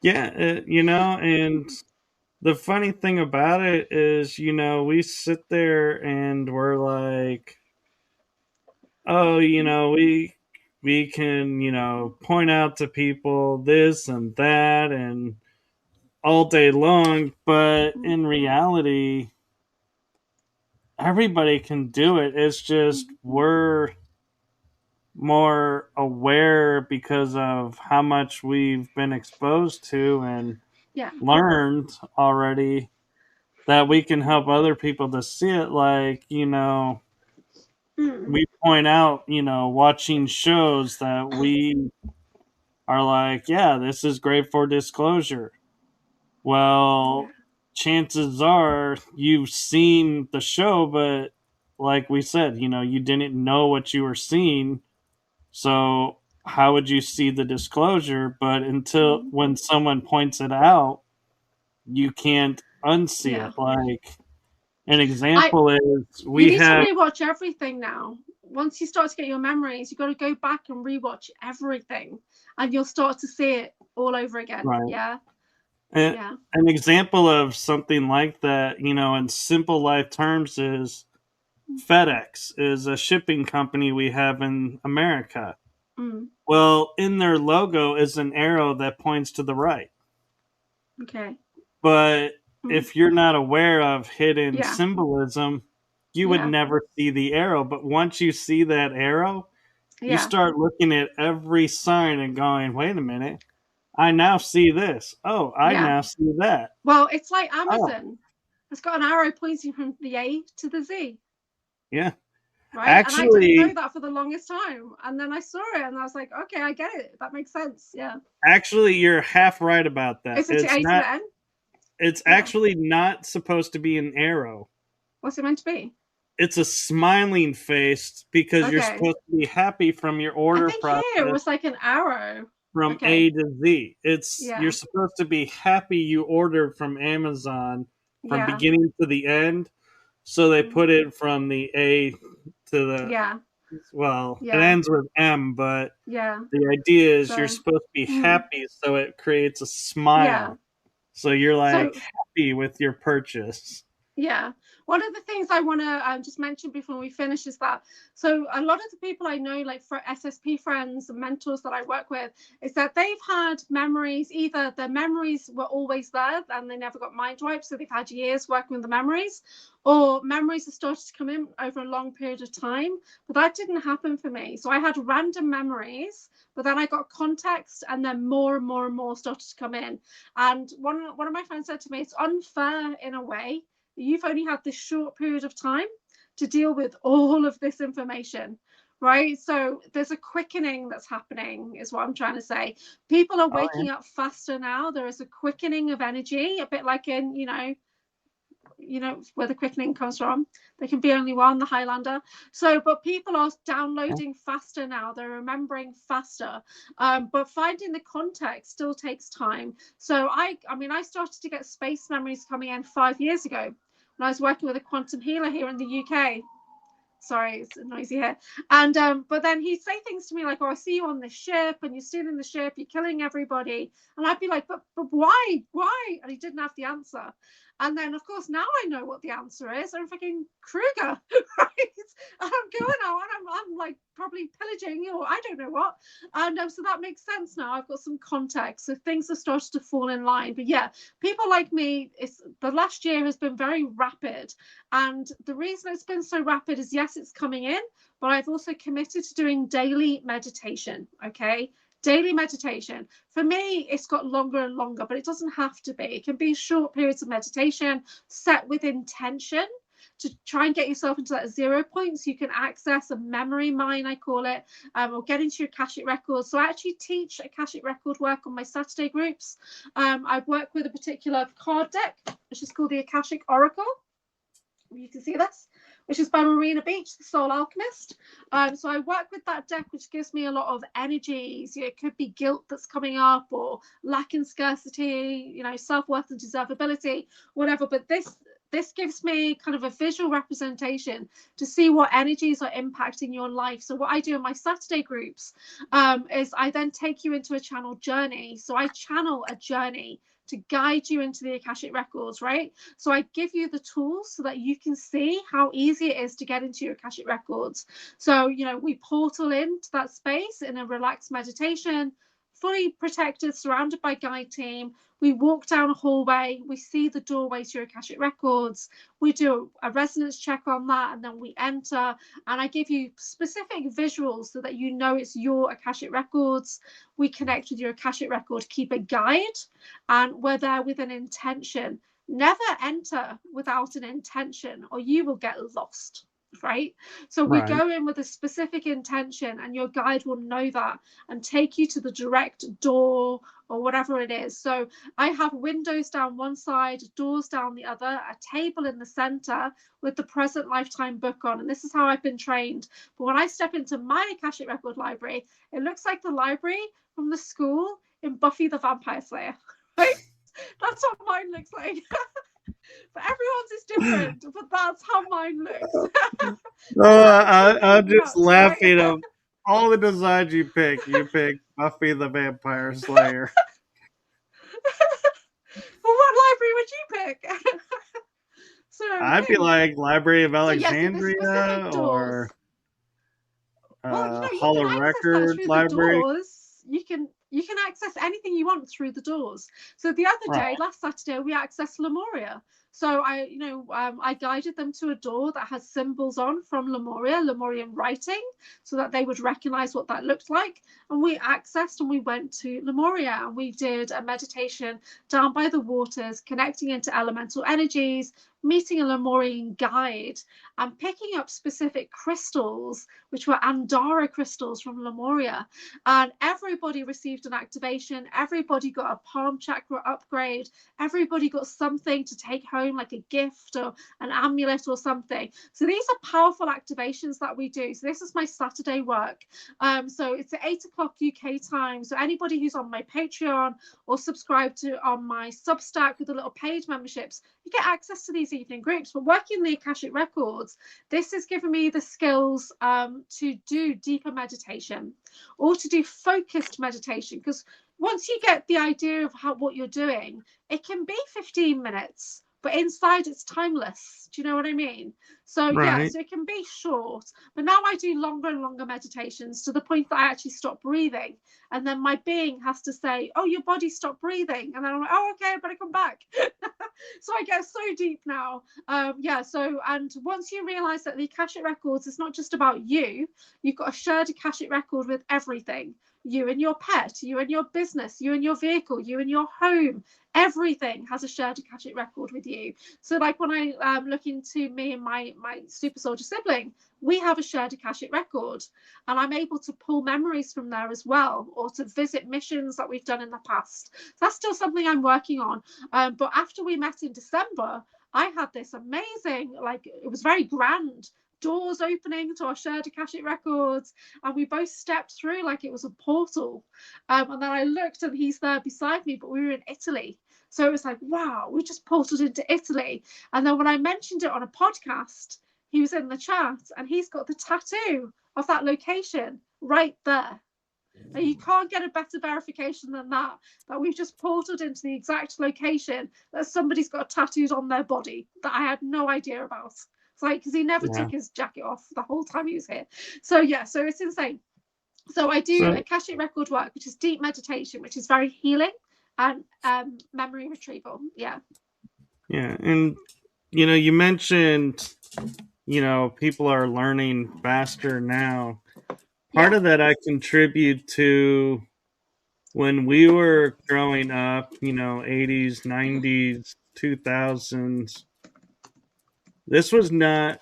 Yeah, you know, and the funny thing about it is, you know, we sit there and we're like, oh, you know, we can, you know, point out to people this and that and all day long, but in reality, everybody can do it. It's just we're more aware because of how much we've been exposed to and learned already that we can help other people to see it. Like, you know, we point out, you know, watching shows that we are like, yeah, this is great for disclosure. Well, chances are you've seen the show, but like we said, you know, you didn't know what you were seeing. So how would you see the disclosure? But until when someone points it out, you can't unsee it. Like an example is you need to rewatch everything now. Once you start to get your memories, you've got to go back and rewatch everything, and you'll start to see it all over again. Right. Yeah. An example of something like that, you know, in simple life terms, is FedEx is a shipping company we have in America. Well, in their logo is an arrow that points to the right. Okay. But if you're not aware of hidden symbolism, you would never see the arrow. But once you see that arrow, you start looking at every sign and going, wait a minute, I now see this. Oh, I now see that. Well, it's like Amazon. It's got an arrow pointing from the A to the Z. Yeah. Right. Actually, and I didn't know that for the longest time. And then I saw it and I was like, okay, I get it. That makes sense. Yeah. Actually, you're half right about that. It's A to the N? It's actually not supposed to be an arrow. What's it meant to be? It's a smiling face because you're supposed to be happy from your order process. Here it was like an arrow. From A to Z. You're supposed to be happy you ordered from Amazon from beginning to the end. So they put it from the A to the it ends with M, but the idea is you're supposed to be happy, so it creates a smile. So you're like happy with your purchase. Yeah. One of the things I want to just mention before we finish is that, so a lot of the people I know, like for SSP friends and mentors that I work with, is that they've had memories, either their memories were always there and they never got mind wiped, so they've had years working with the memories, or memories have started to come in over a long period of time. But that didn't happen for me. So I had random memories, but then I got context, and then more and more and more started to come in. And one of my friends said to me, it's unfair in a way. You've only had this short period of time to deal with all of this information, right? So there's a quickening that's happening, is what I'm trying to say. People are waking up faster now. There is a quickening of energy, a bit like in, where the quickening comes from. There can be only one, the Highlander. So, but people are downloading faster now. They're remembering faster. But finding the context still takes time. So I started to get space memories coming in 5 years ago when I was working with a quantum healer here in the UK. Sorry, it's noisy here. And but then he'd say things to me like, "Oh, I see you on this ship, and you're stealing the ship, you're killing everybody." And I'd be like, "But why? Why?" And he didn't have the answer. And then, of course, now I know what the answer is. I'm fucking Kruger, right? And I'm going out and I'm like probably pillaging or I don't know what. And so that makes sense now. I've got some context. So things have started to fall in line. But yeah, people like me, the last year has been very rapid. And the reason it's been so rapid is, yes, it's coming in, but I've also committed to doing daily meditation, okay? Daily meditation. For me, it's got longer and longer, but it doesn't have to be. It can be short periods of meditation set with intention to try and get yourself into that 0 point so you can access a memory mine, I call it, or get into your Akashic records. So I actually teach Akashic record work on my Saturday groups. I work with a particular card deck, which is called the Akashic Oracle. You can see this, which is by Marina Beach, the Soul Alchemist. So I work with that deck, which gives me a lot of energies. It could be guilt that's coming up, or lack and scarcity, self-worth and deservability, whatever. But this gives me kind of a visual representation to see what energies are impacting your life. So what I do in my Saturday groups is I then take you into a channel journey. So I channel a journey to guide you into the Akashic records, right? So I give you the tools so that you can see how easy it is to get into your Akashic records. So, we portal into that space in a relaxed meditation, fully protected, surrounded by guide team. We walk down a hallway, we see the doorway to your Akashic records, we do a resonance check on that, and then we enter, and I give you specific visuals so that it's your Akashic records. We connect with your Akashic record keeper guide, and we're there with an intention. Never enter without an intention, or you will get lost. Right? So we go in with a specific intention, and your guide will know that and take you to the direct door or whatever it is. So I have windows down one side, doors down the other, a table in the center with the present lifetime book on. And this is how I've been trained. But when I step into my Akashic record library, it looks like the library from the school in Buffy the Vampire Slayer. Right? That's what mine looks like. But everyone's is different, but that's how mine looks. I'm just laughing of all the designs you pick. You pick Buffy the Vampire Slayer. Well, what library would you pick? So I'd be like Library of Alexandria, or Hall of Records Library. You can access anything you want through the doors. So the other day, last Saturday, we accessed Lemuria. So I guided them to a door that has symbols on from Lemuria, Lemurian writing, so that they would recognize what that looked like. And we accessed and we went to Lemuria, and we did a meditation down by the waters, connecting into elemental energies, meeting a Lemurian guide, and picking up specific crystals, which were Andara crystals from Lemuria. And everybody received an activation. Everybody got a palm chakra upgrade. Everybody got something to take home, like a gift or an amulet or something. So these are powerful activations that we do. So this is my Saturday work. So it's at 8 o'clock UK time. So anybody who's on my Patreon or subscribe to on my Substack with the little paid memberships, you get access to these evening groups. But working the Akashic records, this has given me the skills to do deeper meditation or to do focused meditation, because once you get the idea of what you're doing, it can be 15 minutes, but inside it's timeless. Do you know what I mean? So yeah, so it can be short, but now I do longer and longer meditations to the point that I actually stop breathing, and then my being has to say, "Oh, your body stopped breathing," and then I'm like, "Oh, okay, I better come back." So I get so deep now. So, and once you realize that the Akashic records is not just about you, you've got a shared Akashic record with everything. you and your pet, you and your business, you and your vehicle, you and your home. Everything has a shared Akashic record with you. So like when I look into me and my super soldier sibling, we have a shared Akashic record, and I'm able to pull memories from there as well, or to visit missions that we've done in the past. So that's still something I'm working on. But after we met in December, I had this amazing, like, it was very grand, doors opening to our shared Akashic records, and we both stepped through like it was a portal. And then I looked and he's there beside me, but we were in Italy. So it was like, wow, we just portaled into Italy. And then when I mentioned it on a podcast, he was in the chat and he's got the tattoo of that location right there. And you can't get a better verification than that we've just portaled into the exact location that somebody's got tattooed on their body that I had no idea about. It's like, because he never took his jacket off the whole time he was here. So yeah, so it's insane. So I do Akashic record work, which is deep meditation, which is very healing, and memory retrieval. Yeah. And you mentioned people are learning faster now. Part of that I contribute to when we were growing up, 80s, 90s, 2000s. This was not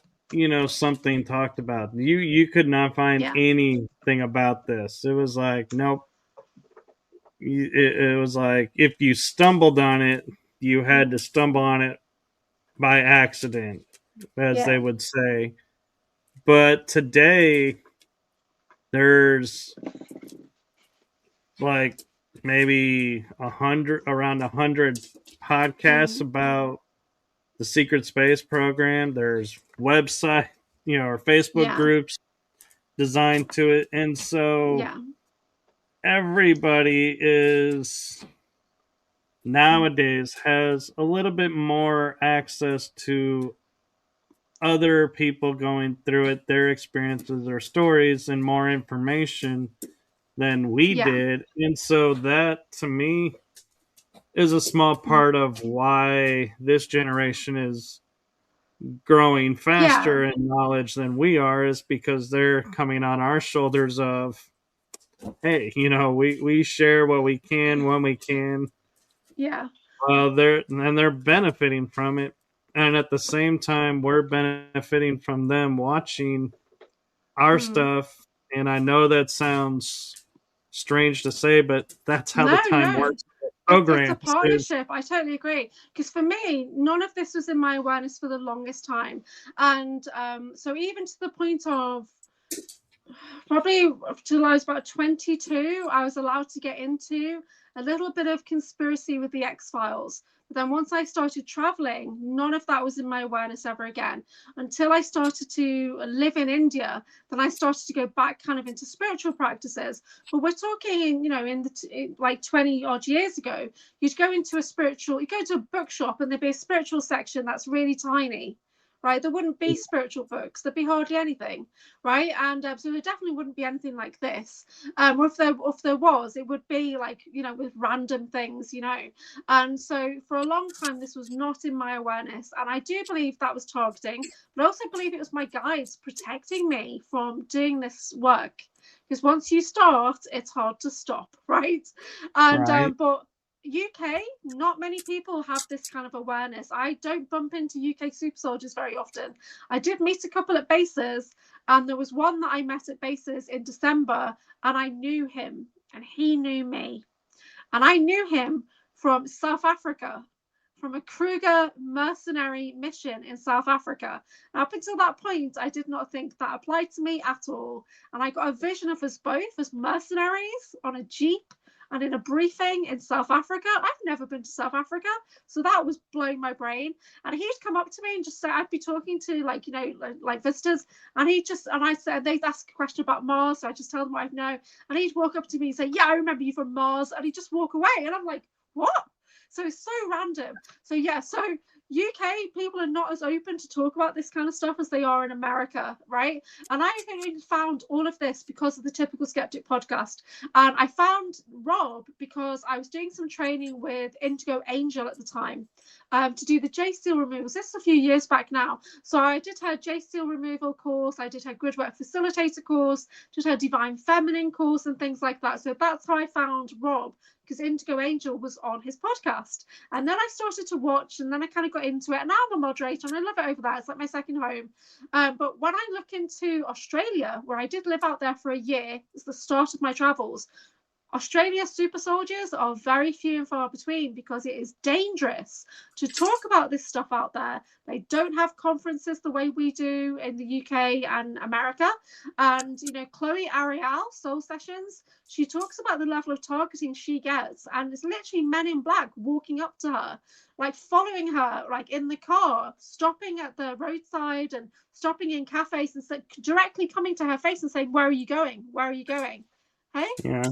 something talked about. You could not find anything about this. It was like, nope. It was like if you stumbled on it, you had to stumble on it by accident, as they would say. But today, there's like maybe around 100 podcasts about the secret space program. There's website, or Facebook groups designed to it. And so everybody is nowadays has a little bit more access to other people going through it, their experiences, their stories, and more information than we did. And so that, to me, is a small part of why this generation is growing faster in knowledge than we are, is because they're coming on our shoulders of, hey, we share what we can when we can. Yeah. They're benefiting from it. And at the same time, we're benefiting from them watching our stuff. And I know that sounds strange to say, but that's how the time works. It's a partnership. I totally agree. Because for me, none of this was in my awareness for the longest time. And so even to the point of probably till I was about 22, I was allowed to get into a little bit of conspiracy with the X-Files. But then once I started traveling, none of that was in my awareness ever again. Until I started to live in India, then I started to go back kind of into spiritual practices. But we're talking, in like 20 odd years ago, you'd go to a bookshop and there'd be a spiritual section that's really tiny. Right, there wouldn't be spiritual books. There'd be hardly anything, right? And so there definitely wouldn't be anything like this. Or if there was, it would be like with random things, And so for a long time, this was not in my awareness, and I do believe that was targeting, but I also believe it was my guides protecting me from doing this work. Because once you start, it's hard to stop, right? And but UK, not many people have this kind of awareness. I don't bump into UK super soldiers very often. I did meet a couple at bases, and there was one that I met at bases in December, and I knew him and he knew me. And I knew him from South Africa, from a Kruger mercenary mission in South Africa. And up until that point, I did not think that applied to me at all. And I got a vision of us both as mercenaries on a Jeep and in a briefing in South Africa. I've never been to South Africa, so that was blowing my brain. And he'd come up to me and just say, I'd be talking to like visitors, and I said, they'd ask a question about Mars, so I just tell them what I know, and he'd walk up to me and say, yeah, I remember you from Mars, and he'd just walk away, and I'm like, what? So it's so random. So yeah, so UK people are not as open to talk about this kind of stuff as they are in America, right? And I found all of this because of the Typical Skeptic podcast. And I found Rob because I was doing some training with Indigo Angel at the time, to do the J Steel removals. This is a few years back now. So I did her J Steel removal course, I did her Gridwork Facilitator course, did her Divine Feminine course, and things like that. So that's how I found Rob, because Indigo Angel was on his podcast. And then I started to watch, and then I kind of got into it. And now I'm a moderator, and I love it over there. It's like my second home. But when I look into Australia, where I did live out there for a year, it's the start of my travels. Australia's super soldiers are very few and far between because it is dangerous to talk about this stuff out there. They don't have conferences the way we do in the UK and America. And, you know, Chloe Ariel, Soul Sessions, she talks about the level of targeting she gets. And it's literally men in black walking up to her, like following her, like in the car, stopping at the roadside and stopping in cafes and directly coming to her face and saying, "Where are you going? Where are you going?" Hey? Yeah.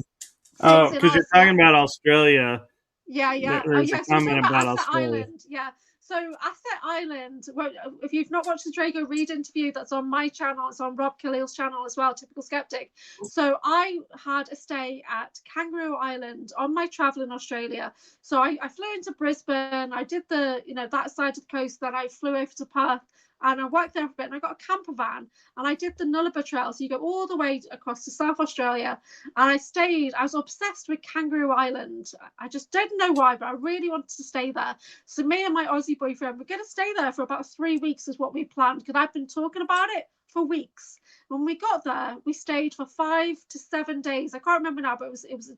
Oh, because you're talking about Australia. Yeah. There's a So we're talking comment about about Asset Australia. Island. Yeah. So Asset Island, well, if you've not watched the Drago Reed interview, that's on my channel. It's on Rob Khalil's channel as well, Typical Skeptic. So I had a stay at Kangaroo Island on my travel in Australia. So I flew into Brisbane. I did the, you know, that side of the coast. Then I flew over to Perth. And I worked there for a bit, and I got a camper van, and I did the Nullarbor Trail. So you go all the way across to South Australia, and I was obsessed with Kangaroo Island. I just didn't know why, but I really wanted to stay there. So me and my Aussie boyfriend were going to stay there for about 3 weeks is what we planned, because I've been talking about it for weeks. When we got there, we stayed for 5 to 7 days. I can't remember now, but it was a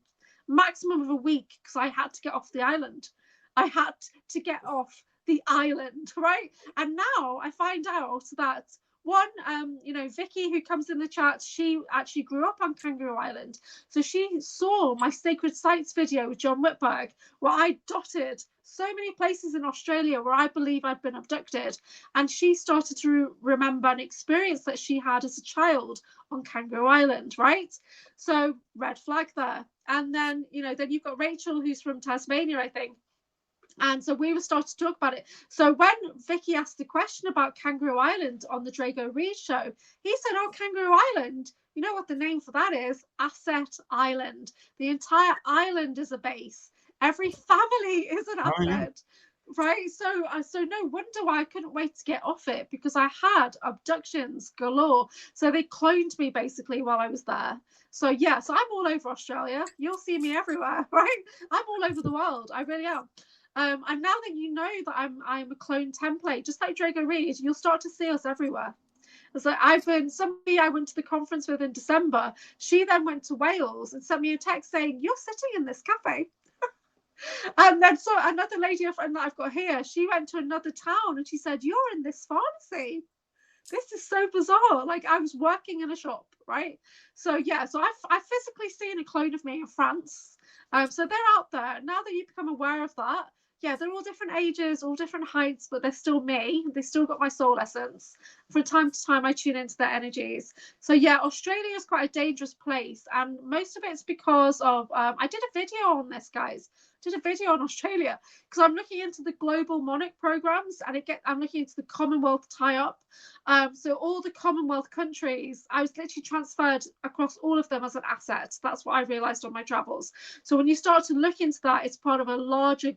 maximum of a week, because I had to get off the island. I had to get off the island, right? And now I find out that one, you know, Vicky, who comes in the chat, she actually grew up on Kangaroo Island. So she saw my Sacred Sites video with John Whitberg, where I dotted so many places in Australia where I believe I'd been abducted. And she started to remember an experience that she had as a child on Kangaroo Island, right? So red flag there. And then, you know, then you've got Rachel, who's from Tasmania, I think. And so we were starting to talk about it. So when Vicky asked the question about Kangaroo Island on the Drago Reed show, he said, "Oh, Kangaroo Island, you know what the name for that is? Asset Island. The entire island is a base. Every family is an asset." Right, so no wonder why I couldn't wait to get off it, because I had abductions galore. So they cloned me basically while I was there. So yeah, so I'm all over Australia. You'll see me everywhere, right? I'm all over the world. I really am. And now that you know that I'm a clone template, just like Drago Reed, you'll start to see us everywhere. So somebody I went to the conference with in December, she then went to Wales and sent me a text saying, "You're sitting in this cafe." And then so another lady, a friend that I've got here, she went to another town and she said, "You're in this pharmacy. This is so bizarre." Like, I was working in a shop, right? So yeah, so I've physically seen a clone of me in France. So they're out there. Now that you become aware of that, yeah, they're all different ages, all different heights, but they're still me. They still got my soul essence. From time to time, I tune into their energies. So yeah, Australia is quite a dangerous place, and most of it's because of I did a video on this, guys. Did a video on Australia because I'm looking into the global monarch programs, and I'm looking into the Commonwealth tie-up. So all the Commonwealth countries, I was literally transferred across all of them as an asset. That's what I realized on my travels. So when you start to look into that, it's part of a larger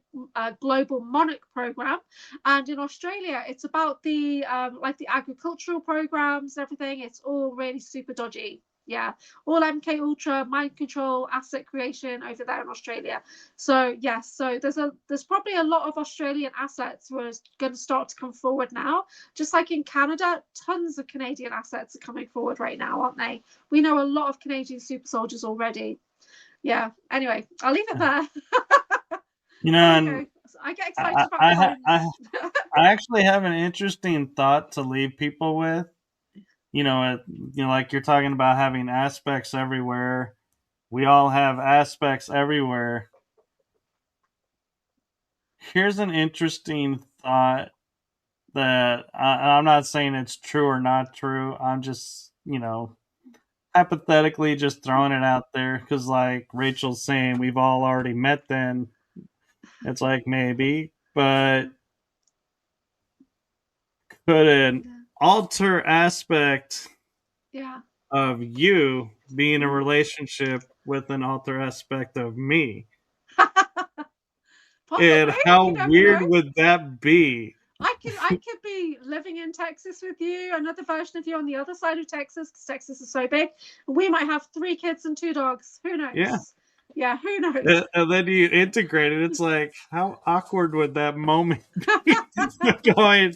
global monarch program. And in Australia, it's about the like the agricultural programs and everything. It's all really super dodgy. Yeah, all MK Ultra, mind control, asset creation over there in Australia. So yes, so there's probably a lot of Australian assets who are going to start to come forward now. Just like in Canada, tons of Canadian assets are coming forward right now, aren't they? We know a lot of Canadian super soldiers already. Yeah. Anyway, I'll leave it there. You know, and I get excited about clones. I actually have an interesting thought to leave people with. Like you're talking about having aspects everywhere. We all have aspects everywhere. Here's an interesting thought that I'm not saying it's true or not true. I'm just, hypothetically just throwing it out there because, like Rachel's saying, we've all already met then. It's like maybe, but could an alter aspect Yeah. of you be in a relationship with an alter aspect of me? And Possibly, how you never know. weird would that be? I could be living in Texas with you, another version of you on the other side of Texas, because Texas is so big. We might have 3 kids and 2 dogs. Who Yeah. knows? Yeah, who knows? And then you integrate it. It's like, how awkward would that moment be? Going,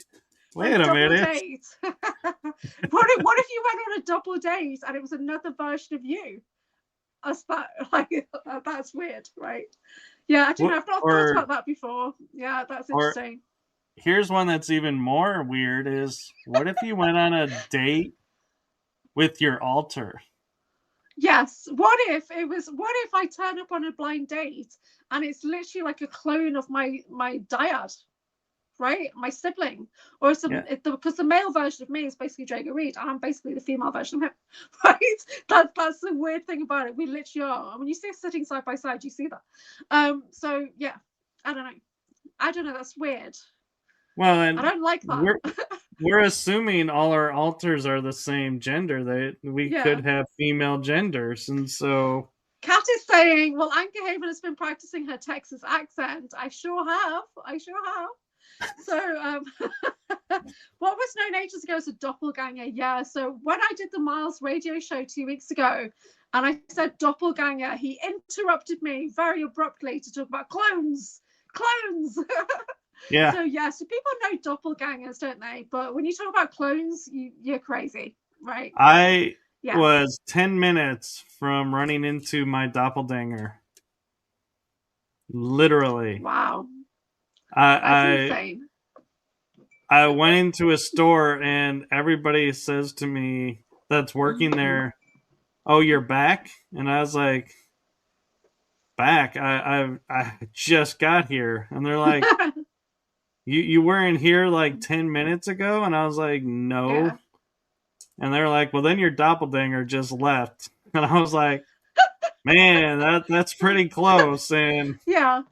Like wait a double minute. date. What if you went on a double date and it was another version of you? That's weird, right? Yeah, I don't know. I've not thought about that before. Yeah, that's or interesting. here's one that's even more weird is what if you went on a date with your alter? Yes. What if I turn up on a blind date and it's literally like a clone of my dyad, right? My sibling, or because the male version of me is basically Jago Reed, and I'm basically the female version of him, right? That's the weird thing about it. We literally are. When you see us sitting side by side, you see that. So yeah, I don't know. That's weird. Well, and I don't like that. we're assuming all our alters are the same gender. That we Yeah. could have female genders, and so Kat is saying, well, AnchorHaven has been practicing her Texas accent. I sure have. So, what was known ages ago as a doppelganger? Yeah. So when I did the Miles radio show 2 weeks ago, and I said doppelganger, he interrupted me very abruptly to talk about clones. yeah. So yeah, so people know doppelgangers, don't they? But when you talk about clones, you're crazy, right? I was 10 minutes from running into my doppelganger. Literally. Wow. That's insane. I went into a store and everybody says to me that's working there, "Oh, you're back?" And I was like, "Back? I just got here." And they're like, "You weren't here like 10 minutes ago?" And I was like, "No." Yeah. And they're like, "Well, then your doppelganger just left." And I was like, "Man, that's pretty close." And yeah,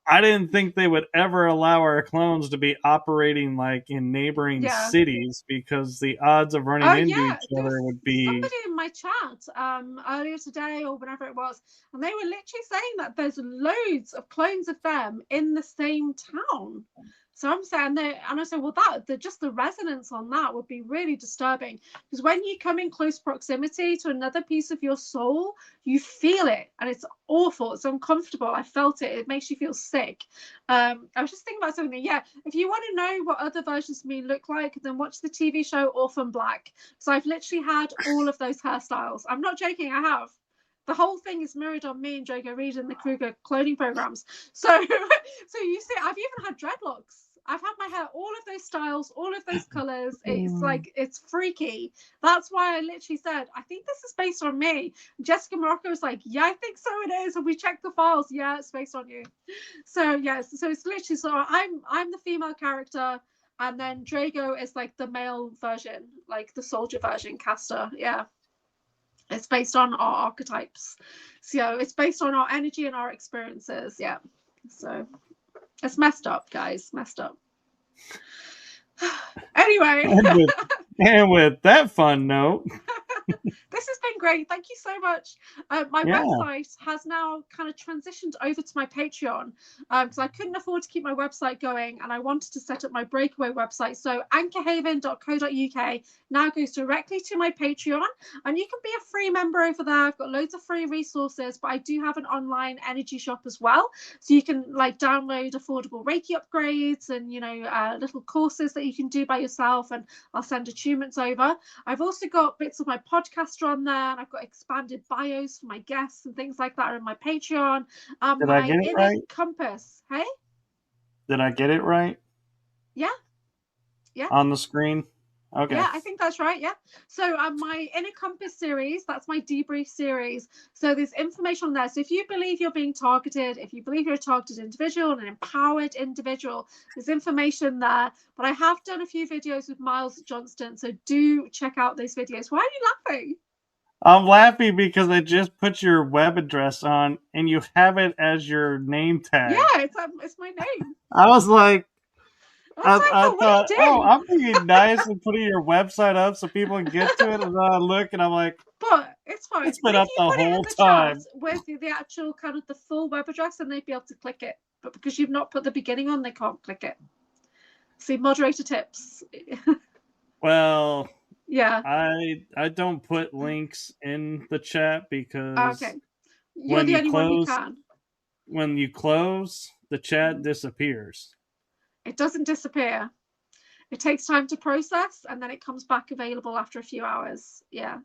I didn't think they would ever allow our clones to be operating like in neighboring cities because the odds of running into each other would be. Somebody in my chat earlier today or whenever it was, and they were literally saying that there's loads of clones of them in the same town. So I'm saying that, and I said, well, just the resonance on that would be really disturbing, because when you come in close proximity to another piece of your soul, you feel it, and it's awful. It's uncomfortable. I felt it. It makes you feel sick. I was just thinking about something. Yeah, if you want to know what other versions of me look like, then watch the TV show Orphan Black. So I've literally had all of those hairstyles. I'm not joking. I have. The whole thing is mirrored on me and Jago Reed in the Kruger cloning programs. So you see, I've even had dreadlocks. I've had my hair all of those styles, all of those colors. It's freaky. That's why I literally said, I think this is based on me. Jessica Morocco was like, yeah, I think so it is. And we checked the files. Yeah, it's based on you. So yes, so it's literally, so I'm the female character, and then Drago is like the male version, like the soldier version, Castor. Yeah. It's based on our archetypes. So it's based on our energy and our experiences. Yeah. So it's messed up, guys. Messed up. Anyway. And with that fun note. This has been great. Thank you so much. My website has now kind of transitioned over to my Patreon because I couldn't afford to keep my website going, and I wanted to set up my breakaway website. So anchorhaven.co.uk now goes directly to my Patreon, and you can be a free member over there. I've got loads of free resources, but I do have an online energy shop as well. So you can like download affordable Reiki upgrades and, little courses that you can do by yourself, and I'll send attunements over. I've also got bits of my podcast on there, and I've got expanded bios for my guests and things like that are in my Patreon. Did I get it right? Compass. Hey? Did I get it right? Yeah. On the screen? Okay. Yeah, I think that's right. Yeah. So my Inner Compass series, that's my debrief series. So there's information on there. So if you believe you're being targeted, if you believe you're a targeted individual, an empowered individual, there's information there. But I have done a few videos with Miles Johnston, so do check out those videos. Why are you laughing? I'm laughing because I just put your web address on and you have it as your name tag. Yeah, it's my name. I was like, I was like, I well, what thought, do you oh, do? I'm being nice and putting your website up so people can get to it. And then I look and I'm like, But it's fine. it's been If up you the put it in whole the chat time. with the actual kind of the full web address, then they'd be able to click it. But because you've not put the beginning on, they can't click it. See, moderator tips. Well, Yeah. I don't put links in the chat because Okay. You're when the you only one who close can. the chat disappears. It doesn't disappear. It takes time to process, and then it comes back available after a few hours. Yeah.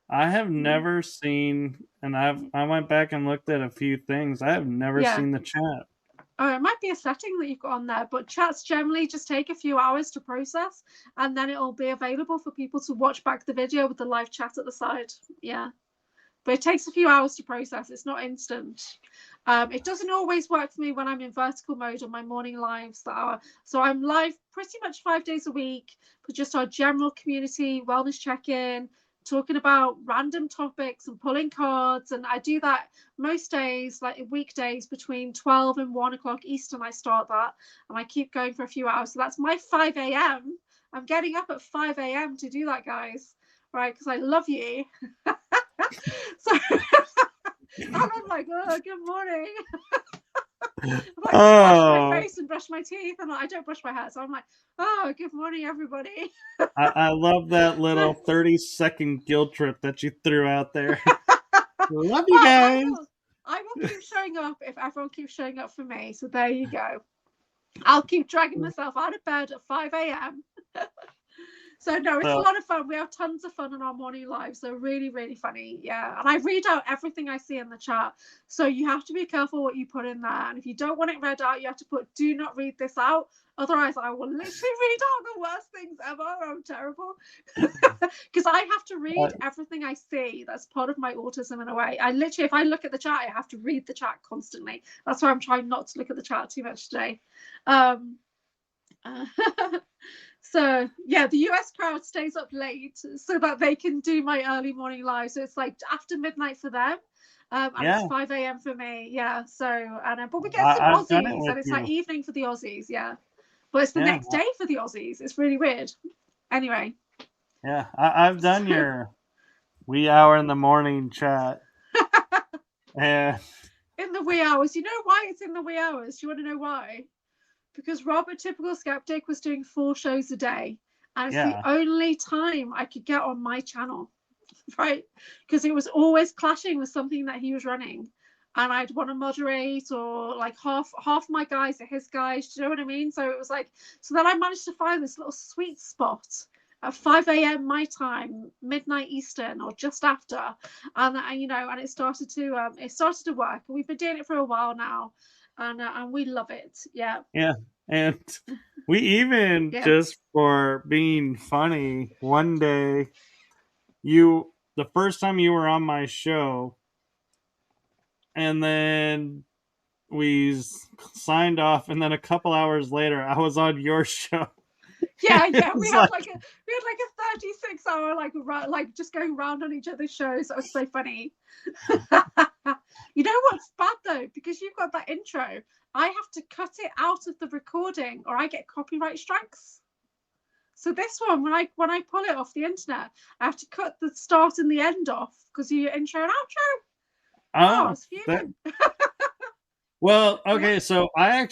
I have never seen, and I went back and looked at a few things. I have never Yeah. seen the chat. Oh, it might be a setting that you've got on there, but chats generally just take a few hours to process, and then it'll be available for people to watch back the video with the live chat at the side. Yeah. But it takes a few hours to process. It's not instant. It doesn't always work for me when I'm in vertical mode on my morning lives. So I'm live pretty much 5 days a week for just our general community wellness check-in, talking about random topics and pulling cards. And I do that most days, like weekdays between 12 and 1 o'clock Eastern. I start that and I keep going for a few hours. So that's my 5 a.m. I'm getting up at 5 a.m. to do that, guys, right? Because I love you. So and I'm like, oh, good morning. Like, wash my face and brush my teeth, and I don't brush my hair, so I'm like, oh, good morning, everybody. I love that little 30-second guilt trip that you threw out there. Love you guys. I will keep showing up if everyone keeps showing up for me. So there you go. I'll keep dragging myself out of bed at 5 a.m. So no, it's a lot of fun. We have tons of fun in our morning lives. They're really, really funny. Yeah. And I read out everything I see in the chat. So you have to be careful what you put in there. And if you don't want it read out, you have to put do not read this out. Otherwise, I will literally read out the worst things ever. I'm terrible. Because I have to read everything I see. That's part of my autism in a way. I literally, if I look at the chat, I have to read the chat constantly. That's why I'm trying not to look at the chat too much today. So yeah, the US crowd stays up late so that they can do my early morning live. So it's like after midnight for them, and it's 5 a.m. for me. Yeah. So but we get some Aussies, and it's like evening for the Aussies. Yeah, but it's the next day for the Aussies. It's really weird. Anyway. Yeah, I've done your wee hour in the morning chat. And in the wee hours, you know why it's in the wee hours? Do you want to know why? Because Robert Typical Skeptic was doing 4 shows a day, and it's the only time I could get on my channel, right? Because it was always clashing with something that he was running, and I'd want to moderate, or like half my guys are his guys. Do you know what I mean? So it was like, so then I managed to find this little sweet spot at 5 a.m. my time, midnight Eastern, or just after, and and it started to work. We've been doing it for a while now. And we love it. Yeah. Yeah. And we even, just for being funny, one day, the first time you were on my show, and then we signed off, and then a couple hours later, I was on your show. Yeah, we had like a 36-hour like just going around on each other's shows. That was so funny. You know what's bad though, because you've got that intro, I have to cut it out of the recording or I get copyright strikes. So this one, when I pull it off the internet, I have to cut the start and the end off because you intro and outro. Oh, it's fuming. Well, okay, so I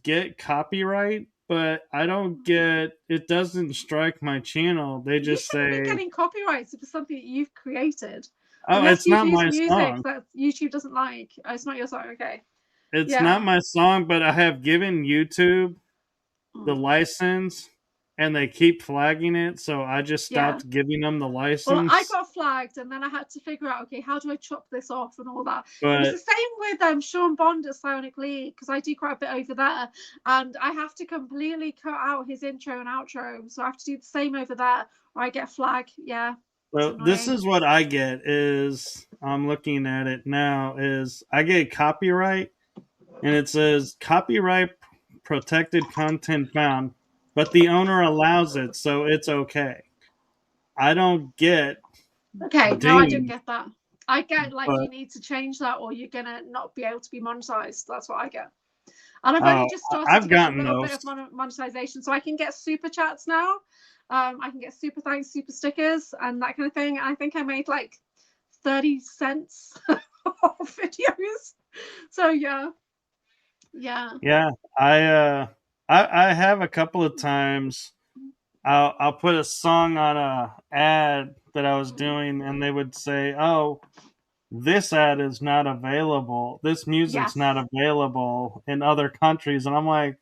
get copyright, but I don't get, it doesn't strike my channel. They just say, be getting copyrights for something that you've created. Oh, unless it's not my music song that YouTube doesn't like. Oh, it's not your song. Okay. It's not my song, but I have given YouTube the license, and they keep flagging it, so I just stopped giving them the license. Well, I got flagged, and then I had to figure out, okay, how do I chop this off and all that. But it was the same with Sean Bond at Sonic League, because I do quite a bit over there, and I have to completely cut out his intro and outro, so I have to do the same over there, or I get a flag. Yeah. So this is what I get, is I'm looking at it now, is I get copyright, and it says copyright protected content found, but the owner allows it, so it's okay. I don't get. Okay, no, I don't get that. I get you need to change that, or you're gonna not be able to be monetized. That's what I get. And I've only just started I've to get a gotten little those. bit of monetization, so I can get super chats now. I can get super thanks, super stickers, and that kind of thing. And I think I made like 30 cents off videos. So yeah. Yeah, I have a couple of times. I'll put a song on a ad that I was doing, and they would say, "Oh, this ad is not available. This music's not Yes. available in other countries," and I'm like,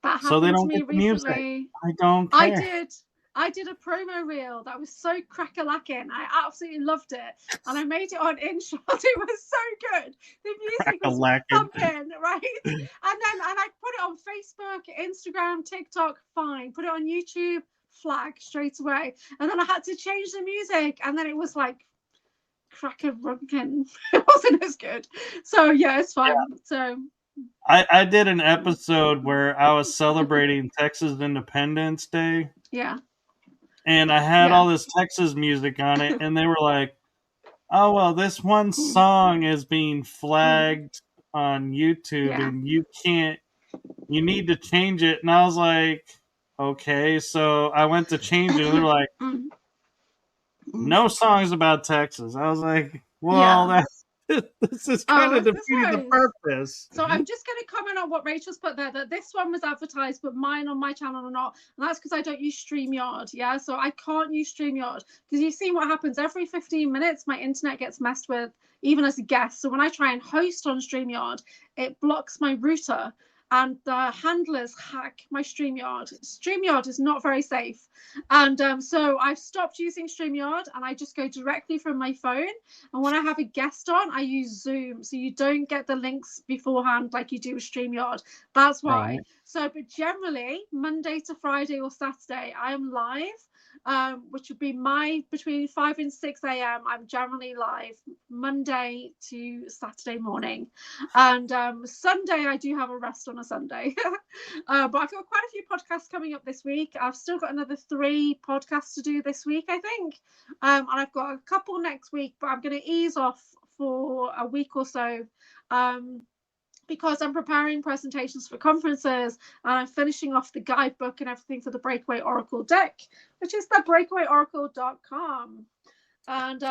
That "So they happened to don't me get the music? recently. I don't I care." did. I did a promo reel that was so crack-a-lacking. I absolutely loved it. And I made it on InShot. It was so good. The music was Crack-a-lackin'. thumping, right? And I put it on Facebook, Instagram, TikTok, fine. Put it on YouTube, flag straight away. And then I had to change the music. And then it was like crack-a-runkin'. It wasn't as good. So yeah, it's fine. Yeah. So I did an episode where I was celebrating Texas Independence Day. Yeah. And I had all this Texas music on it, and they were like, "Oh, well, this one song is being flagged on YouTube, and you need to change it." And I was like, "Okay." So I went to change it, and they were like, "No songs about Texas." I was like, "Well, this is kind of defeating the purpose." So I'm just going to comment on what Rachel's put there, that this one was advertised, but mine on my channel are not. And that's because I don't use StreamYard. Yeah, so I can't use StreamYard because you see what happens every 15 minutes, my internet gets messed with, even as a guest. So when I try and host on StreamYard, it blocks my router. And the handlers hack my StreamYard. StreamYard is not very safe. And so I've stopped using StreamYard and I just go directly from my phone. And when I have a guest on, I use Zoom. So you don't get the links beforehand like you do with StreamYard. That's why. Right. So, but generally, Monday to Friday or Saturday, I am live. Which would be between 5 and 6 a.m. I'm generally live Monday to Saturday morning, and Sunday I do have a rest on a Sunday. But I've got quite a few podcasts coming up this week. I've still got another 3 podcasts to do this week, I think, and I've got a couple next week, but I'm going to ease off for a week or so. Because I'm preparing presentations for conferences and I'm finishing off the guidebook and everything for the Breakaway Oracle deck, which is the breakawayoracle.com. And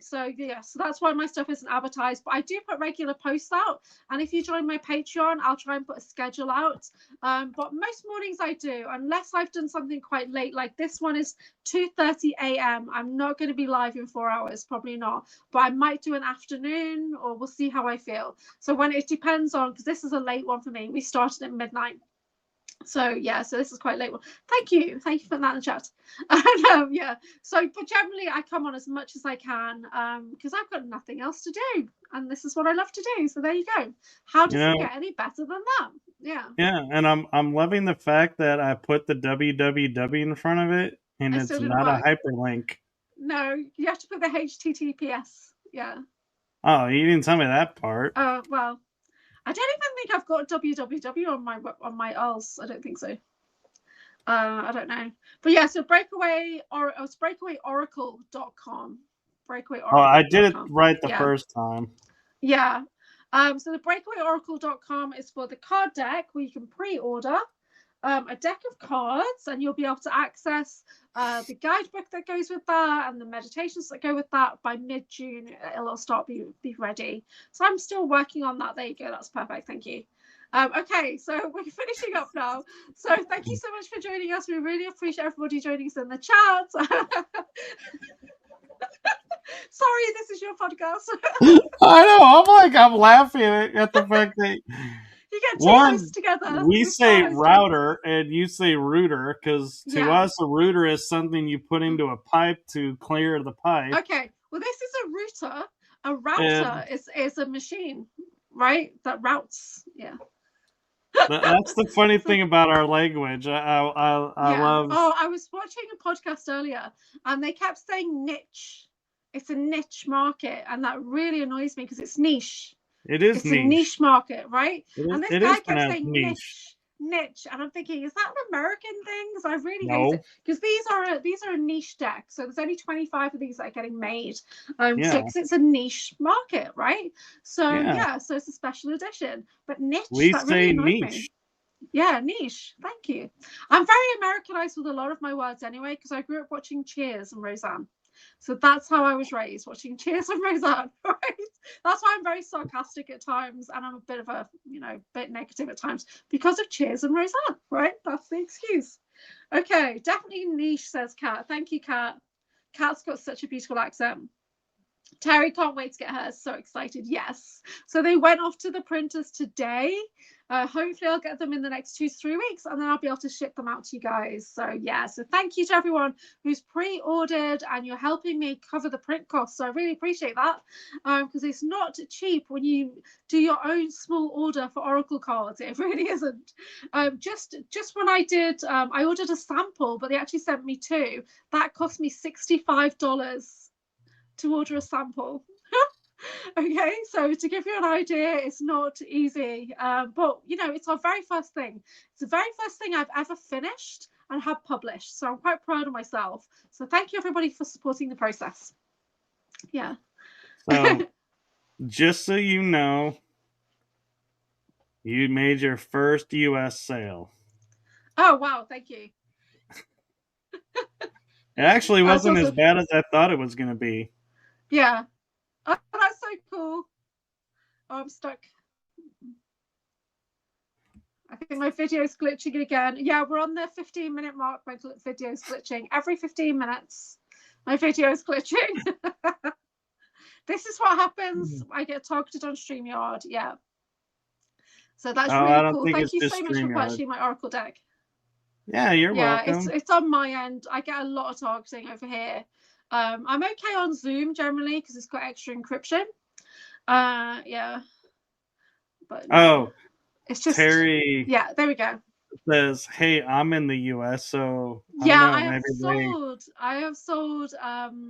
so that's why my stuff isn't advertised, but I do put regular posts out, and if you join my Patreon, I'll try and put a schedule out, but most mornings I do, unless I've done something quite late, like this one is 2:30 a.m. I'm not going to be live in 4 hours, probably not, but I might do an afternoon, or we'll see how I feel. So when it depends on, because this is a late one for me, we started at midnight. So this is quite late one. Thank you for that in the chat. And so but generally I come on as much as I can, because I've got nothing else to do and this is what I love to do. So there you go. How does it get any better than that? Yeah, and I'm loving the fact that I put the www in front of it and it's not a hyperlink. No, you have to put the HTTPS. Oh, you didn't tell me that part. Well, I don't even think I've got www on my else. I don't think so. I don't know. But yeah, so it's breakawayoracle.com. Breakawayoracle.com. Oh, I did it right the first time. Yeah. So the breakawayoracle.com is for the card deck where you can pre-order a deck of cards, and you'll be able to access the guidebook that goes with that and the meditations that go with that. By mid-June it'll start be ready. So I'm still working on that. There you go. That's perfect. Thank you. Okay, so we're finishing up now. So thank you so much for joining us. We really appreciate everybody joining us in the chat. Sorry, this is your podcast. I know. I'm laughing at the fact that you get two hosts together. We say router and you say router, because to us a router is something you put into a pipe to clear the pipe. Okay, well this is a router. A router is a machine, right? That routes. Yeah. That's the funny thing about our language. I love. Oh, I was watching a podcast earlier and they kept saying niche. It's a niche market, and that really annoys me because it's niche. It is niche. It's a niche market, right? And this guy kept saying niche. niche, and I'm thinking, is that an American thing? Because I really hate No. it, because these are a niche deck, so there's only 25 of these that are getting made, Yeah. because it's a niche market, right? So Yeah. yeah, so it's a special edition, but niche, We that really say annoyed me. niche. Yeah, niche. Thank you. I'm very Americanized with a lot of my words anyway, because I grew up watching Cheers and Roseanne. So that's how I was raised, watching Cheers and Roseanne, right? That's why I'm very sarcastic at times, and I'm a bit of a, bit negative at times because of Cheers and Roseanne, right? That's the excuse. Okay, definitely niche, says Kat. Thank you, Kat. Kat's got such a beautiful accent. Terry can't wait to get hers. So excited. Yes. So they went off to the printers today. Hopefully I'll get them in the next 2 to 3 weeks, and then I'll be able to ship them out to you guys. So yeah, so thank you to everyone who's pre-ordered, and you're helping me cover the print costs. So I really appreciate that, because it's not cheap when you do your own small order for Oracle cards. It really isn't. Just when I did, I ordered a sample, but they actually sent me 2. That cost me $65 to order a sample. Okay, so to give you an idea, it's not easy, but it's our very first thing. It's the very first thing I've ever finished and have published, so I'm quite proud of myself. So thank you everybody for supporting the process. Yeah. So just so you know, you made your first US sale. Oh wow, thank you. It actually wasn't awesome. as bad as I thought it was going to be. Yeah. Oh, that's so cool. Oh, I'm stuck. I think my video's glitching again. Yeah, we're on the 15-minute mark. My video's glitching. Every 15 minutes, my video's glitching. This is what happens. I get targeted on StreamYard. Yeah. So that's really cool. Thank you so much for purchasing my Oracle deck. Yeah, you're welcome. It's on my end. I get a lot of targeting over here. I'm okay on Zoom generally because it's got extra encryption. Yeah. But it's just Terry. Yeah, there we go. Says, "Hey, I'm in the US, so I have sold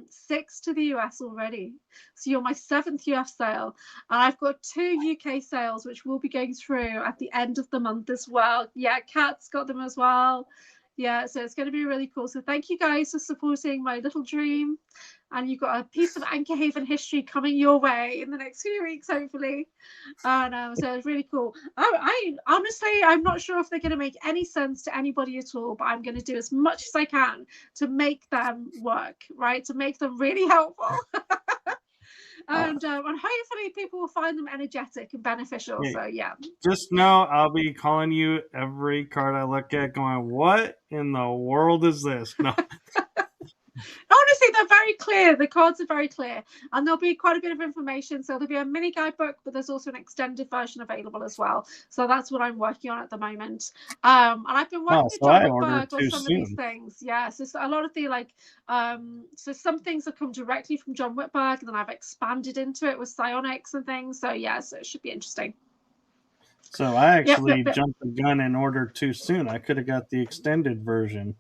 6 to the US already. So you're my 7th US sale, and I've got 2 UK sales which will be going through at the end of the month as well. Yeah, Kat's got them as well. Yeah, so it's going to be really cool. So thank you guys for supporting my little dream, and you've got a piece of AnchorHaven history coming your way in the next few weeks, hopefully. And so it's really cool. I honestly, I'm not sure if they're going to make any sense to anybody at all, but I'm going to do as much as I can to make them work, right? To make them really helpful. And hopefully people will find them energetic and beneficial. So yeah. Just know I'll be calling you every card I look at going, what in the world is this? No. Honestly, they're very clear. The cards are very clear, and there'll be quite a bit of information. So there'll be a mini guidebook, but there's also an extended version available as well. So that's what I'm working on at the moment. And I've been working with John Whitberg on some of these things. Yeah, so a lot of the so some things have come directly from John Whitberg, and then I've expanded into it with psionics and things. So yeah, so it should be interesting. So I actually jumped the gun and ordered too soon. I could have got the extended version.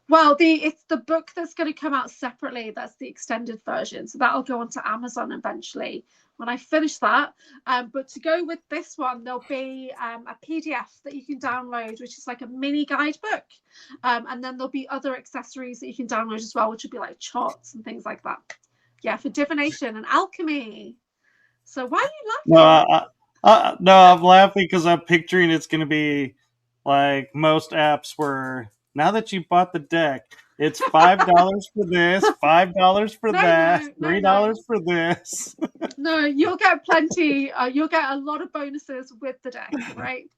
Well, it's the book that's going to come out separately. That's the extended version. So that'll go onto Amazon eventually when I finish that. But to go with this one, there'll be a PDF that you can download, which is like a mini guidebook. And then there'll be other accessories that you can download as well, which will be like charts and things like that. Yeah, for divination and alchemy. So why are you laughing? No, I'm laughing because I'm picturing it's going to be like most apps where, now that you bought the deck, it's $5 for this, $5 for that, $3 for this. No, you'll get plenty. You'll get a lot of bonuses with the deck, right?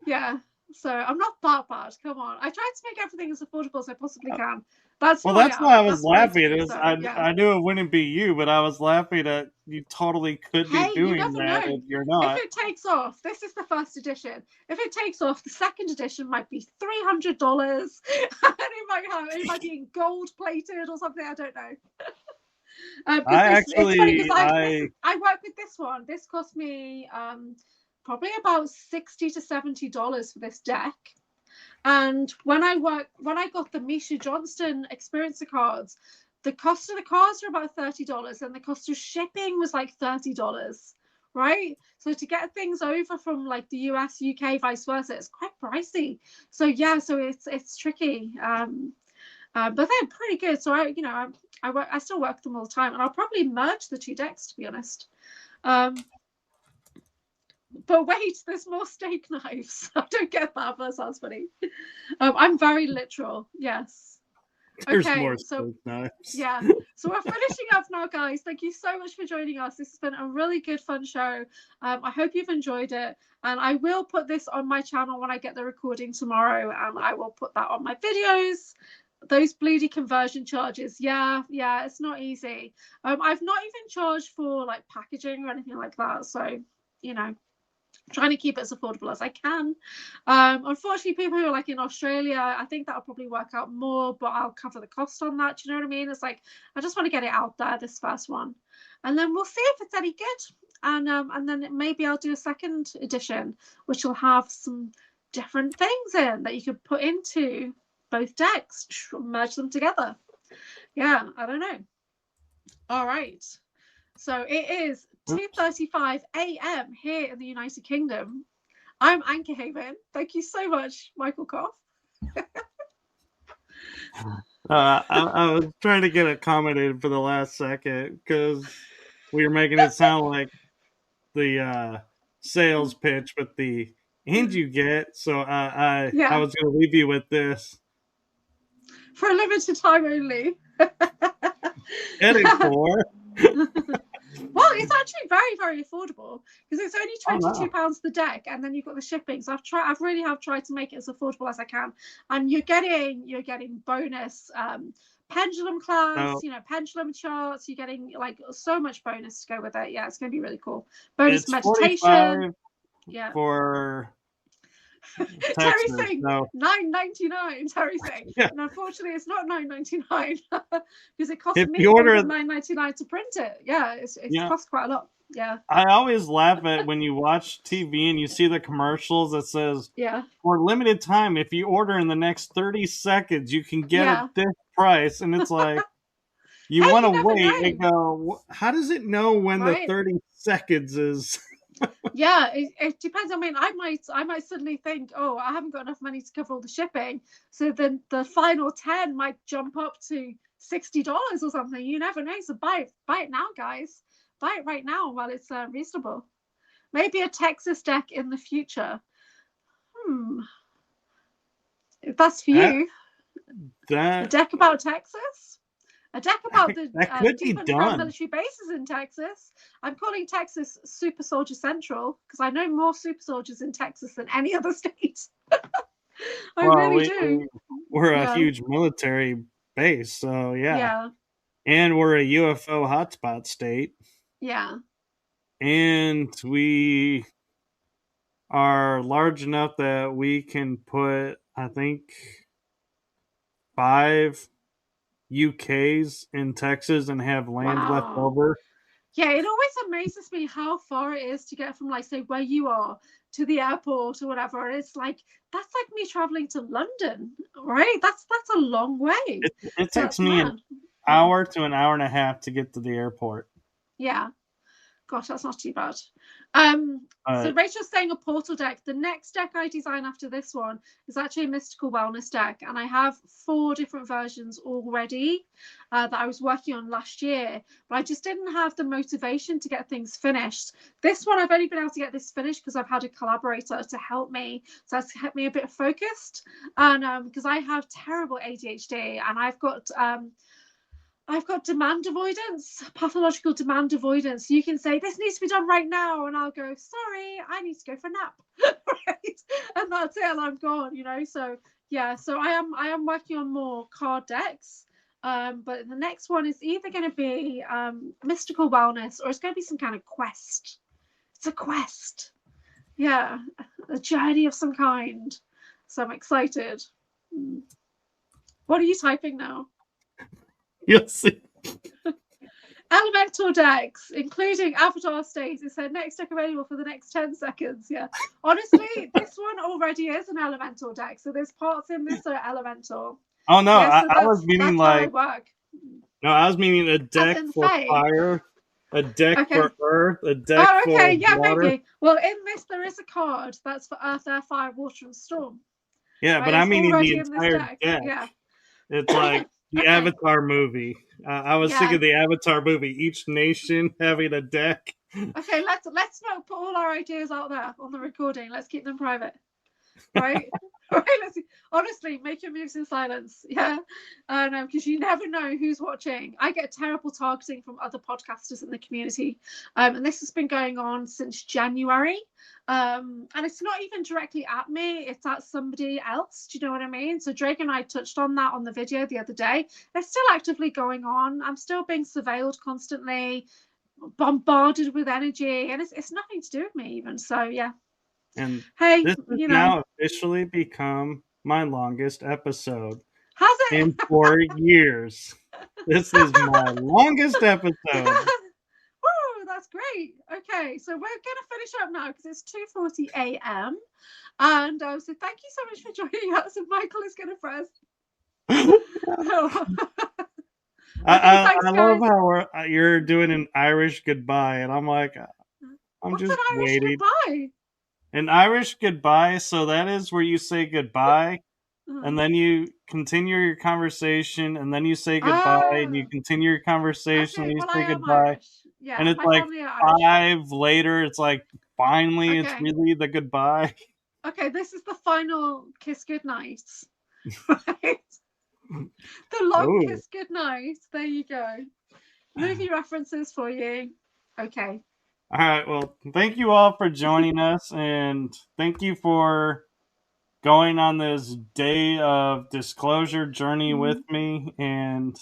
Yeah. So I'm not that bad. Come on. I tried to make everything as affordable as I possibly can. That's why I was laughing. I knew it wouldn't be you, but I was laughing that you totally could be doing that if you're not. If it takes off, this is the first edition. If it takes off, the second edition might be $300, and it might be in gold plated or something. I don't know. It's funny because I work with this one. This cost me probably about $60 to $70 for this deck. And when I got the Misha Johnston Experiencer cards, the cost of the cards were about $30, and the cost of shipping was like $30, right? So to get things over from like the US, UK, vice versa, it's quite pricey. So yeah, so it's tricky. But they're pretty good. So I still work with them all the time, and I'll probably merge the two decks, to be honest. But wait, there's more steak knives. I don't get that, but that sounds funny. I'm very literal. Yes. There's Okay, more so steak knives. yeah, so we're finishing up now, guys. Thank you so much for joining us. This has been a really good, fun show. I hope you've enjoyed it, and I will put this on my channel when I get the recording tomorrow, and I will put that on my videos. Those bleedy conversion charges, yeah, it's not easy. I've not even charged for like packaging or anything like that, so you know, trying to keep it as affordable as I can. Unfortunately, people who are like in Australia, I think that'll probably work out more, but I'll cover the cost on that. Do you know what I mean? It's like, I just want to get it out there, this first one, and then we'll see if it's any good. And then maybe I'll do a second edition, which will have some different things in that you could put into both decks, merge them together. Yeah, I don't know. All right. So it is 2:35 a.m. here in the United Kingdom. I'm AnchorHaven. Thank you so much, Michael Kopf. I was trying to get accommodated for the last second because we were making it sound like the sales pitch with the and you get. So I was going to leave you with this. For a limited time only. Getting for. Well, it's actually very, very affordable because it's only £22 the deck, and then you've got the shipping. So I really have tried to make it as affordable as I can, and you're getting bonus pendulum class, pendulum charts. You're getting like so much bonus to go with it. Yeah, it's going to be really cool. Bonus meditation. Yeah. For Terry saying $9.99. Terry saying, yeah. And unfortunately, it's not $9.99 because it costs me $9.99 to print it. Yeah, it costs quite a lot. Yeah. I always laugh at when you watch TV and you see the commercials that says, for limited time, if you order in the next 30 seconds, you can get it this price. And it's like, you want to wait and go, how does it know when the 30 seconds is? Yeah, it depends. I mean, I might suddenly think, oh, I haven't got enough money to cover all the shipping, so then the final 10 might jump up to $60 or something. You never know. So buy it now, guys. Buy it right now while it's reasonable. Maybe a Texas deck in the future. If that's for you, a deck about Texas. A deck about the deep underground military bases in Texas. I'm calling Texas Super Soldier Central because I know more super soldiers in Texas than any other state. I really do. We're a huge military base, so yeah. And we're a UFO hotspot state. Yeah. And we are large enough that we can put, I think, 5 UKs in Texas and have land left over. Yeah, it always amazes me how far it is to get from, like, say, where you are to the airport or whatever. It's like, that's like me traveling to London, right? That's a long way. It takes me an hour to an hour and a half to get to the airport. Yeah. Gosh, that's not too bad. So Rachel's saying a portal deck. The next deck I design after this one is actually a mystical wellness deck, and I have 4 different versions already that I was working on last year, but I just didn't have the motivation to get things finished. This one I've only been able to get this finished because I've had a collaborator to help me, so that's kept me a bit focused. And because I have terrible ADHD, and I've got demand avoidance, pathological demand avoidance. You can say, this needs to be done right now. And I'll go, sorry, I need to go for a nap. Right? And that's it. And I'm gone, So, yeah, so I am working on more card decks. But the next one is either going to be mystical wellness or it's going to be some kind of quest. It's a quest. Yeah, a journey of some kind. So I'm excited. What are you typing now? You'll see. Elemental decks, including Avatar states. It said next deck available for the next 10 seconds. Yeah. Honestly, this one already is an elemental deck. So there's parts in this that are elemental. Oh, no. Yeah, so I was meaning like. No, I was meaning a deck for fire. A deck Okay. for earth, a deck Oh, for okay. Yeah, water. maybe. Well, in this, there is a card that's for Earth, Air, Fire, Water, and Storm. Yeah, but Right? I It's mean in the already in this entire deck. deck. Yeah. It's like the Okay. Avatar movie. I was Yeah. thinking the Avatar movie, each nation having a deck. Okay. Let's not put all our ideas out there on the recording. Let's keep them private. Right? Right. Honestly, make your moves in silence. Yeah. Because you never know who's watching. I get terrible targeting from other podcasters in the community. And this has been going on since January. And it's not even directly at me, it's at somebody else. Do you know what I mean? So Drake and I touched on that on the video the other day. It's still actively going on. I'm still being surveilled constantly, bombarded with energy, and it's nothing to do with me even. So yeah. And Hey, this has now officially become my longest episode has it? in 4 years. This is my longest episode. Woo, that's great. Okay, so we're gonna finish up now because it's 2:40 a.m. And so thank you so much for joining us. And Michael is gonna press. I love how you're doing an Irish goodbye, and I'm like, I'm What's just an Irish waiting. goodbye? An Irish goodbye, so that is where you say goodbye, and then you continue your conversation, and then you say goodbye, and you continue your conversation, Okay, and you well, I say am goodbye. Irish. Yeah, And it's my like family are Irish. 5 later, it's like finally it's Okay. really the goodbye. Okay, this is the final kiss goodnight. Right? The long kiss goodnight. There you go. Movie references for you. Okay. All right. Well, thank you all for joining us, and thank you for going on this day of disclosure journey with me. And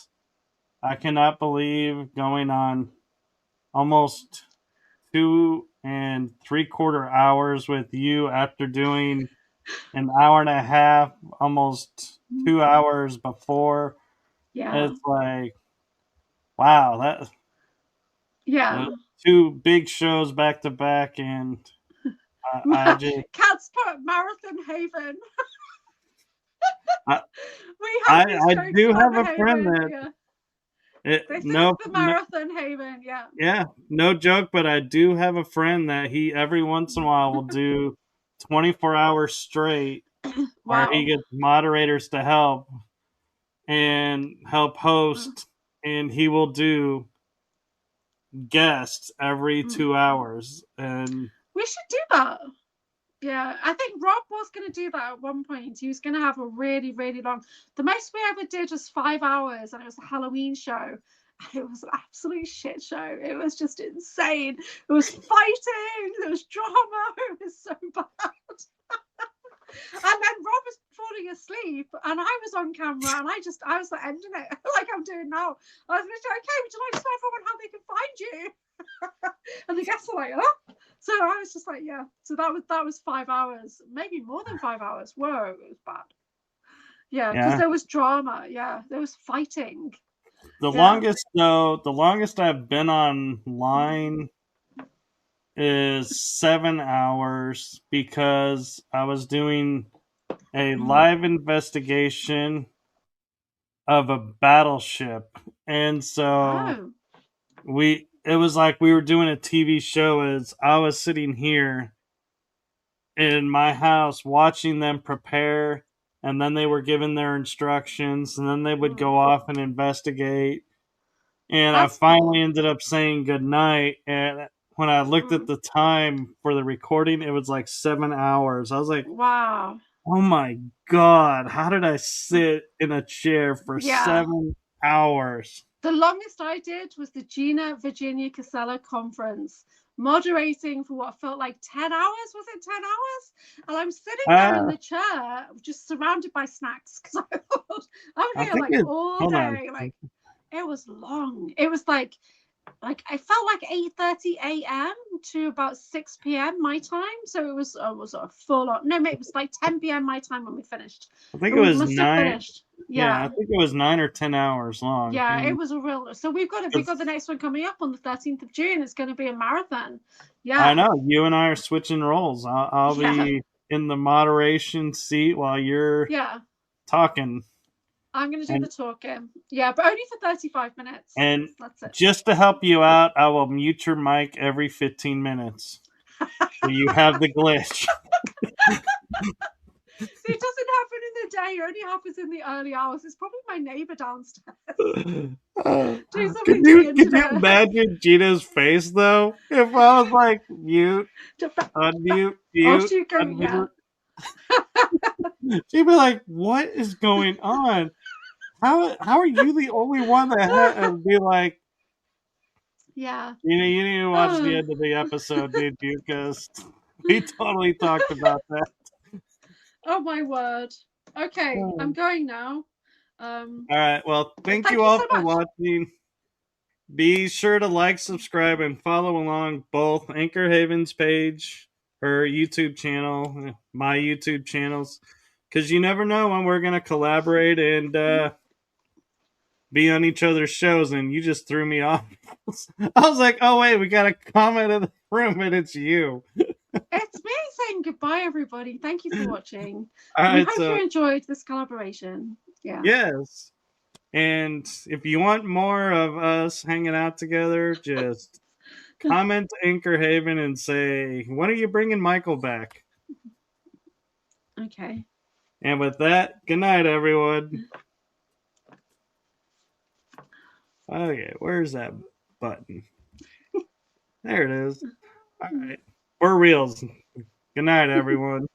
I cannot believe going on almost 2 3/4 hours with you after doing an hour and a half, almost 2 hours before. Yeah. It's like, wow, that two big shows back to back, and I just Cats put Marathon Haven. I, We have these I jokes do about have the a friend Haven. that Yeah. it, This no, is the Marathon Haven. Yeah. yeah, no joke, but I do have a friend that he every once in a while will do 24 hours straight where he gets moderators to help and help host, and he will do guests every 2 hours. And we should do that. Yeah, I think Rob was going to do that at one point. He was going to have a really, really long. The most we ever did was 5 hours, and it was a Halloween show. And it was an absolute shit show. It was just insane. It was fighting. There was drama. It was so bad. And then Rob was falling asleep, and I was on camera, and I was like ending it like I'm doing now. I was literally, okay, would you like to tell everyone how they can find you? And the guests were like, oh. So I was just like, yeah. So that was 5 hours, maybe more than 5 hours. Whoa, it was bad. Yeah, because there was drama. Yeah, there was fighting. The longest I've been online is 7 hours because I was doing a live investigation of a battleship, and so it was like we were doing a TV show as I was sitting here in my house watching them prepare, and then they were given their instructions, and then they would go off and investigate. And I finally ended up saying goodnight. And when I looked at the time for the recording, it was like 7 hours. I was like, wow. Oh my God. How did I sit in a chair for 7 hours? The longest I did was the Gina Virginia Casella conference, moderating for what felt like 10 hours. Was it 10 hours? And I'm sitting there in the chair, just surrounded by snacks, because I thought I'm here like all day. Like, it was long. It was like I felt like 8:30 a.m. to about 6 p.m. my time. So it was a full on. No, it was like 10 p.m. my time when we finished. I think it was 9. Yeah, I think it was 9 or 10 hours long. Yeah, it was a real. So we've got the next one coming up on the 13th of June. It's going to be a marathon. Yeah, I know. You and I are switching roles. I'll be in the moderation seat while you're talking. I'm going to do the talking. Yeah, but only for 35 minutes. And that's it. Just to help you out, I will mute your mic every 15 minutes. So you have the glitch. So it doesn't happen in the day. It only happens in the early hours. It's probably my neighbor downstairs. Do something to the internet. Could you imagine Gina's face, though? If I was like, mute, unmute, mute, unmute. She'd be like, what is going on? How are you the only one that would be like, yeah. You didn't even watch the end of the episode, did you? Because we totally talked about that. Oh my word. Okay, I'm going now. All right. Well, thank you all for watching. Be sure to like, subscribe, and follow along both AnchorHaven's page, her YouTube channel, my YouTube channels, because you never know when we're going to collaborate and be on each other's shows, and you just threw me off. I was like, oh, wait, we got a comment in the room, and it's you. It's me saying goodbye, everybody. Thank you for watching. I hope you enjoyed this collaboration. Yeah. Yes. And if you want more of us hanging out together, just comment AnchorHaven and say, when are you bringing Michael back? Okay. And with that, good night, everyone. Okay, where's that button? There it is. All right. We're reals. Good night, everyone.